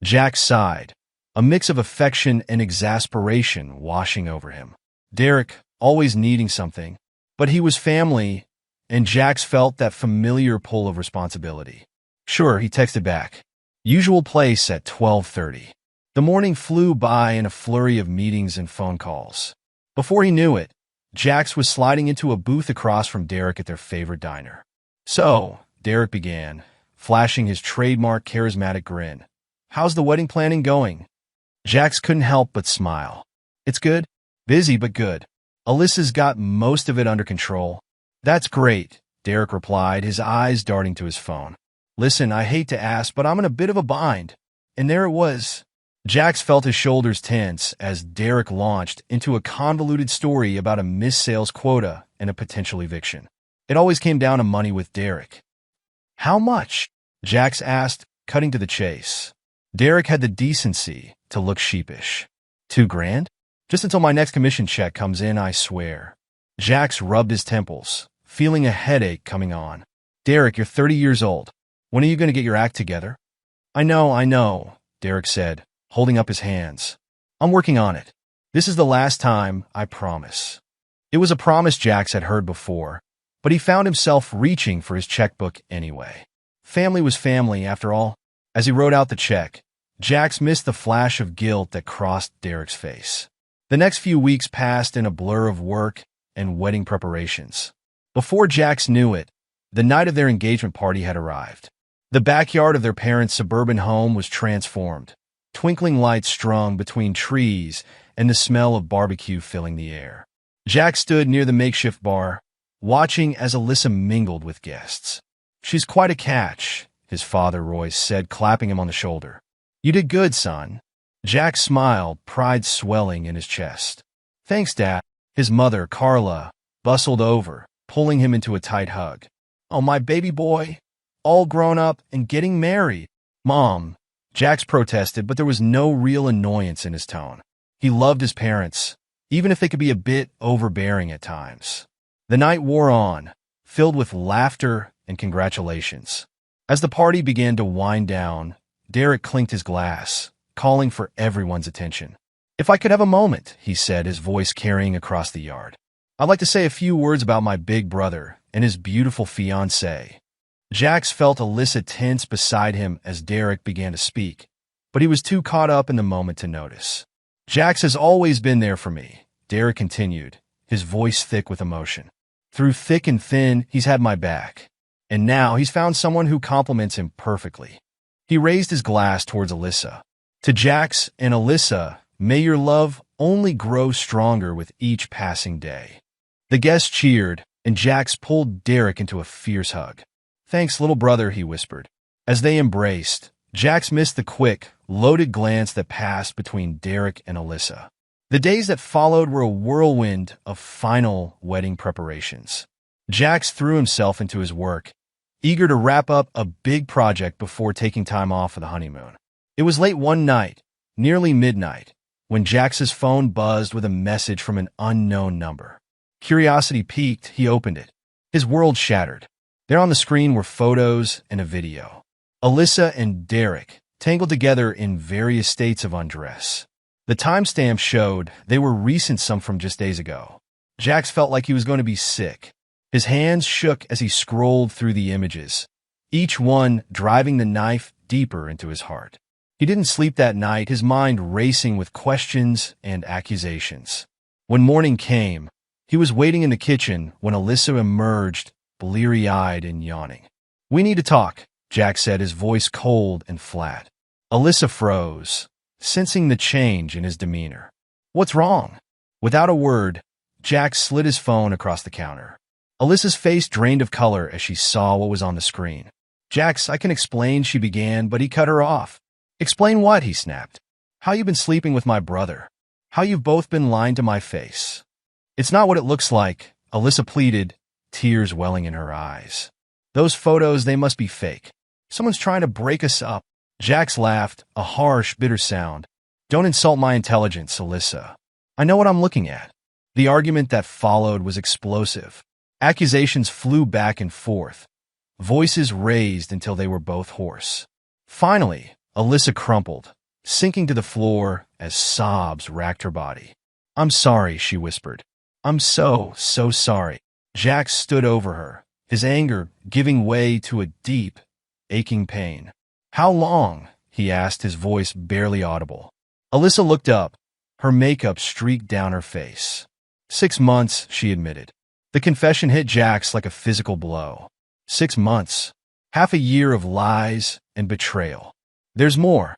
Speaker 1: Jax sighed, a mix of affection and exasperation washing over him. Derek, always needing something, but he was family, and Jax felt that familiar pull of responsibility. "Sure," he texted back. "Usual place at 12:30. The morning flew by in a flurry of meetings and phone calls. Before he knew it, Jax was sliding into a booth across from Derek at their favorite diner. "So," Derek began, flashing his trademark charismatic grin, "how's the wedding planning going?" Jax couldn't help but smile. "It's good. Busy, but good. Alyssa's got most of it under control." "That's great," Derek replied, his eyes darting to his phone. "Listen, I hate to ask, but I'm in a bit of a bind." And there it was. Jax felt his shoulders tense as Derek launched into a convoluted story about a missed sales quota and a potential eviction. It always came down to money with Derek. "How much?" Jax asked, cutting to the chase. Derek had the decency to look sheepish. $2,000? Just until my next commission check comes in, I swear." Jax rubbed his temples, feeling a headache coming on. "Derek, you're 30 years old. When are you going to get your act together?" I know, Derek said, holding up his hands. "I'm working on it. This is the last time, I promise." It was a promise Jax had heard before, but he found himself reaching for his checkbook anyway. Family was family, after all. As he wrote out the check, Jax missed the flash of guilt that crossed Derek's face. The next few weeks passed in a blur of work and wedding preparations. Before Jax knew it, the night of their engagement party had arrived. The backyard of their parents' suburban home was transformed, twinkling lights strung between trees and the smell of barbecue filling the air. Jack stood near the makeshift bar, watching as Alyssa mingled with guests. "She's quite a catch," his father Royce said, clapping him on the shoulder. "You did good, son." Jack smiled, pride swelling in his chest. "Thanks, Dad." His mother, Carla, bustled over, pulling him into a tight hug. "Oh, my baby boy, all grown up and getting married." "Mom," Jax protested, but there was no real annoyance in his tone. He loved his parents, even if they could be a bit overbearing at times. The night wore on, filled with laughter and congratulations. As the party began to wind down, Derek clinked his glass, calling for everyone's attention. "If I could have a moment," he said, his voice carrying across the yard. "I'd like to say a few words about my big brother and his beautiful fiancée." Jax felt Alyssa tense beside him as Derek began to speak, but he was too caught up in the moment to notice. "Jax has always been there for me," Derek continued, his voice thick with emotion. "Through thick and thin, he's had my back. And now he's found someone who complements him perfectly." He raised his glass towards Alyssa. "To Jax and Alyssa, may your love only grow stronger with each passing day." The guests cheered, and Jax pulled Derek into a fierce hug. "Thanks, little brother," he whispered. As they embraced, Jax missed the quick, loaded glance that passed between Derek and Alyssa. The days that followed were a whirlwind of final wedding preparations. Jax threw himself into his work, eager to wrap up a big project before taking time off for the honeymoon. It was late one night, nearly midnight, when Jax's phone buzzed with a message from an unknown number. Curiosity piqued, he opened it. His world shattered. There on the screen were photos and a video. Alyssa and Derek, tangled together in various states of undress. The timestamp showed they were recent, some from just days ago. Jax felt like he was going to be sick. His hands shook as he scrolled through the images, each one driving the knife deeper into his heart. He didn't sleep that night, his mind racing with questions and accusations. When morning came, he was waiting in the kitchen when Alyssa emerged, bleary-eyed and yawning. "We need to talk," Jack said, his voice cold and flat. Alyssa froze, sensing the change in his demeanor. "What's wrong?" Without a word, Jack slid his phone across the counter. Alyssa's face drained of color as she saw what was on the screen. "Jax, I can explain," she began, but he cut her off. "Explain what?" he snapped. "How you've been sleeping with my brother. How you've both been lying to my face." "It's not what it looks like," Alyssa pleaded, tears welling in her eyes. "Those photos, they must be fake. Someone's trying to break us up." Jax laughed, a harsh, bitter sound. "Don't insult my intelligence, Alyssa. I know what I'm looking at." The argument that followed was explosive. Accusations flew back and forth, voices raised until they were both hoarse. Finally, Alyssa crumpled, sinking to the floor as sobs racked her body. "I'm sorry," she whispered. "I'm so sorry." Jack stood over her, his anger giving way to a deep, aching pain. "How long?" he asked, his voice barely audible. Alyssa looked up, her makeup streaked down her face. 6 months, she admitted. The confession hit Jax like a physical blow. 6 months. Half a year of lies and betrayal. "There's more,"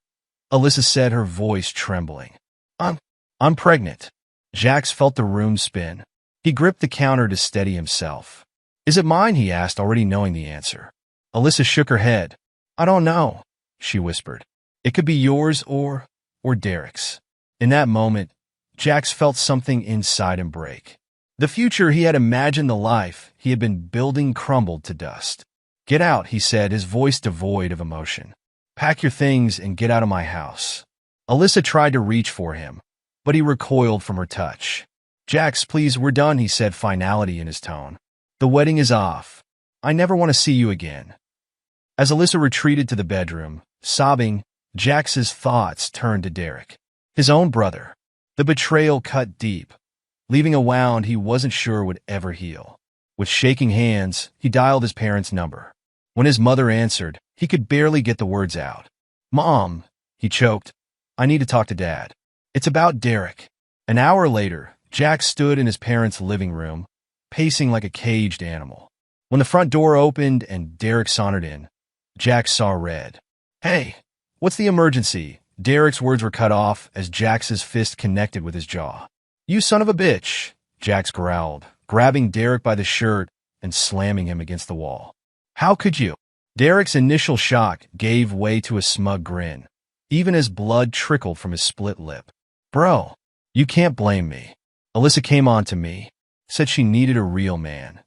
Speaker 1: Alyssa said, her voice trembling. I'm pregnant." Jax felt the room spin. He gripped the counter to steady himself. "Is it mine?" he asked, already knowing the answer. Alyssa shook her head. "I don't know," she whispered. "It could be yours or Derek's." In that moment, Jax felt something inside him break. The future he had imagined, the life he had been building, crumbled to dust. "Get out," he said, his voice devoid of emotion. "Pack your things and get out of my house." Alyssa tried to reach for him, but he recoiled from her touch. "Jax, please, we're done," he said, finality in his tone. "The wedding is off. I never want to see you again." As Alyssa retreated to the bedroom, sobbing, Jax's thoughts turned to Derek, his own brother. The betrayal cut deep, leaving a wound he wasn't sure would ever heal. With shaking hands, he dialed his parents' number. When his mother answered, he could barely get the words out. "Mom," he choked, "I need to talk to Dad. It's about Derek." An hour later, Jack stood in his parents' living room, pacing like a caged animal. When the front door opened and Derek sauntered in, Jack saw red. "Hey, what's the emergency?" Derek's words were cut off as Jax's fist connected with his jaw. "You son of a bitch," Jax growled, grabbing Derek by the shirt and slamming him against the wall. "How could you?" Derek's initial shock gave way to a smug grin, even as blood trickled from his split lip. "Bro, you can't blame me. Alyssa came on to me, said she needed a real man."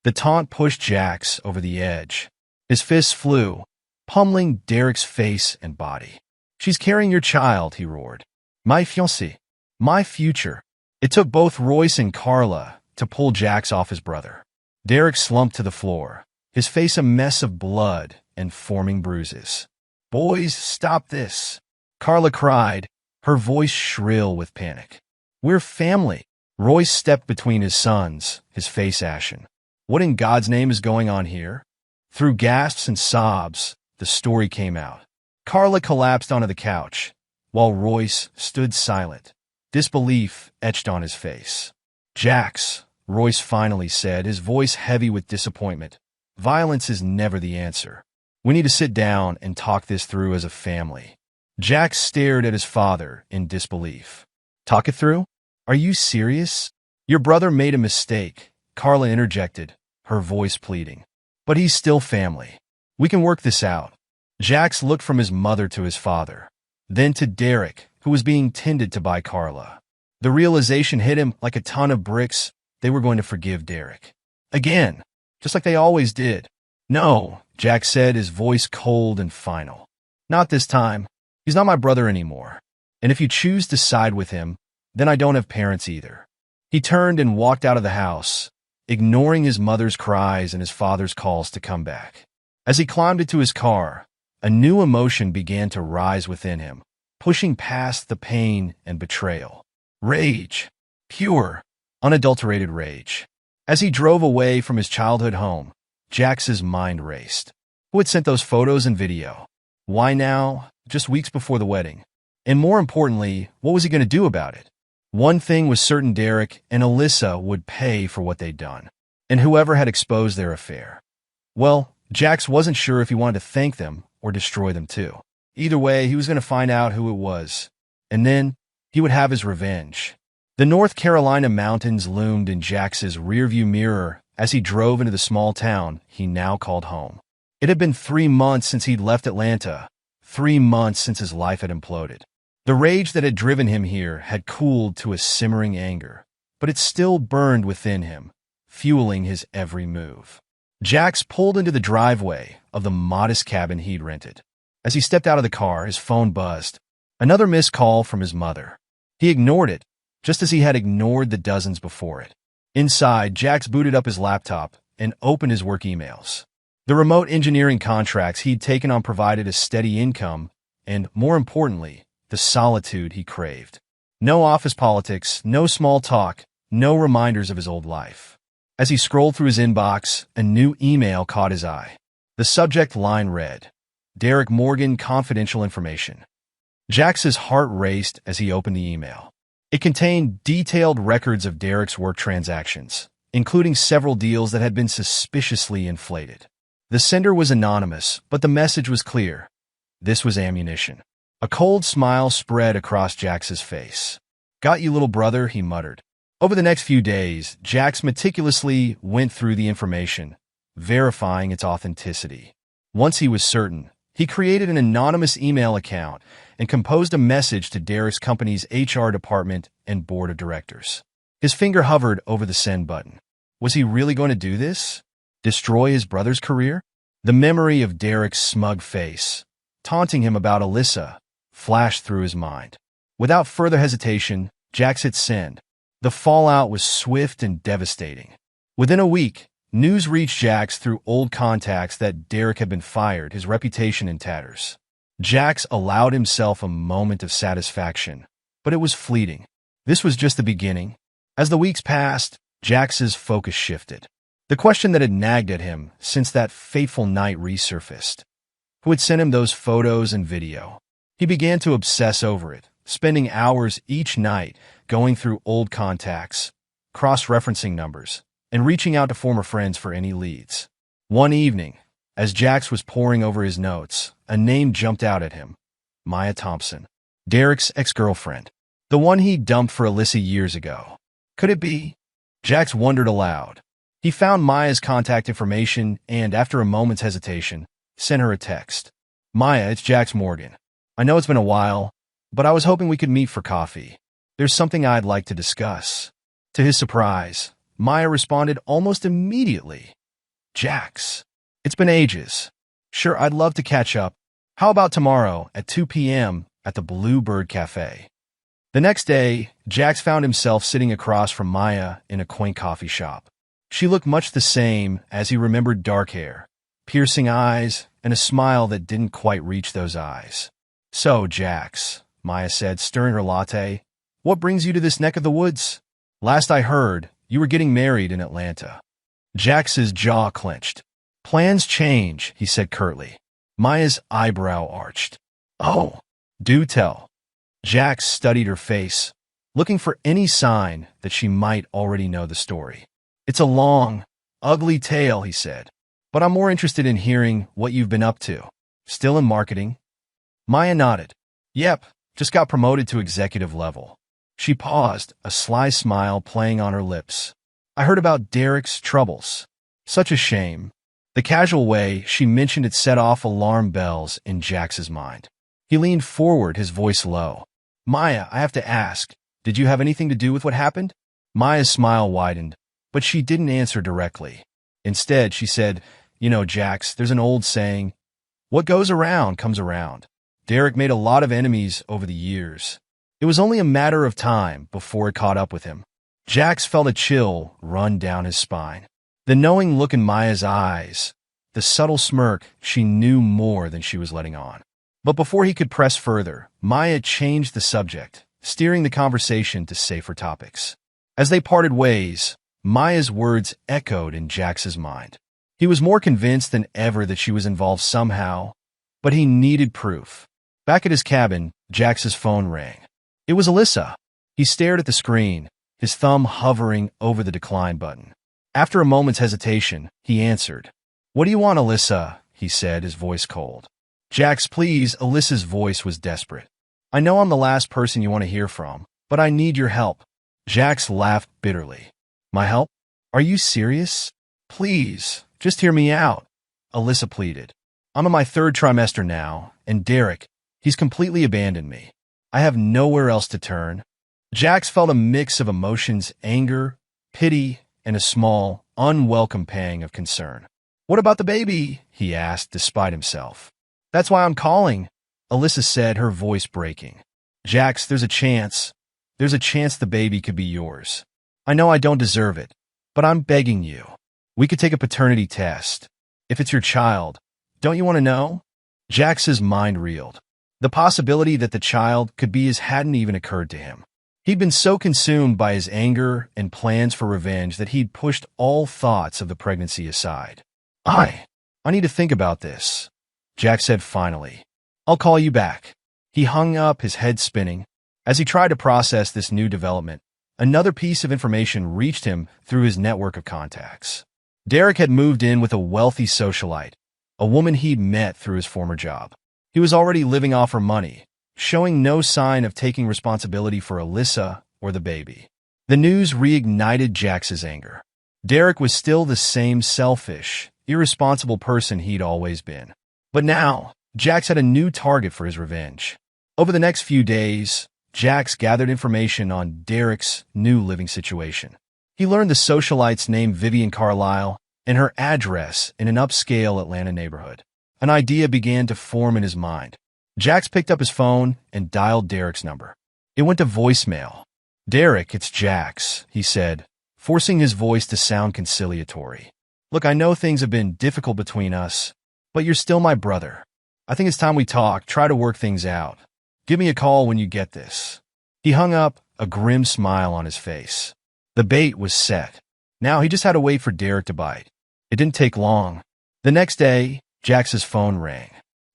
Speaker 1: The taunt pushed Jax over the edge. His fists flew, pummeling Derek's face and body. "She's carrying your child," he roared. "My fiancée. My future." It took both Royce and Carla to pull Jax off his brother. Derek slumped to the floor, his face a mess of blood and forming bruises. "Boys, stop this," Carla cried, her voice shrill with panic. "We're family." Royce stepped between his sons, his face ashen. "What in God's name is going on here?" Through gasps and sobs, the story came out. Carla collapsed onto the couch, while Royce stood silent, disbelief etched on his face. "Jax," Royce finally said, his voice heavy with disappointment, "violence is never the answer. We need to sit down and talk this through as a family." Jax stared at his father in disbelief. "Talk it through? Are you serious?" "Your brother made a mistake," Carla interjected, her voice pleading. "But he's still family. We can work this out." Jax looked from his mother to his father, then to Derek, who was being tended to by Carla. The realization hit him like a ton of bricks. They were going to forgive Derek. Again, just like they always did. "No," Jack said, his voice cold and final. "Not this time. He's not my brother anymore. And if you choose to side with him, then I don't have parents either." He turned and walked out of the house, ignoring his mother's cries and his father's calls to come back. As he climbed into his car, a new emotion began to rise within him, pushing past the pain and betrayal. Rage. Pure, unadulterated rage. As he drove away from his childhood home, Jax's mind raced. Who had sent those photos and video? Why now? Just weeks before the wedding. And more importantly, what was he going to do about it? One thing was certain: Derek and Alyssa would pay for what they'd done, and whoever had exposed their affair. Well, Jax wasn't sure if he wanted to thank them or destroy them too. Either way, he was going to find out who it was, and then he would have his revenge. The North Carolina mountains loomed in Jax's rearview mirror as he drove into the small town he now called home. It had been 3 months since he'd left Atlanta, 3 months since his life had imploded. The rage that had driven him here had cooled to a simmering anger, but it still burned within him, fueling his every move. Jax pulled into the driveway of the modest cabin he'd rented. As he stepped out of the car, his phone buzzed. Another missed call from his mother. He ignored it, just as he had ignored the dozens before it. Inside, Jax booted up his laptop and opened his work emails. The remote engineering contracts he'd taken on provided a steady income and, more importantly, the solitude he craved. No office politics, no small talk, no reminders of his old life. As he scrolled through his inbox, a new email caught his eye. The subject line read, "Derek Morgan, confidential information." Jax's heart raced as he opened the email. It contained detailed records of Derek's work transactions, including several deals that had been suspiciously inflated. The sender was anonymous, but the message was clear. This was ammunition. A cold smile spread across Jax's face. "Got you, little brother," he muttered. Over the next few days, Jax meticulously went through the information, verifying its authenticity. Once he was certain, he created an anonymous email account and composed a message to Derek's company's HR department and board of directors. His finger hovered over the send button. Was he really going to do this? Destroy his brother's career? The memory of Derek's smug face, taunting him about Alyssa, flashed through his mind. Without further hesitation, Jax hit send. The fallout was swift and devastating. Within a week, news reached Jax through old contacts that Derek had been fired, his reputation in tatters. Jax allowed himself a moment of satisfaction, but it was fleeting. This was just the beginning. As the weeks passed, Jax's focus shifted. The question that had nagged at him since that fateful night resurfaced. Who had sent him those photos and video? He began to obsess over it, spending hours each night going through old contacts, cross-referencing numbers, and reaching out to former friends for any leads. One evening, as Jax was poring over his notes, a name jumped out at him. Maya Thompson, Derek's ex-girlfriend, the one he dumped for Alyssa years ago. Could it be? Jax wondered aloud. He found Maya's contact information and, after a moment's hesitation, sent her a text. "Maya, it's Jax Morgan. I know it's been a while, but I was hoping we could meet for coffee. There's something I'd like to discuss." To his surprise, Maya responded almost immediately. "Jax, it's been ages. Sure, I'd love to catch up. How about tomorrow at 2 p.m. at the Bluebird Cafe?" The next day, Jax found himself sitting across from Maya in a quaint coffee shop. She looked much the same as he remembered: dark hair, piercing eyes, and a smile that didn't quite reach those eyes. "So, Jax," Maya said, stirring her latte, "what brings you to this neck of the woods? Last I heard, you were getting married in Atlanta." Jax's jaw clenched. "Plans change," he said curtly. Maya's eyebrow arched. "Oh, do tell." Jax studied her face, looking for any sign that she might already know the story. "It's a long, ugly tale," he said, "but I'm more interested in hearing what you've been up to. Still in marketing?" Maya nodded. "Yep, just got promoted to executive level." She paused, a sly smile playing on her lips. "I heard about Derek's troubles. Such a shame." The casual way she mentioned it set off alarm bells in Jax's mind. He leaned forward, his voice low. "Maya, I have to ask, did you have anything to do with what happened?" Maya's smile widened, but she didn't answer directly. Instead, she said, "You know, Jax, there's an old saying, what goes around comes around. Derek made a lot of enemies over the years. It was only a matter of time before it caught up with him." Jax felt a chill run down his spine. The knowing look in Maya's eyes, the subtle smirk, she knew more than she was letting on. But before he could press further, Maya changed the subject, steering the conversation to safer topics. As they parted ways, Maya's words echoed in Jax's mind. He was more convinced than ever that she was involved somehow, but he needed proof. Back at his cabin, Jax's phone rang. It was Alyssa. He stared at the screen, his thumb hovering over the decline button. After a moment's hesitation, he answered. "What do you want, Alyssa?" he said, his voice cold. "Jax, please." Alyssa's voice was desperate. "I know I'm the last person you want to hear from, but I need your help." Jax laughed bitterly. "My help? Are you serious? Please, just hear me out," Alyssa pleaded. "I'm in my 3rd trimester now, and Derek, he's completely abandoned me. I have nowhere else to turn." Jax felt a mix of emotions, anger, pity, and a small, unwelcome pang of concern. "What about the baby?" he asked, despite himself. "That's why I'm calling," Alyssa said, her voice breaking. "Jax, there's a chance. There's a chance the baby could be yours. I know I don't deserve it, but I'm begging you. We could take a paternity test. If it's your child, don't you want to know?" Jax's mind reeled. The possibility that the child could be his hadn't even occurred to him. He'd been so consumed by his anger and plans for revenge that he'd pushed all thoughts of the pregnancy aside. I need to think about this," Jax said finally. "I'll call you back." He hung up, his head spinning. As he tried to process this new development, another piece of information reached him through his network of contacts. Derek had moved in with a wealthy socialite, a woman he'd met through his former job. He was already living off her money, showing no sign of taking responsibility for Alyssa or the baby. The news reignited Jax's anger. Derek was still the same selfish, irresponsible person he'd always been. But now, Jax had a new target for his revenge. Over the next few days, Jax gathered information on Derek's new living situation. He learned the socialite's name, Vivian Carlisle, and her address in an upscale Atlanta neighborhood. An idea began to form in his mind. Jax picked up his phone and dialed Derek's number. It went to voicemail. "Derek, it's Jax," he said, forcing his voice to sound conciliatory. "Look, I know things have been difficult between us, but you're still my brother. I think it's time we talk, try to work things out. Give me a call when you get this." He hung up, a grim smile on his face. The bait was set. Now he just had to wait for Derek to bite. It didn't take long. The next day, Jax's phone rang.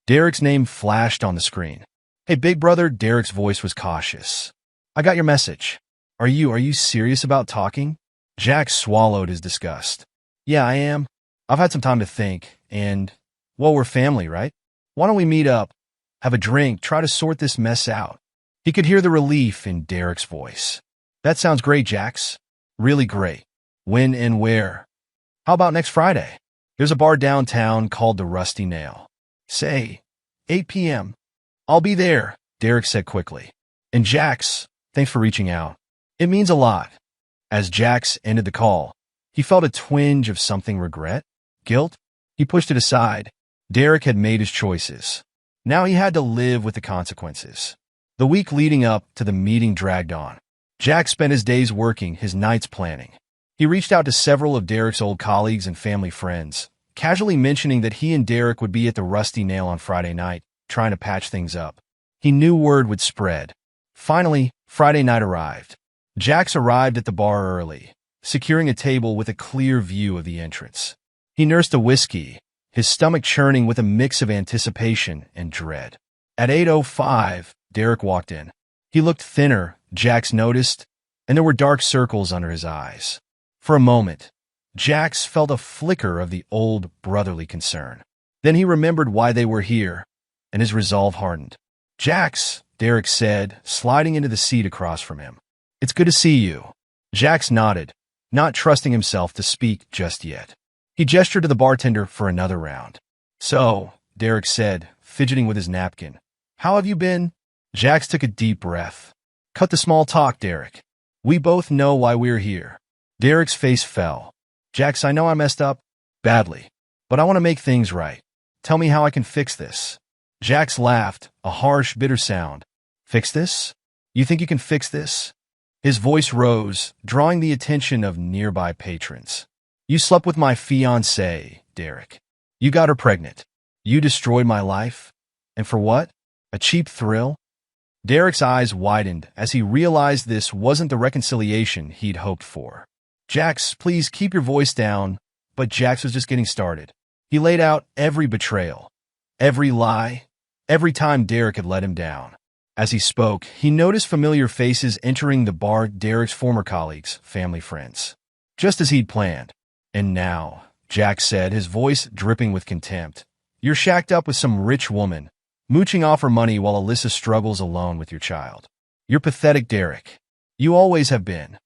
Speaker 1: Derek's name flashed on the screen. "Hey, big brother," Derek's voice was cautious. "I got your message. Are you serious about talking?" Jax swallowed his disgust. "Yeah, I am. I've had some time to think, and, well, we're family, right? Why don't we meet up, have a drink, try to sort this mess out?" He could hear the relief in Derek's voice. "That sounds great, Jax. Really great. When and where?" "How about next Friday? There's a bar downtown called the Rusty Nail. Say, 8 p.m. "I'll be there," Derek said quickly. "And Jax, thanks for reaching out. It means a lot." As Jax ended the call, he felt a twinge of something: regret? Guilt? He pushed it aside. Derek had made his choices. Now he had to live with the consequences. The week leading up to the meeting dragged on. Jax spent his days working, his nights planning. He reached out to several of Derek's old colleagues and family friends, casually mentioning that he and Derek would be at the Rusty Nail on Friday night, trying to patch things up. He knew word would spread. Finally, Friday night arrived. Jax arrived at the bar early, securing a table with a clear view of the entrance. He nursed a whiskey, his stomach churning with a mix of anticipation and dread. At 8:05, Derek walked in. He looked thinner, Jax noticed, and there were dark circles under his eyes. For a moment, Jax felt a flicker of the old brotherly concern. Then he remembered why they were here, and his resolve hardened. "Jax," Derek said, sliding into the seat across from him. "It's good to see you." Jax nodded, not trusting himself to speak just yet. He gestured to the bartender for another round. "So," Derek said, fidgeting with his napkin, "how have you been?" Jax took a deep breath. "Cut the small talk, Derek. We both know why we're here." Derek's face fell. "Jax, I know I messed up badly, but I want to make things right. Tell me how I can fix this." Jax laughed, a harsh, bitter sound. "Fix this? You think you can fix this?" His voice rose, drawing the attention of nearby patrons. "You slept with my fiancée, Derek. You got her pregnant. You destroyed my life. And for what? A cheap thrill?" Derek's eyes widened as he realized this wasn't the reconciliation he'd hoped for. "Jax, please keep your voice down," but Jax was just getting started. He laid out every betrayal, Every lie, every time Derek had let him down. As he spoke, he noticed familiar faces entering the bar, Derek's former colleagues, family friends. Just as he'd planned. And now, Jack said, his voice dripping with contempt, you're shacked up with some rich woman, mooching off her money while Alyssa struggles alone with your child. You're pathetic, Derek. You always have been.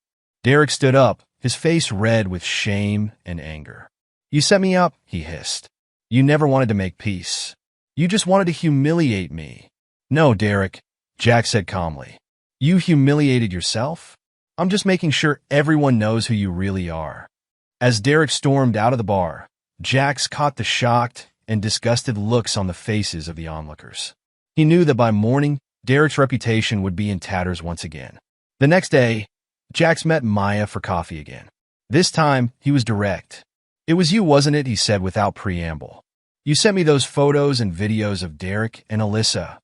Speaker 1: Derek stood up, his face red with shame and anger. You set me up, he hissed. You never wanted to make peace. You just wanted to humiliate me. No, Derek, Jack said calmly. You humiliated yourself? I'm just making sure everyone knows who you really are. As Derek stormed out of the bar, Jax caught the shocked and disgusted looks on the faces of the onlookers. He knew that by morning, Derek's reputation would be in tatters once again. The next day, Jax met Maya for coffee again. This time, he was direct. It was you, wasn't it? He said without preamble. You sent me those photos and videos of Derek and Alyssa.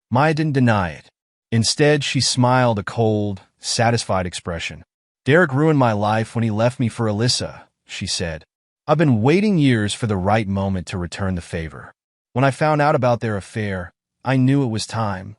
Speaker 1: Maya didn't deny it. Instead, she smiled a cold, satisfied expression. Derek ruined my life when he left me for Alyssa, she said. I've been waiting years for the right moment to return the favor. When I found out about their affair, I knew it was time.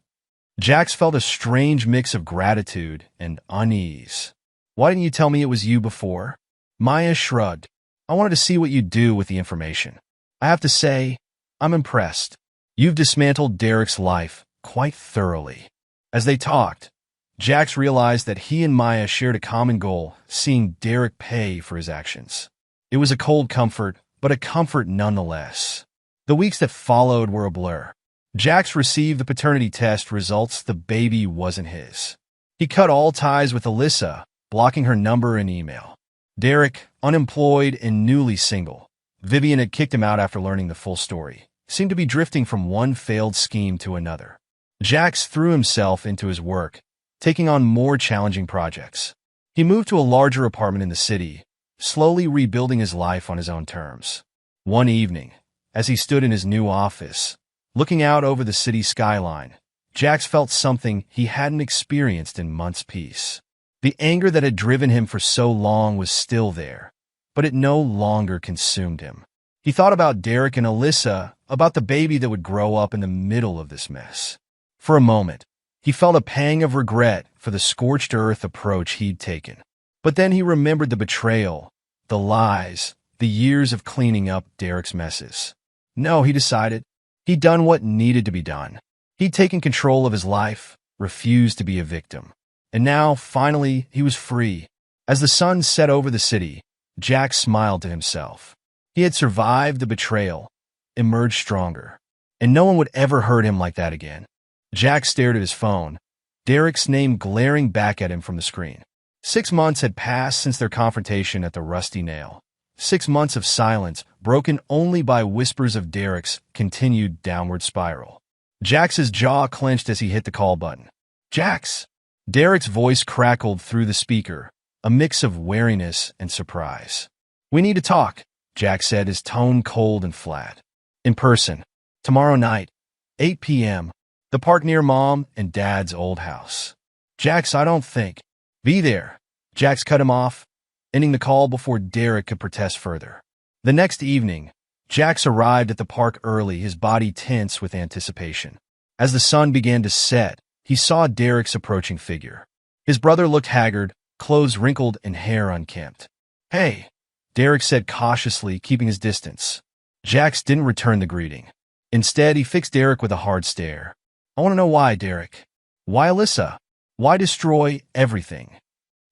Speaker 1: Jax felt a strange mix of gratitude and unease. Why didn't you tell me it was you before? Maya shrugged. I wanted to see what you'd do with the information. I have to say, I'm impressed. You've dismantled Derek's life quite thoroughly. As they talked, Jax realized that he and Maya shared a common goal, seeing Derek pay for his actions. It was a cold comfort, but a comfort nonetheless. The weeks that followed were a blur. Jax received the paternity test results. The baby wasn't his. He cut all ties with Alyssa, blocking her number and email. Derek, unemployed and newly single, Vivian had kicked him out after learning the full story, seemed to be drifting from one failed scheme to another. Jax threw himself into his work, taking on more challenging projects. He moved to a larger apartment in the city, slowly rebuilding his life on his own terms. One evening, as he stood in his new office, looking out over the city skyline, Jax felt something he hadn't experienced in months' peace. The anger that had driven him for so long was still there, but it no longer consumed him. He thought about Derek and Alyssa, about the baby that would grow up in the middle of this mess. For a moment, he felt a pang of regret for the scorched earth approach he'd taken. But then he remembered the betrayal, the lies, the years of cleaning up Derek's messes. No, he decided. He'd done what needed to be done. He'd taken control of his life, refused to be a victim. And now, finally, he was free. As the sun set over the city, Jack smiled to himself. He had survived the betrayal, emerged stronger, and no one would ever hurt him like that again. Jack stared at his phone, Derek's name glaring back at him from the screen. 6 months had passed since their confrontation at the Rusty Nail. 6 months of silence, broken only by whispers of Derek's continued downward spiral. Jax's jaw clenched as he hit the call button. Jax! Derek's voice crackled through the speaker, a mix of wariness and surprise. We need to talk, Jack said, his tone cold and flat. In person. Tomorrow night. 8 p.m. The park near Mom and Dad's old house. Jax, I don't think. Be there. Jax cut him off, ending the call before Derek could protest further. The next evening, Jax arrived at the park early, his body tense with anticipation. As the sun began to set, he saw Derek's approaching figure. His brother looked haggard, clothes wrinkled and hair unkempt. Hey, Derek said cautiously, keeping his distance. Jax didn't return the greeting. Instead, he fixed Derek with a hard stare. I want to know why, Derek. Why Alyssa? Why destroy everything?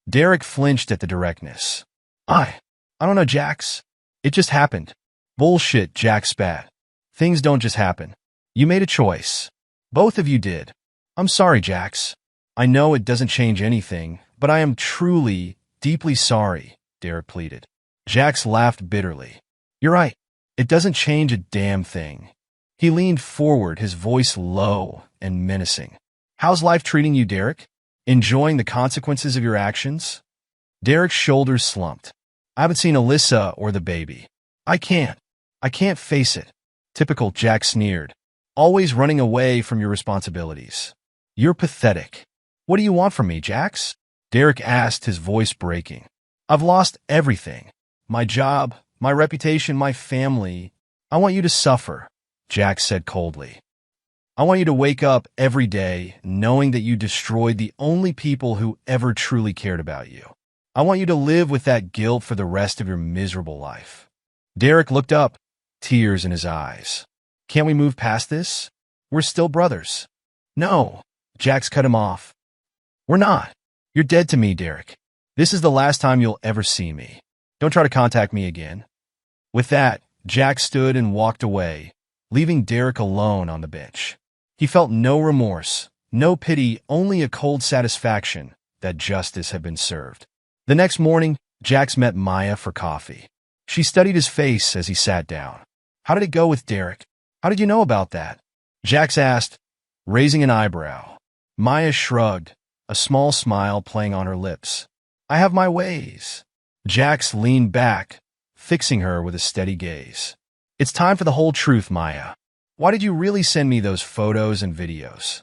Speaker 1: Derek flinched at the directness. I don't know, Jax. It just happened. Bullshit, Jax spat. Things don't just happen. You made a choice. Both of you did. I'm sorry, Jax. I know it doesn't change anything, but I am truly, deeply sorry, Derek pleaded. Jax laughed bitterly. You're right. It doesn't change a damn thing. He leaned forward, his voice low and menacing. How's life treating you, Derek? Enjoying the consequences of your actions? Derek's shoulders slumped. I haven't seen Alyssa or the baby. I can't face it. Typical, Jack sneered. Always running away from your responsibilities. You're pathetic. What do you want from me, Jax? Derek asked, his voice breaking. I've lost everything. My job, my reputation, my family. I want you to suffer. Jax said coldly. I want you to wake up every day knowing that you destroyed the only people who ever truly cared about you. I want you to live with that guilt for the rest of your miserable life. Derek looked up, tears in his eyes. Can't we move past this? We're still brothers. No, Jax cut him off. We're not. You're dead to me, Derek. This is the last time you'll ever see me. Don't try to contact me again. With that, Jax stood and walked away, leaving Derek alone on the bench. He felt no remorse, no pity, only a cold satisfaction that justice had been served. The next morning, Jax met Maya for coffee. She studied his face as he sat down. How did it go with Derek? How did you know about that? Jax asked, raising an eyebrow. Maya shrugged, a small smile playing on her lips. I have my ways. Jax leaned back, fixing her with a steady gaze. It's time for the whole truth, Maya. Why did you really send me those photos and videos?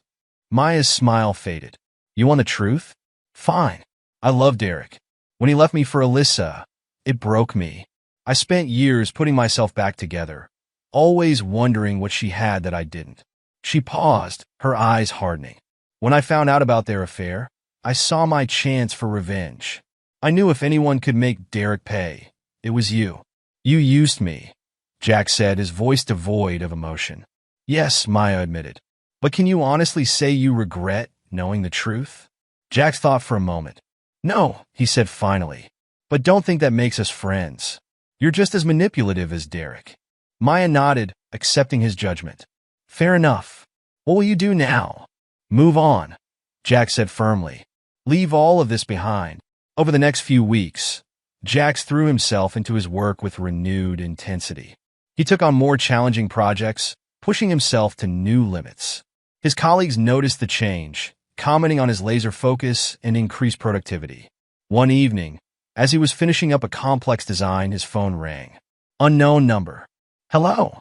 Speaker 1: Maya's smile faded. You want the truth? Fine. I love Derek. When he left me for Alyssa, it broke me. I spent years putting myself back together, always wondering what she had that I didn't. She paused, her eyes hardening. When I found out about their affair, I saw my chance for revenge. I knew if anyone could make Derek pay, it was you. You used me, Jack said, his voice devoid of emotion. Yes, Maya admitted. But can you honestly say you regret knowing the truth? Jack thought for a moment. No, he said finally. But don't think that makes us friends. You're just as manipulative as Derek. Maya nodded, accepting his judgment. Fair enough. What will you do now? Move on, Jack said firmly. Leave all of this behind. Over the next few weeks, Jax threw himself into his work with renewed intensity. He took on more challenging projects, pushing himself to new limits. His colleagues noticed the change, commenting on his laser focus and increased productivity. One evening, as he was finishing up a complex design, his phone rang. Unknown number. Hello?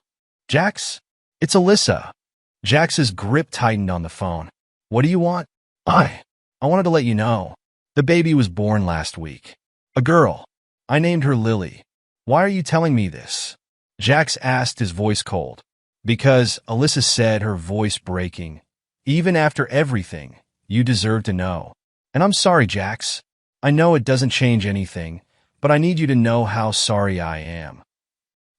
Speaker 1: Jax? It's Alyssa. Jax's grip tightened on the phone. What do you want? I wanted to let you know. The baby was born last week. A girl. I named her Lily. Why are you telling me this? Jax asked, his voice cold. Because, Alyssa said, her voice breaking. Even after everything, you deserve to know. And I'm sorry, Jax. I know it doesn't change anything, but I need you to know how sorry I am.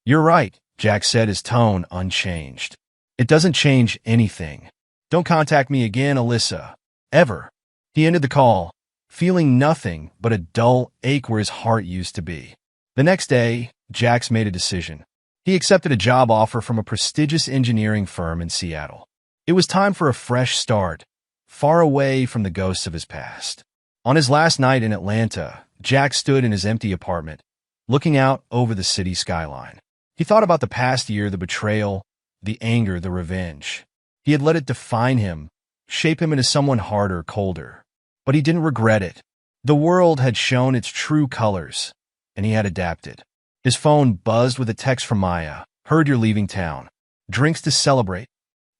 Speaker 1: You're right, Jax said, his tone unchanged. It doesn't change anything. Don't contact me again, Alyssa. Ever. He ended the call, feeling nothing but a dull ache where his heart used to be. The next day, Jax made a decision. He accepted a job offer from a prestigious engineering firm in Seattle. It was time for a fresh start, far away from the ghosts of his past. On his last night in Atlanta, Jax stood in his empty apartment, looking out over the city skyline. He thought about the past year, the betrayal, the anger, the revenge. He had let it define him, shape him into someone harder, colder. But he didn't regret it. The world had shown its true colors, and he had adapted. His phone buzzed with a text from Maya. Heard you're leaving town. Drinks to celebrate.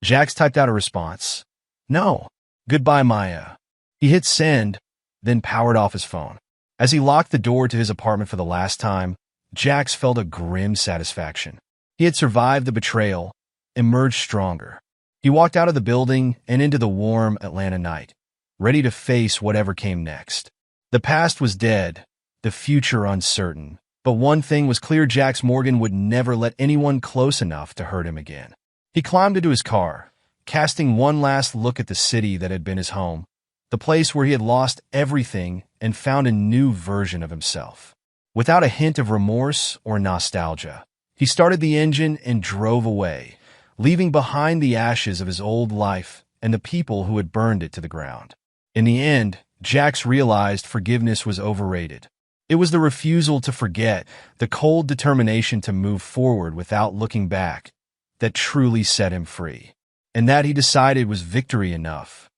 Speaker 1: Jax typed out a response. No. Goodbye, Maya. He hit send, then powered off his phone. As he locked the door to his apartment for the last time, Jax felt a grim satisfaction. He had survived the betrayal, emerged stronger. He walked out of the building and into the warm Atlanta night, ready to face whatever came next. The past was dead, the future uncertain, but one thing was clear: Jax Morgan would never let anyone close enough to hurt him again. He climbed into his car, casting one last look at the city that had been his home, the place where he had lost everything and found a new version of himself. Without a hint of remorse or nostalgia, he started the engine and drove away, leaving behind the ashes of his old life and the people who had burned it to the ground. In the end, Jax realized forgiveness was overrated. It was the refusal to forget, the cold determination to move forward without looking back, that truly set him free. And that, he decided, was victory enough.